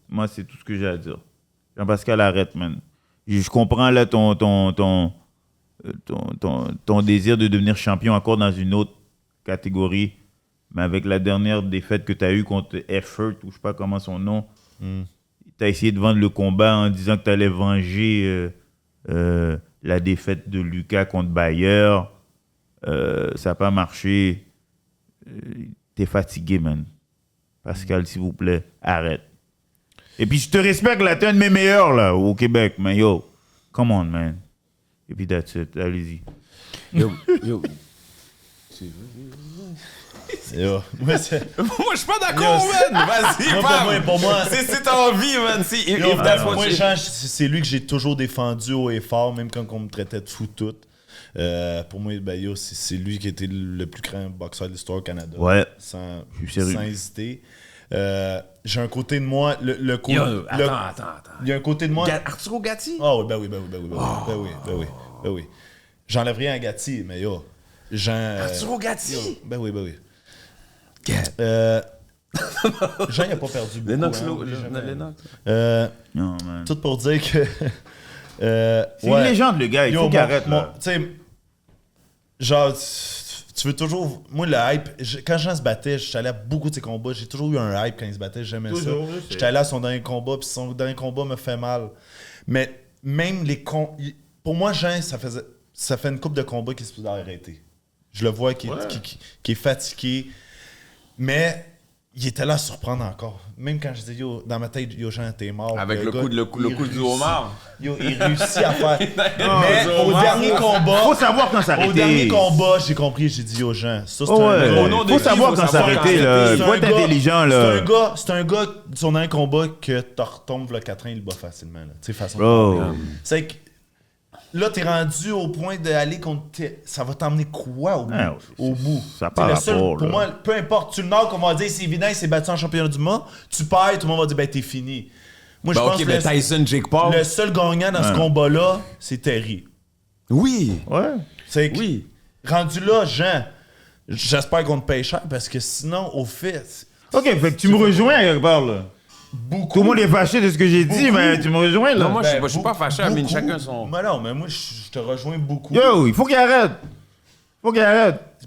Moi, c'est tout ce que j'ai à dire. Jean-Pascal, arrête, man. Je comprends là ton désir de devenir champion encore dans une autre catégorie. Mais avec la dernière défaite que tu as eue contre Effort, ou je sais pas comment son nom, tu as essayé de vendre le combat en disant que tu allais venger la défaite de Lucas contre Bayer. Ça n'a pas marché. T'es fatigué, man. Pascal, s'il vous plaît, arrête. Et puis, je te respecte, là, t'es un de mes meilleurs, là, au Québec, mais yo, come on, man. Et puis, that's it, allez-y. Yo. Yo. Moi, Moi, je suis pas d'accord, man. Vas-y, pour moi, c'est ta envie, man. moi, Jean, c'est lui que j'ai toujours défendu haut et fort, même quand on me traitait de fou tout. Pour moi, ben, yo, c'est lui qui était le plus grand boxeur de l'histoire au Canada. Ouais. Sans sérieux. hésiter. J'ai un côté de moi. Attends. Il y a un côté de moi. Arturo Gatti? Ah oui, ben oui. J'enlève rien à Gatti, mais yo. Arturo Gatti? Ben oui. Jean, il a pas perdu beaucoup. Lennox. Non, man. Tout pour dire que. C'est une légende, le gars. Il faut qu'il arrête, là. Tu sais, genre, tu veux toujours. Moi, le hype, quand Jean se battait, j'étais allé à beaucoup de ses combats. J'ai toujours eu un hype quand il se battait. J'aimais Toujours, ça. je sais. J'étais allé à son dernier combat, puis son dernier combat me fait mal. Mais même les pour moi, Jean, ça fait une couple de combats qui se peut arrêter. Je le vois qui est fatigué. Mais il était là à surprendre encore. Même quand je dis, yo, dans ma tête, yo, Jean, t'es mort. Avec le coup du homard. Yo, il réussit à faire. Mais au dernier combat. Faut savoir quand s'arrêter. Au dernier combat, j'ai compris, j'ai dit, yo, Jean, ça, c'est Oh, un ouais. gars. Faut savoir quand s'arrêter, là. Faut être intelligent, là. C'est un gars, son dernier combat, que t'en retombes, le 4 ans, il le bat facilement, là. Tu sais, façon. Bro. C'est que. Là, t'es rendu au point d'aller contre. Ça va t'emmener quoi au bout? Ah, au bout. Ça part le à seul, part, pour là. moi, peu importe, tu le knock, on va dire c'est évident, il s'est battu en championnat du monde. Tu perds, tout le monde va dire ben t'es fini. Moi, je pense OK, que mais Tyson, Jake Paul. le seul gagnant dans ce combat-là, c'est Terry. Oui. Ouais. C'est que, Oui. rendu là, Jean, j'espère qu'on te paye cher parce que sinon, au fait. OK, fait que tu me rejoins quelque part, là. Beaucoup. Tout le monde est fâché de ce que j'ai dit, mais tu me rejoins, là. Non, moi, je suis pas fâché, mais chacun son. Mais non, mais moi, je te rejoins beaucoup. Yo, il faut qu'il arrête.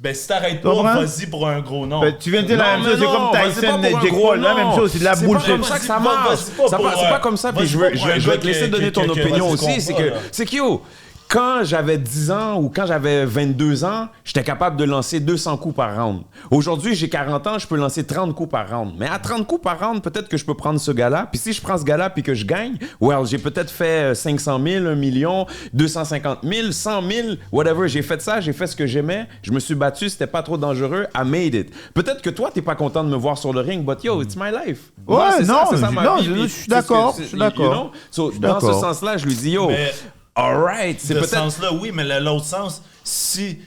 Ben, si t'arrêtes pas, Comprends? vas-y pour un gros nom. Ben, tu viens de dire la Non, même chose, mais c'est non, comme vas-y Tyson, pas pour un Jake gros Paul, la nom. même chose, c'est de la C'est bullshit. pas comme ça que ça marche. Vas-y pas C'est pour pas comme ça, puis je vais te laisser donner ton opinion aussi. C'est que yo, quand j'avais 10 ans ou quand j'avais 22 ans, j'étais capable de lancer 200 coups par round. Aujourd'hui, j'ai 40 ans, je peux lancer 30 coups par round. Mais à 30 coups par round, peut-être que je peux prendre ce gars-là. Puis si je prends ce gars-là puis que je gagne, well, j'ai peut-être fait 500 000, 1 million, 250 000, 100 000, whatever. J'ai fait ça, j'ai fait ce que j'aimais. Je me suis battu, c'était pas trop dangereux. I made it. Peut-être que toi, t'es pas content de me voir sur le ring, but yo, it's my life. Ouais, Moi, c'est non, ça, ma non, vie, je puis suis d'accord, c'est- je suis d'accord. you know? So, Je suis dans ce d'accord. sens-là, je lui dis, yo, Mais- alright, c'est Ce peut-être... sens-là, oui, mais l'autre sens, s'il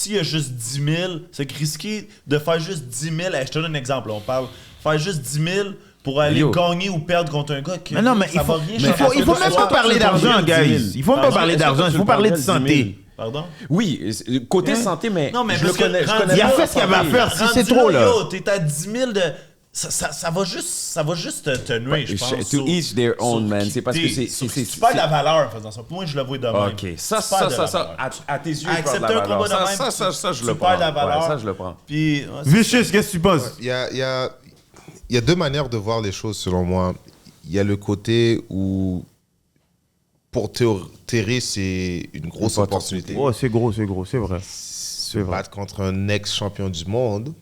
y a juste 10 000, c'est que risquer de faire juste 10 000, je te donne un exemple, on parle, faire juste 10 000 pour aller Yo. gagner ou perdre contre un gars qui Mais non, mais ça va rien il changer. faut même pas Soit- parler d'argent, guys. Il faut même pas Pardon, parler est-ce que d'argent, il faut parler de santé. Pardon? Oui, côté santé, mais, Non, mais je le parce que connais. Je rendu connais Il a là, fait ce qu'il avait à faire. Si rendu c'est trop, là. Yo, t'es à 10 000 de... Ça va juste te nuire, je pense. To each their own, sur man. qui C'est parce que t'es, c'est- tu perds de la valeur en faisant ça. Moi, je le vois de même. OK. Tu perds de la valeur. À tes yeux, Accepter je perds de la un combat valeur. de même, Ça, je tu le perds prends. de la valeur. Ouais, ça, je le prends. Puis, Vicious, qu'est-ce que tu penses? Il y a deux manières de voir les choses, selon moi. Il y a le côté où, pour Terry, c'est une grosse opportunité. Oh, c'est gros, c'est vrai. Se battre contre un ex-champion du monde.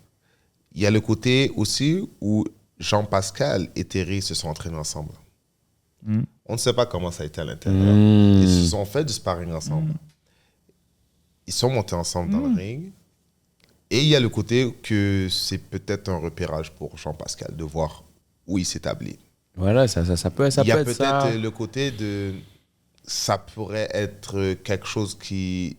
Il y a le côté aussi où Jean-Pascal et Terry se sont entraînés ensemble. On ne sait pas comment ça a été à l'intérieur. Ils se sont fait du sparring ensemble. Ils sont montés ensemble dans le ring. Et il y a le côté que c'est peut-être un repérage pour Jean-Pascal de voir où il s'établit. Voilà, ça peut être ça. Il y a peut-être le côté de... Ça pourrait être quelque chose qui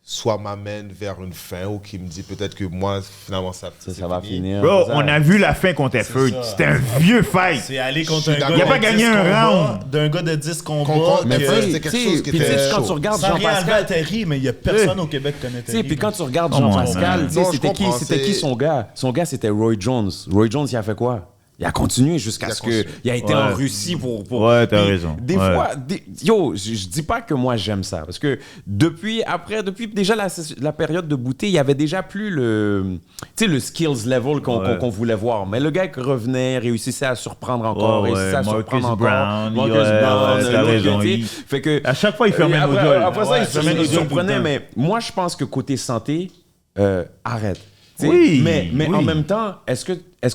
soit m'amène vers une fin ou qui me dit peut-être que moi, finalement, ça va fini. finir. Bro, C'est ça. on a vu la fin contre Effort. ça. C'était un vieux fight. c'est aller contre Je un suis gars d'accord. Il a pas de gagné 10 un combats, round. d'un gars de 10 combats. Mais que- ça, c'était quelque chose qui puis tu sais, était quand chaud. tu regardes sans rien enlever à Jean-Pascal... Terry, mais il n'y a personne au Québec qui connaît Tu sais, Terry. puis quand tu regardes Oh, Jean-Pascal, man. tu sais, Non, je c'était comprends, qui c'est- son gars? Son gars, c'était Roy Jones. Roy Jones, il a fait quoi? Il a continué jusqu'à ce qu'il ait été en Russie pour... Ouais, t'as Puis, raison. Des Ouais. fois, je dis pas que moi j'aime ça. Parce que depuis déjà la période de Bouté, il y avait déjà plus le skills level qu'on voulait voir. Mais le gars qui revenait, réussissait à surprendre encore, réussissait à surprendre encore. Marcus Brown, t'as raison. Fait que, À chaque fois, il fait un même audio. après ça, il fait un se surprenait. audio. Mais moi, je pense que côté santé, arrête. T'sais, Oui, mais oui. en même temps, est-ce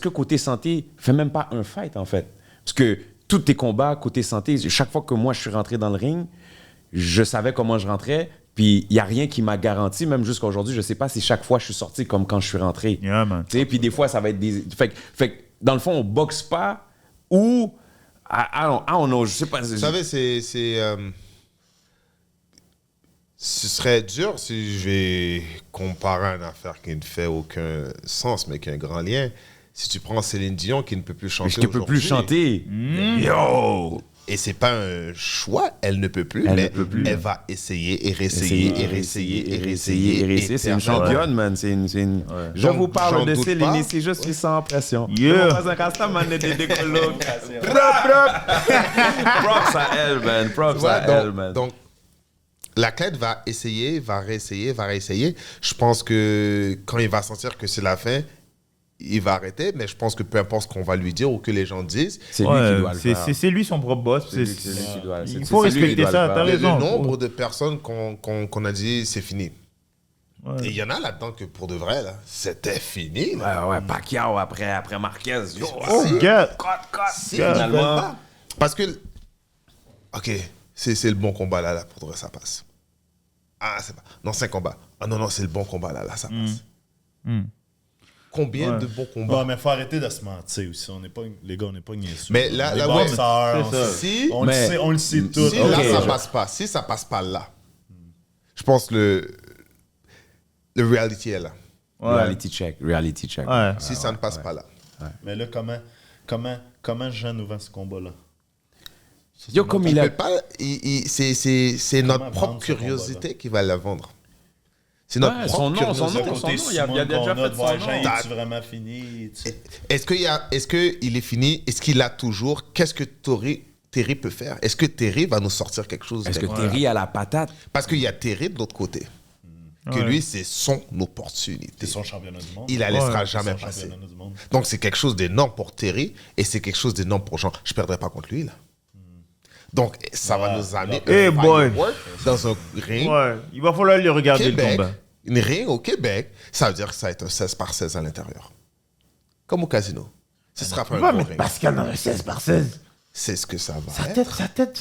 que côté santé, fais même pas un fight, en fait? Parce que tous tes combats, côté santé, chaque fois que moi, je suis rentré dans le ring, je savais comment je rentrais, puis il n'y a rien qui m'a garanti, même jusqu'à aujourd'hui, je sais pas si chaque fois je suis sorti comme quand je suis rentré. Yeah, man. Puis des fois, ça va être des... Fait que, dans le fond, on boxe pas ou... I don't know, je sais pas. Vous savez, ce serait dur si je vais comparer une affaire qui ne fait aucun sens, mais qui a un grand lien. Si tu prends Céline Dion qui ne peut plus chanter Je ne peux plus chanter. Yo! Et c'est pas un choix, elle ne peut plus, Elle mais ne peut plus. elle va essayer et réessayer et réessayer et réessayer. C'est une championne, man. C'est une... Je Donc, vous parle j'en de doute Céline pas. ici, je suis sans pression. Yeah. Mon voisin Rasta, man, est des colocations. Props à elle, man. Props à elle, man. Donc, l'athlète va essayer, va réessayer. Je pense que quand il va sentir que c'est la fin, il va arrêter, mais je pense que peu importe ce qu'on va lui dire ou que les gens disent, C'est lui qui doit le faire. C'est lui son propre boss. C'est lui qui doit- Il c'est- faut c'est lui qui respecter doit ça, le t'as faire. le raison. nombre de personnes qu'on a dit c'est fini. Ouais. Et il y en a là-dedans que pour de vrai, là, c'était fini. Là. Ouais, Pacquiao après Marquez. Yo, Oh, gars. Si, Gars. ils veulent pas. Parce que, ok, c'est le bon combat là, pour de vrai, ça passe. Ah, c'est pas. Non, c'est un combat. Ah non, c'est le bon combat là, ça passe. Combien de bons combats? Bon, mais faut arrêter de se mentir aussi. On n'est pas, les gars, on n'est pas niaiseux. Mais là, Les là, ouais, boxeurs, c'est on ça. sait- Si, on le sait, on le sait tout. si Ok. là, ça passe pas. Si ça passe pas là, je pense que le reality est là. Reality check. Ouais. Si ça ne passe pas là. Mais là, comment Jean nous vend ce combat-là? Yo, comme Il il a... peut pas, c'est notre Comment propre vendre ce curiosité qui va la vendre. C'est notre Ouais, propre son nom, son curiosité. nom. Côté il y a déjà qu'on fait de voir son nom. Jean, est-tu vraiment fini? Tu sais? Est-ce qu'il est fini? Est-ce qu'il a toujours? Qu'est-ce que Terry peut faire? Est-ce que Terry va nous sortir quelque chose? Est-ce que d'incroyable? Terry a la patate? Parce qu'il y a Terry de l'autre côté. Que Ouais. lui, c'est son opportunité. C'est son championnat du monde. Il la laissera C'est jamais son passer. championnat du monde. Donc, c'est quelque chose d'énorme pour Terry et c'est quelque chose d'énorme pour Jean. Je ne perdrai pas contre lui, là. Donc, ça va nous amener Hey, boy. firework dans un ring Ouais. Il va falloir lui regarder le Québec. combat. Une ring au Québec, ça veut dire que ça va être un 16 par 16 à l'intérieur. Comme au casino. Ce sera pas un Va gros mettre ring. Pascal dans le 16/16. C'est ce que ça va Sa être. tête,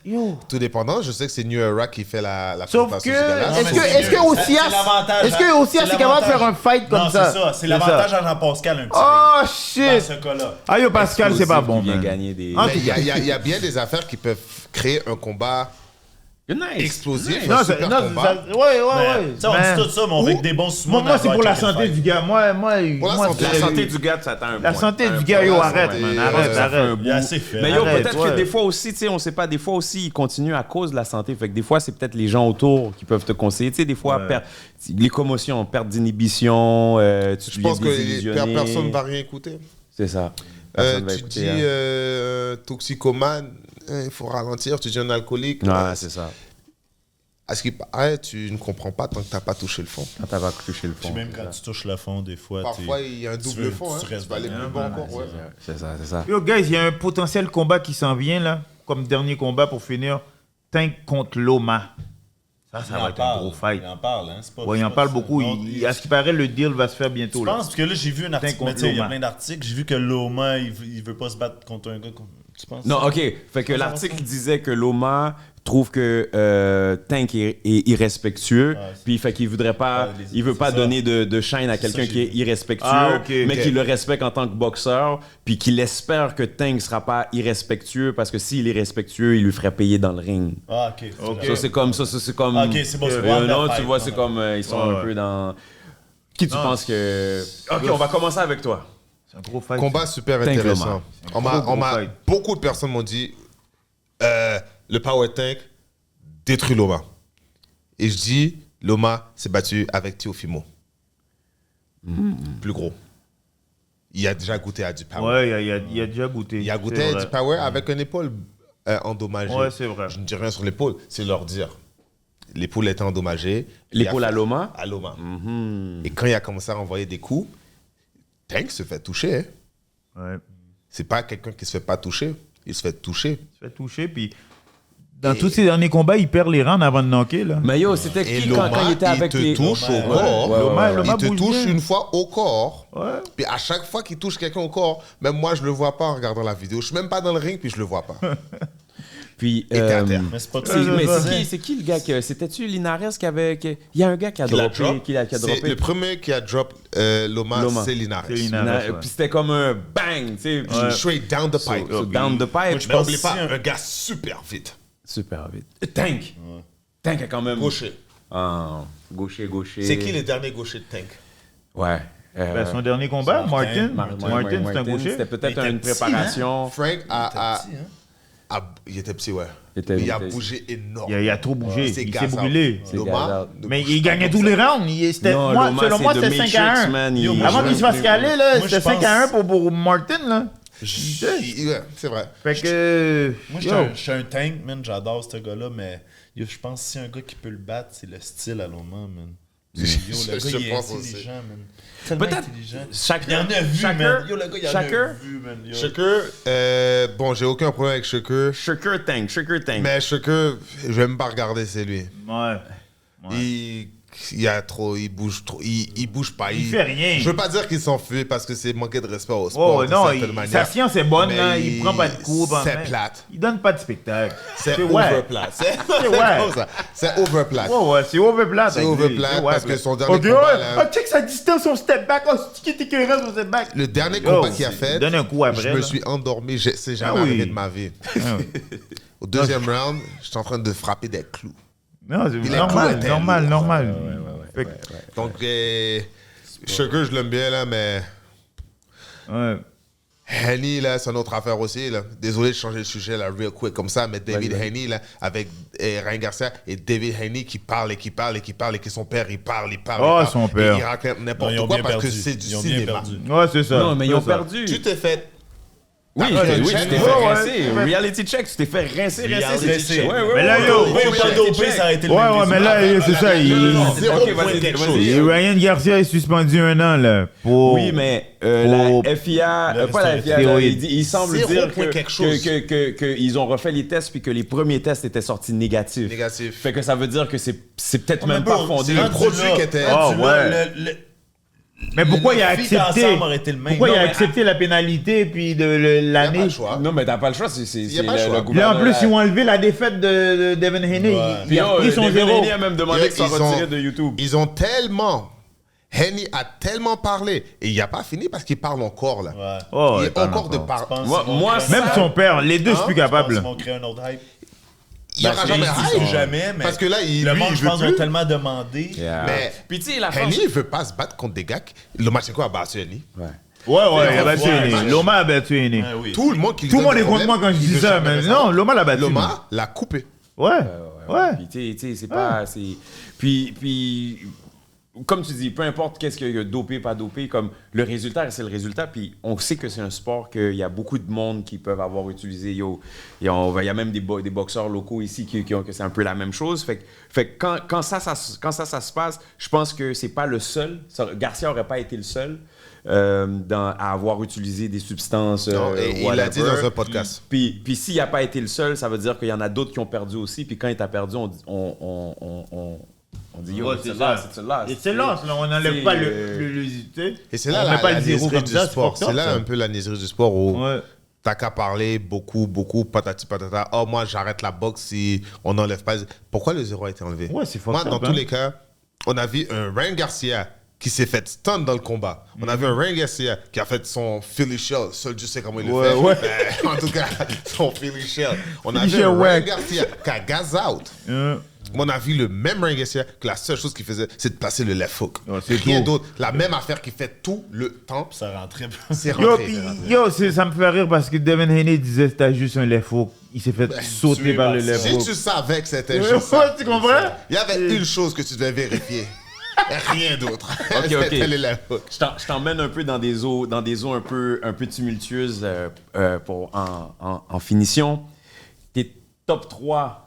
yo. Tout dépendant, je sais que c'est New Era qui fait la Sauf présentation que, du gala. est-ce mais que, c'est est-ce que mieux. Osias, C'est l'avantage, est-ce que hein. Osias C'est est capable de faire un l'avantage. fight comme Non, ça? c'est ça. C'est l'avantage à Jean-Pascal un petit peu. Oh Dans shit. ce cas-là. Ah yo, Pascal, c'est pas bon. Il vient man. gagner des... Ah, Mais il y a bien des affaires qui peuvent créer un combat Nice. explosif, Non, un c'est, super non, combat. ouais, ouais, Mais, ouais. tu sais, on Mais- dit tout ça, mais on veut que des bons sumo. Moi, c'est pour la santé du gars. Moi, la santé du gars, ça atteint un La point. santé Un du gars, point. yo, la arrête, santé, man. ça Arrête, fait arrête. Il est assez fait. Mais yo, Arrête, peut-être ouais. que des fois aussi, tu sais, on sait pas, des fois aussi, il continue à cause de la santé. Fait que des fois, c'est peut-être les gens autour qui peuvent te conseiller. Tu sais, des fois, les commotions, perte d'inhibition, tu Je pense que désillusionné. personne ne va rien écouter. C'est ça. Personne va Tu écouter, dis hein. toxicomane, il faut ralentir. Tu dis un alcoolique. Ouais, c'est ça. À ce qui paraît, tu ne comprends pas tant que tu n'as pas touché le fond. Quand t'as pas touché le fond. Puis même c'est quand ça. tu touches le fond, des fois, Parfois, il y a un double veux- fond. tu Hein. restes Tu vas aller dans plus le bas encore. Ouais. C'est ça, c'est ça. Yo, guys, il y a un potentiel combat qui s'en vient, là. Comme dernier combat pour finir. Tank contre Loma. Ça Il va en être un parle. gros fight. Il en parle, hein. C'est pas- Ouais, il c'est en pas parle ça. beaucoup. Non, À ce qui paraît, le deal va se faire bientôt, Je là. pense, parce que là, j'ai vu un article, contre mais tu sais, il y a Loma. plein d'articles. J'ai vu que Loma, il veut pas se battre contre un gars. Tu penses? Non, ok. Fait que l'article disait que Loma trouve que Tank est irrespectueux, Ouais, puis fait qu'il voudrait pas, Ouais, il veut c'est pas ça. donner de shine à C'est quelqu'un ça, qui j'ai est vu. irrespectueux, Ah, ok, mais ok. qui le respecte en tant que boxeur, puis qu'il espère que Tank sera pas irrespectueux parce que s'il est respectueux, il lui ferait payer dans le ring. Ah, ok. Ok. Ça c'est comme c'est comme. Ah, ok, c'est bon, c'est bon, non, la tu fight, vois, non, c'est non. comme ils sont Ouais, un peu dans. Qui tu penses que. Ok, on va commencer avec toi. C'est un gros fight. Combat super Tank intéressant. Loma. On m'a, Gros fight. beaucoup de personnes m'ont dit le Power Tank détruit Loma. Et je dis Loma s'est battu avec Teofimo. Plus gros. il a déjà goûté à du power. Ouais, il a déjà goûté. Il a goûté C'est à vrai. du power avec une épaule endommagée. Ouais, c'est vrai. Je ne dis rien sur l'épaule, c'est leur dire. L'épaule était endommagée. L'épaule Il a à fait- Loma? À Loma. Mhm. Et quand il a commencé à envoyer des coups, Tank se fait toucher. Hein. Ouais. C'est pas quelqu'un qui se fait pas toucher. Il se fait toucher. Il se fait toucher, puis dans tous ses derniers combats, il perd les rounds avant de knocker, là. Mais yo, c'était Et qui Loma, quand il était avec te les... touche au Ouais, corps. Loma Il te bouge touche bien. une fois au corps. Ouais. Puis à chaque fois qu'il touche quelqu'un au corps, même moi, je le vois pas en regardant la vidéo. Je suis même pas dans le ring, puis je le vois pas. Puis, Et t'es à terre. Mais c'est pas c'est- tout. mais ça. c'est qui le gars que... C'était-tu Linares qui avait... Il y a un gars qui a droppé. Qui a C'est droppé. le premier qui a drop Loma, Loma. c'est Linares. C'est Linares. Puis c'était comme un bang, tu sais. puis- Straight down the pipe. So, down the pipe. Mais n'oublie pas, un gars super vite. Super vite. Tank. Tank a quand même... Gaucher. Ah, gaucher. C'est qui le dernier gaucher de Tank? Ouais. Ben, son dernier combat, Martin. Martin, C'est un gaucher. C'était peut-être Il était une petit, préparation. Frank a... Petit, hein. Il était petit, ouais. Il était- Il a il était- bougé énorme. Il a trop bougé. C'est Il gaz s'est out. brûlé. C'est Loma, gaz out. ne Mais bouge il pas gagnait comme tous ça. les rounds. Non, Loma, Selon moi, c'est c'était The 5 à 1. Matrix, man. Il- Avant qu'il se fasse caler, là, Moi, c'était je pense- 5 à 1 pour Martin, là. Ouais, c'est vrai. Fait que... Moi, yo, je suis un tank, man. J'adore ce gars-là, mais yo, je pense que si un gars qui peut le battre, c'est le style à Loma, man. Yo, le Je gars, il est pense intelligent, man. Tellement Peut-être intelligent. Shaker. Il y en a vu, Shaker. man. Yo, le gars, il y en Shaker. a vu, man. Yo. Shaker, bon, j'ai aucun problème avec Shaker. Shaker Tank. Mais Shaker, je vais même pas regarder, c'est lui. Ouais. Il y a trop, il bouge trop, il bouge pas. Il fait rien. Je veux pas dire qu'il s'enfuit parce que c'est manquer de respect au sport. Oh, d'une non, certaine manière. sa science est bonne, Mais là. Il prend pas de coups. C'est plate. Il donne pas de spectacle. C'est ouais. overplat. C'est ouais. comme ça. C'est overplat. Ouais, c'est overplat. C'est overplat parce que son dernier Ok, combat, ouais. là- Ah, check sa distance, son step back. Oh, c'est qui était écœurant, son step back. Le dernier Yo, combat qu'il a fait, donne un coup après, je me là. suis endormi. C'est jamais Ah oui. arrivé de ma vie. Ah, oui. Au deuxième round, j'étais en train de frapper des clous. Non, c'est Il est normal, cool, normal. Fait que- Donc, Shaker, je l'aime bien, là, mais ouais. Henny, là, c'est une autre affaire aussi. Là. Désolé de changer de sujet, là, real quick, comme ça, mais David Vas-y. Haney, là, avec Ryan Garcia et David Haney qui parle et qui parle et qui parle et que son père, il parle. Oh, son père. Et il raconte Non, n'importe ils ont quoi bien parce que perdu. c'est du Ils ont bien cinéma. perdu. Ouais, c'est ça. Non, mais ils ont C'est ça. perdu. Tu t'es fait... Oui, T'as fait oui, un tu check, t'es ouais, fait ouais. rincer. Reality check, tu t'es fait rincer. Reality c'est- check. Ouais, ouais, Mais là, ouais, yo, ouais, Oui, ouais, pas reality dopé, check. ça a été le Ouais, même ouais, mais résultat. là, c'est ça. Zéro Ok, point vas-y, quelque vas-y. chose. Et Ryan Garcia est suspendu 1 an, là. Pour... Oui, mais Pour- la FIA, Le pas la FIA, stéroïde. il semble Zéro dire point quelque chose. qu'ils ont refait les tests puis que les premiers tests étaient sortis négatifs. Négatif. Fait que ça veut dire que c'est peut-être Mais même bro, pas fondé. le rendu produit là, qui était- rendu Ah, là, ouais. le- Mais pourquoi il a les filles accepté d'ensemble auraient été le même. Pourquoi il Non, a mais accepté la pénalité puis de Il n'y a pas l'année le choix. Non, mais t'as pas le choix, c'est y a pas le choix. le Là, en gouvernement. plus, ils ont enlevé la défaite de Devin Haney. Ouais. Il a pris son Devin zéro. Haney a même demandé que ça Ils ont- retiré de YouTube. Ils ont tellement... Henny a tellement parlé. Et il n'a pas fini parce qu'il parle encore, là. Ouais. Oh, il ouais, est parle encore de parler. Je pense Moi- qu'ils vont moi, créer un- Même son père, les deux, je suis plus Je pense capable. qu'ils vont créer un autre hype. Il n'y aura jamais Ils hype. disent jamais, mais Parce que là, il, le lui, monde, il je veut pense, plus. ont tellement demandé. Yeah. Mais Puis tu sais, la Henny force... ne veut pas se battre contre des gars. Le Machenko a battu Henny. Ouais. Ouais, il a battu Ouais, Haney. ouais. Loma a battu Haney. Ah oui. Tout le monde qui lui Tout le donne monde des est contre moi problèmes, quand je il dis veut ça, jamais mais faire non, Loma l'a battu. Loma l'a coupé. Ouais. Ouais. Puis, tu sais, c'est pas... Puis, comme tu dis, peu importe qu'est-ce qu'il y a dopé, pas dopé, comme le résultat, c'est le résultat. Puis on sait que c'est un sport qu'il y a beaucoup de monde qui peuvent avoir utilisé. Il y a même des boxeurs locaux ici qui ont que c'est un peu la même chose. Fait que quand ça se passe, je pense que c'est pas le seul. Garcia aurait pas été le seul à avoir utilisé des substances. Non, et il l'a dit whatever. dans un podcast. Puis s'il n'a pas été le seul, ça veut dire qu'il y en a d'autres qui ont perdu aussi. Puis quand il a perdu, on dit yo, Ouais, c'est c'est là, ça. c'est là. Et c'est là, on n'enlève C'est, pas le tu sais. Et c'est là On la, met pas la le zéro niaiserie comme du ça, sport. c'est C'est là ça. un peu la niaiserie du sport où Ouais. t'as qu'à parler beaucoup, patati patata. Oh, moi, j'arrête la boxe si on n'enlève pas. Pourquoi le zéro a été enlevé? Ouais, c'est Moi, fucked dans up, tous hein. les cas, on a vu un Ryan Garcia qui s'est fait stun dans le combat. On a vu un Ryan Garcia qui a fait son Philly Shell. Seul Dieu sait comment il le Ouais, fait. ouais. En tout cas, son Philly Shell. On a Philly vu Shell un Ryan wack. Garcia qui a gaz out. On a vu le même Ryan Garcia que la seule chose qu'il faisait, c'est de placer le left hook. Ouais, c'est Rien tout. d'autre. La même affaire qu'il fait tout le temps, Ça rentrait. c'est Yo, rentré. ça me fait rire parce que Devin Haney disait que c'était juste un left hook. Il s'est fait sauter tué par par le ça. left Si hook. tu savais que c'était Ouais, juste ça, tu comprends? il y avait une chose que tu devais vérifier. Rien d'autre. Ok, ok. Elle est la hook. Je t'emmène un peu dans des eaux un peu tumultueuses en finition. T'es top 3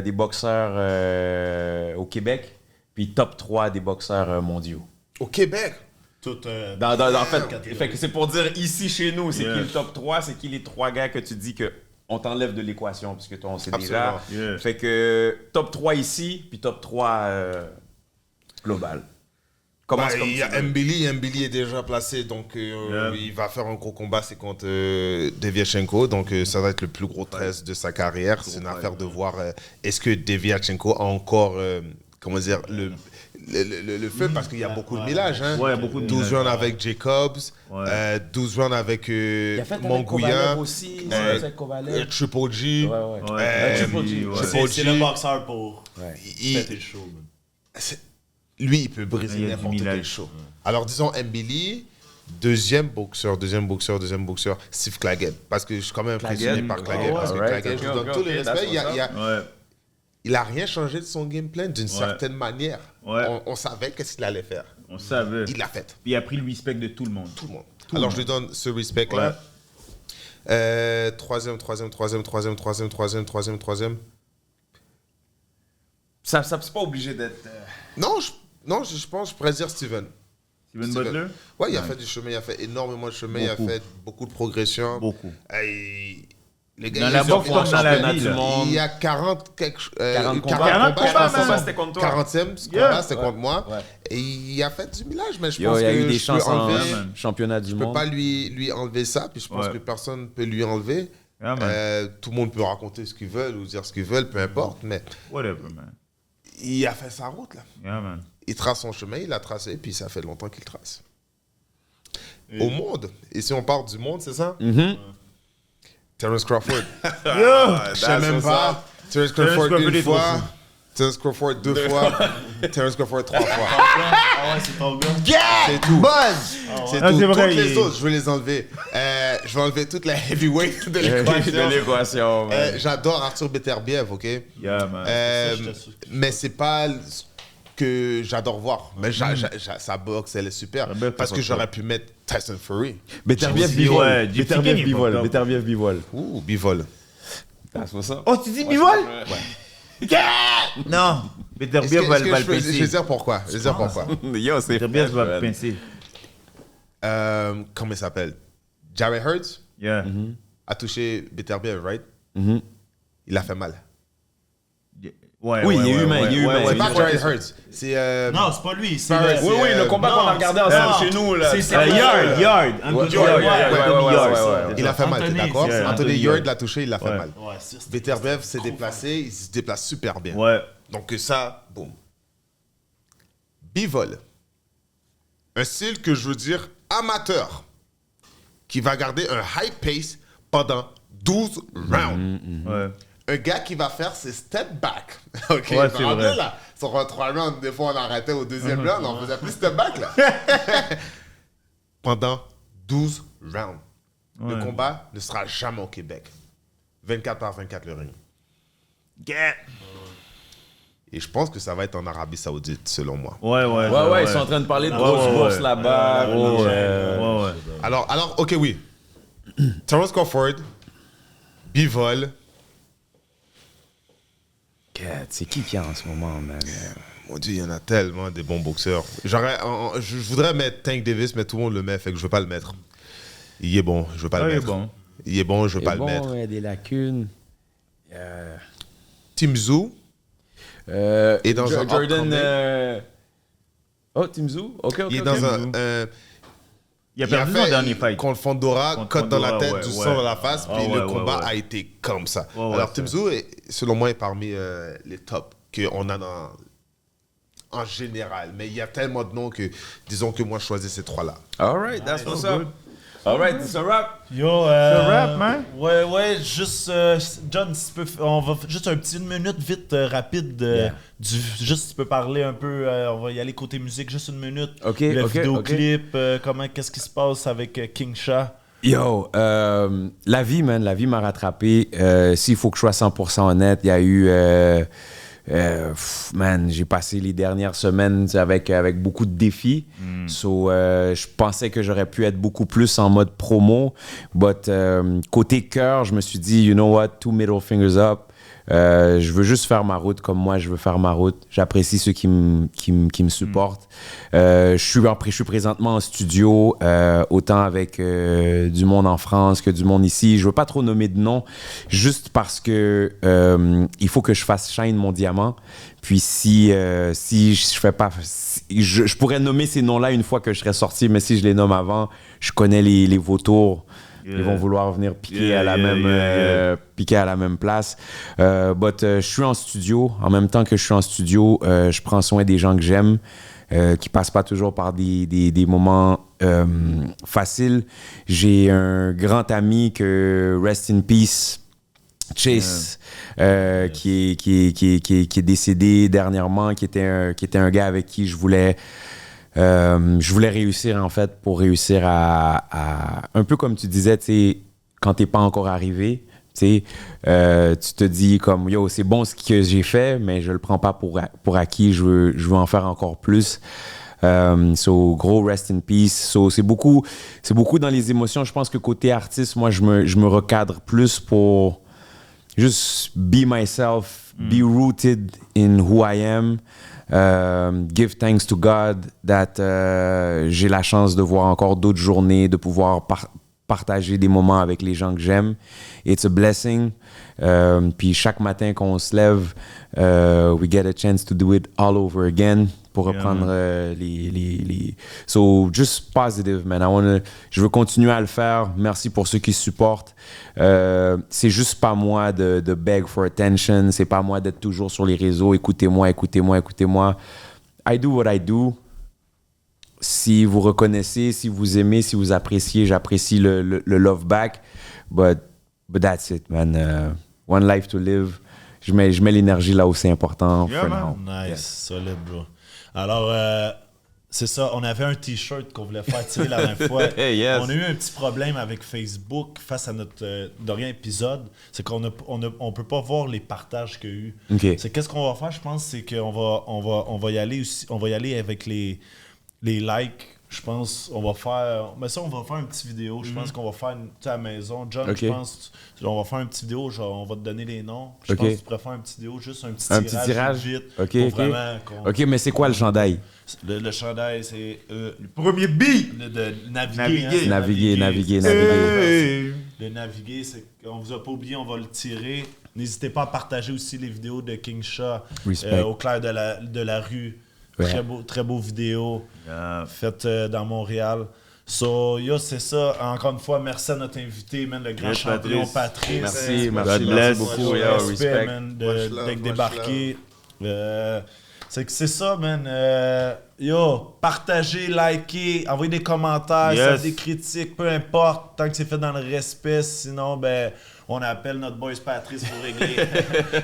des boxeurs au Québec, puis top 3 des boxeurs mondiaux. Au Québec. Tout, En fait que c'est pour dire ici chez nous, c'est qui le top 3, c'est qui les 3 gars que tu dis que on t'enlève de l'équation, parce que toi, on sait déjà. Yeah. Fait que top 3 ici, puis top 3 global. Commence comme Il y tu a veux. Mbili est déjà placé, donc il va faire un gros combat, c'est contre Deviatchenko, donc ça va être le plus gros test de sa carrière. C'est une affaire de voir est-ce que Deviatchenko a encore, comment dire, le feu, parce qu'il y a beaucoup de millage. Hein. Ouais, beaucoup de 12 millage. rounds avec Jacobs, 12 rounds avec Il a fait avec Mongouya, Kovalev aussi, avec Kovalev. Triple G. Ouais, Triple G. ouais. C'est le boxeur pour Il- péter le show. man. Lui, il peut briser Il y a du n'importe quel millage. show. Alors, disons Mbili, deuxième boxeur, Steve Claggett. Parce que je suis quand même impressionné par Claggett. Parce que Claggett, je lui donne tout le respect. Ouais. Il a rien changé de son game plan d'une certaine manière. Ouais. On savait qu'est-ce qu'il allait faire. On savait. Il l'a fait. Puis il a pris le respect de tout le monde. Tout le monde. Alors, je lui donne ce respect-là. Troisième. Ça c'est pas obligé d'être... Non, je pense, je pourrais dire Steven. Steven Butler? Ouais, il a fait du chemin, il a fait énormément de chemin, il a Beaucoup. fait beaucoup de progression. Beaucoup. Les gars, Dans ils la ont boxe fait comme un dans la championnat vie, du là. monde. Il y a 40 40 combats. 40 je pense, combats, c'est c'était contre toi. 40e, ce Yeah. combat, c'était contre moi. Ouais. Et il a fait du millage, mais je Yo, pense il y a que eu des je peux chances en enlever. championnat du Je peux monde. pas lui enlever ça, puis je pense Ouais. que personne ne peut lui enlever. Yeah, man. Tout le monde peut raconter ce qu'ils veulent ou dire ce qu'ils veulent, peu importe, mais Whatever, man. il a fait sa route, là. Yeah, man. Il trace son chemin, il l'a tracé, puis ça fait longtemps qu'il trace. Au monde, et si on part du monde, c'est ça? Terence Crawford. Je sais même pas. Terence Crawford Crawford une est trop fois. fou. Terence Crawford deux fois. Terence Crawford 3 fois. Ah ouais, c'est ton gars. C'est tout. Buzz! C'est Ah, tout. c'est vrai, Toutes les il- autres, je vais les enlever. Je vais enlever toute la heavyweight de De l'équation. l'équation, man. J'adore Arthur Beterbiev, ok? Yeah, man. j'étais sûr que- Mais c'est pas ce que j'adore voir. Mais sa boxe, elle est super. La boxe, Parce que c'est j'aurais pu mettre Tyson Fury. Beterbiev Ouais, Bivol. Gypsy Beterbiev King est Bivol. pas top. Beterbiev Bivol. Ouh, Bivol. C'est pour ça. Oh, tu dis Bivol? Non. Beterbiev va le je vais pincer. dire pourquoi. Je vais dire pourquoi. Yo, c'est Beterbiev va man. le pincer. Comment il s'appelle? Jarrett Hurts Yeah. a touché Beterbiev, right? Il a fait mal. Ouais, Oui, ouais, il est ouais, humain, ouais, il est ouais, humain. ouais, C'est pas ouais. Jarrett Hurts. C'est. Non, c'est pas lui. C'est Paris, Oui, oui, le combat qu'on a regardé ensemble chez nous, là. C'est Yard. Anthony ouais, Yard. ouais, Anthony ouais, Yard. ouais, ouais. Il a fait mal, t'es Anthony, d'accord? c'est Anthony Anthony Yard Yard. l'a touché, il a fait Ouais. mal. Ouais, c'est Beterbiev s'est déplacé, il se déplace super bien. Ouais. Donc ça, boum. Bivol. Un style que je veux dire amateur, qui va garder un high pace pendant 12 rounds. Ouais. Un gars qui va faire ses step back. OK, Ouais, c'est rendu vrai. là. Sur un 3 rounds, des fois on arrêtait au deuxième round, on faisait plus step back là. Pendant 12 rounds. Le Ouais. combat ne sera jamais au Québec. 24 par 24 le ring. Et je pense que ça va être en Arabie Saoudite, selon moi. Ouais, Ouais, ils sont en train de parler de grosses ouais, bourses ouais. là-bas. puis, Ouais. Alors, ok, oui. Terence Crawford, Bivol. C'est qui y a en ce moment, man? Mon Dieu, il y en a tellement des bons boxeurs. Je voudrais mettre Tank Davis, mais tout le monde le met, fait que je veux pas le mettre. Il est bon, je veux pas le Il est mettre. bon. Il est bon, je veux pas bon, le mettre. il y a des lacunes. Tim Tszyu, Et dans un Jordan. upcoming. Oh, Tim Tszyu? Ok. il est dans Tim un. Il a perdu son dernier fight. Contre Fondora, Contre cote dans la Fondora, tête, ouais, du ouais. sang dans la face, Ah, puis ouais, le ouais, combat ouais. a été comme ça. Ouais, ouais, Alors, c'est Tim Tszyu, selon moi, est parmi les tops qu'on a en général. Mais il y a tellement de noms que, disons que moi, je choisis ces trois-là. All right, that's what's up. All right, it's a wrap. Yo, rap, man. Ouais, juste, John, si tu peux, on va juste un petit 1 minute vite, rapide. Juste, si tu peux parler un peu, on va y aller côté musique, juste 1 minute. Ok, Le ok, vidéoclip, qu'est-ce qui se passe avec King Shah? Yo, la vie, man, la vie m'a rattrapé. S'il faut que je sois 100% honnête, il y a eu Man, j'ai passé les dernières semaines avec beaucoup de défis. So, je pensais que j'aurais pu être beaucoup plus en mode promo. But côté cœur, je me suis dit, you know what, 2 middle fingers up. Je veux juste faire ma route comme moi, je veux faire ma route. J'apprécie ceux qui me supportent. Je suis présentement en studio, autant avec du monde en France que du monde ici. Je veux pas trop nommer de nom, juste parce que il faut que je fasse shine mon diamant. Puis si je fais pas... je pourrais nommer ces noms-là une fois que je serai sorti, mais si je les nomme avant, je connais les vautours. Ils vont vouloir venir piquer à la même place. Je suis en studio. En même temps que je suis en studio, je prends soin des gens que j'aime, qui passent pas toujours par des moments faciles. J'ai un grand ami que rest in peace, Chase, qui est décédé dernièrement, qui était un gars avec qui je voulais réussir, en fait, pour réussir à un peu comme tu disais, tu sais, quand t'es pas encore arrivé, tu te dis comme, yo, c'est bon ce que j'ai fait, mais je le prends pas pour acquis, je veux en faire encore plus. Gros rest in peace. C'est beaucoup dans les émotions. Je pense que côté artiste, moi, je me recadre plus pour juste be myself, be rooted in who I am. Give thanks to God that j'ai la chance de voir encore d'autres journées, de pouvoir partager des moments avec les gens que j'aime. It's a blessing. Puis chaque matin qu'on se lève, we get a chance to do it all over again, pour reprendre So, just positive, man. Je veux continuer à le faire. Merci pour ceux qui supportent. C'est juste pas moi de beg for attention. C'est pas moi d'être toujours sur les réseaux. Écoutez-moi. I do what I do. Si vous reconnaissez, si vous aimez, si vous appréciez, j'apprécie le love back. But that's it, man. One life to live. Je mets l'énergie là où c'est important. For now. Nice, solide, bro. Alors, c'est ça, on avait un t-shirt qu'on voulait faire tirer la dernière fois. Yes. On a eu un petit problème avec Facebook face à notre dernier épisode. C'est qu'on on peut pas voir les partages qu'il y a eu. Okay. C'est qu'est-ce qu'on va faire, je pense, c'est qu'on va y aller aussi, on va y aller avec les likes. Je pense on va faire... Mais ça, on va faire une petite vidéo. Je pense qu'on va faire à la maison. John, okay. Je pense on va faire une petite vidéo. Genre, on va te donner les noms. Je okay. pense que tu pourrais faire une petite vidéo, juste un petit tirage vite. OK. OK, mais c'est quoi le chandail? Le chandail, c'est... le premier beat! De naviguer. Naviguer. Le naviguer, c'est... On vous a pas oublié, on va le tirer. N'hésitez pas à partager aussi les vidéos de King Shaw au clair de la rue. Ouais. Très beau vidéo faite dans Montréal. So, c'est ça. Encore une fois, merci à notre invité, man, le grand champion Patrice. Merci beaucoup. Respect, man, d'être débarqué. C'est ça, man. Partagez, likez, envoyez des commentaires, des critiques, peu importe, tant que c'est fait dans le respect. Sinon, on appelle notre boys Patrice pour régler.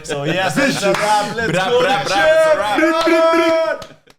So, yes, let's go.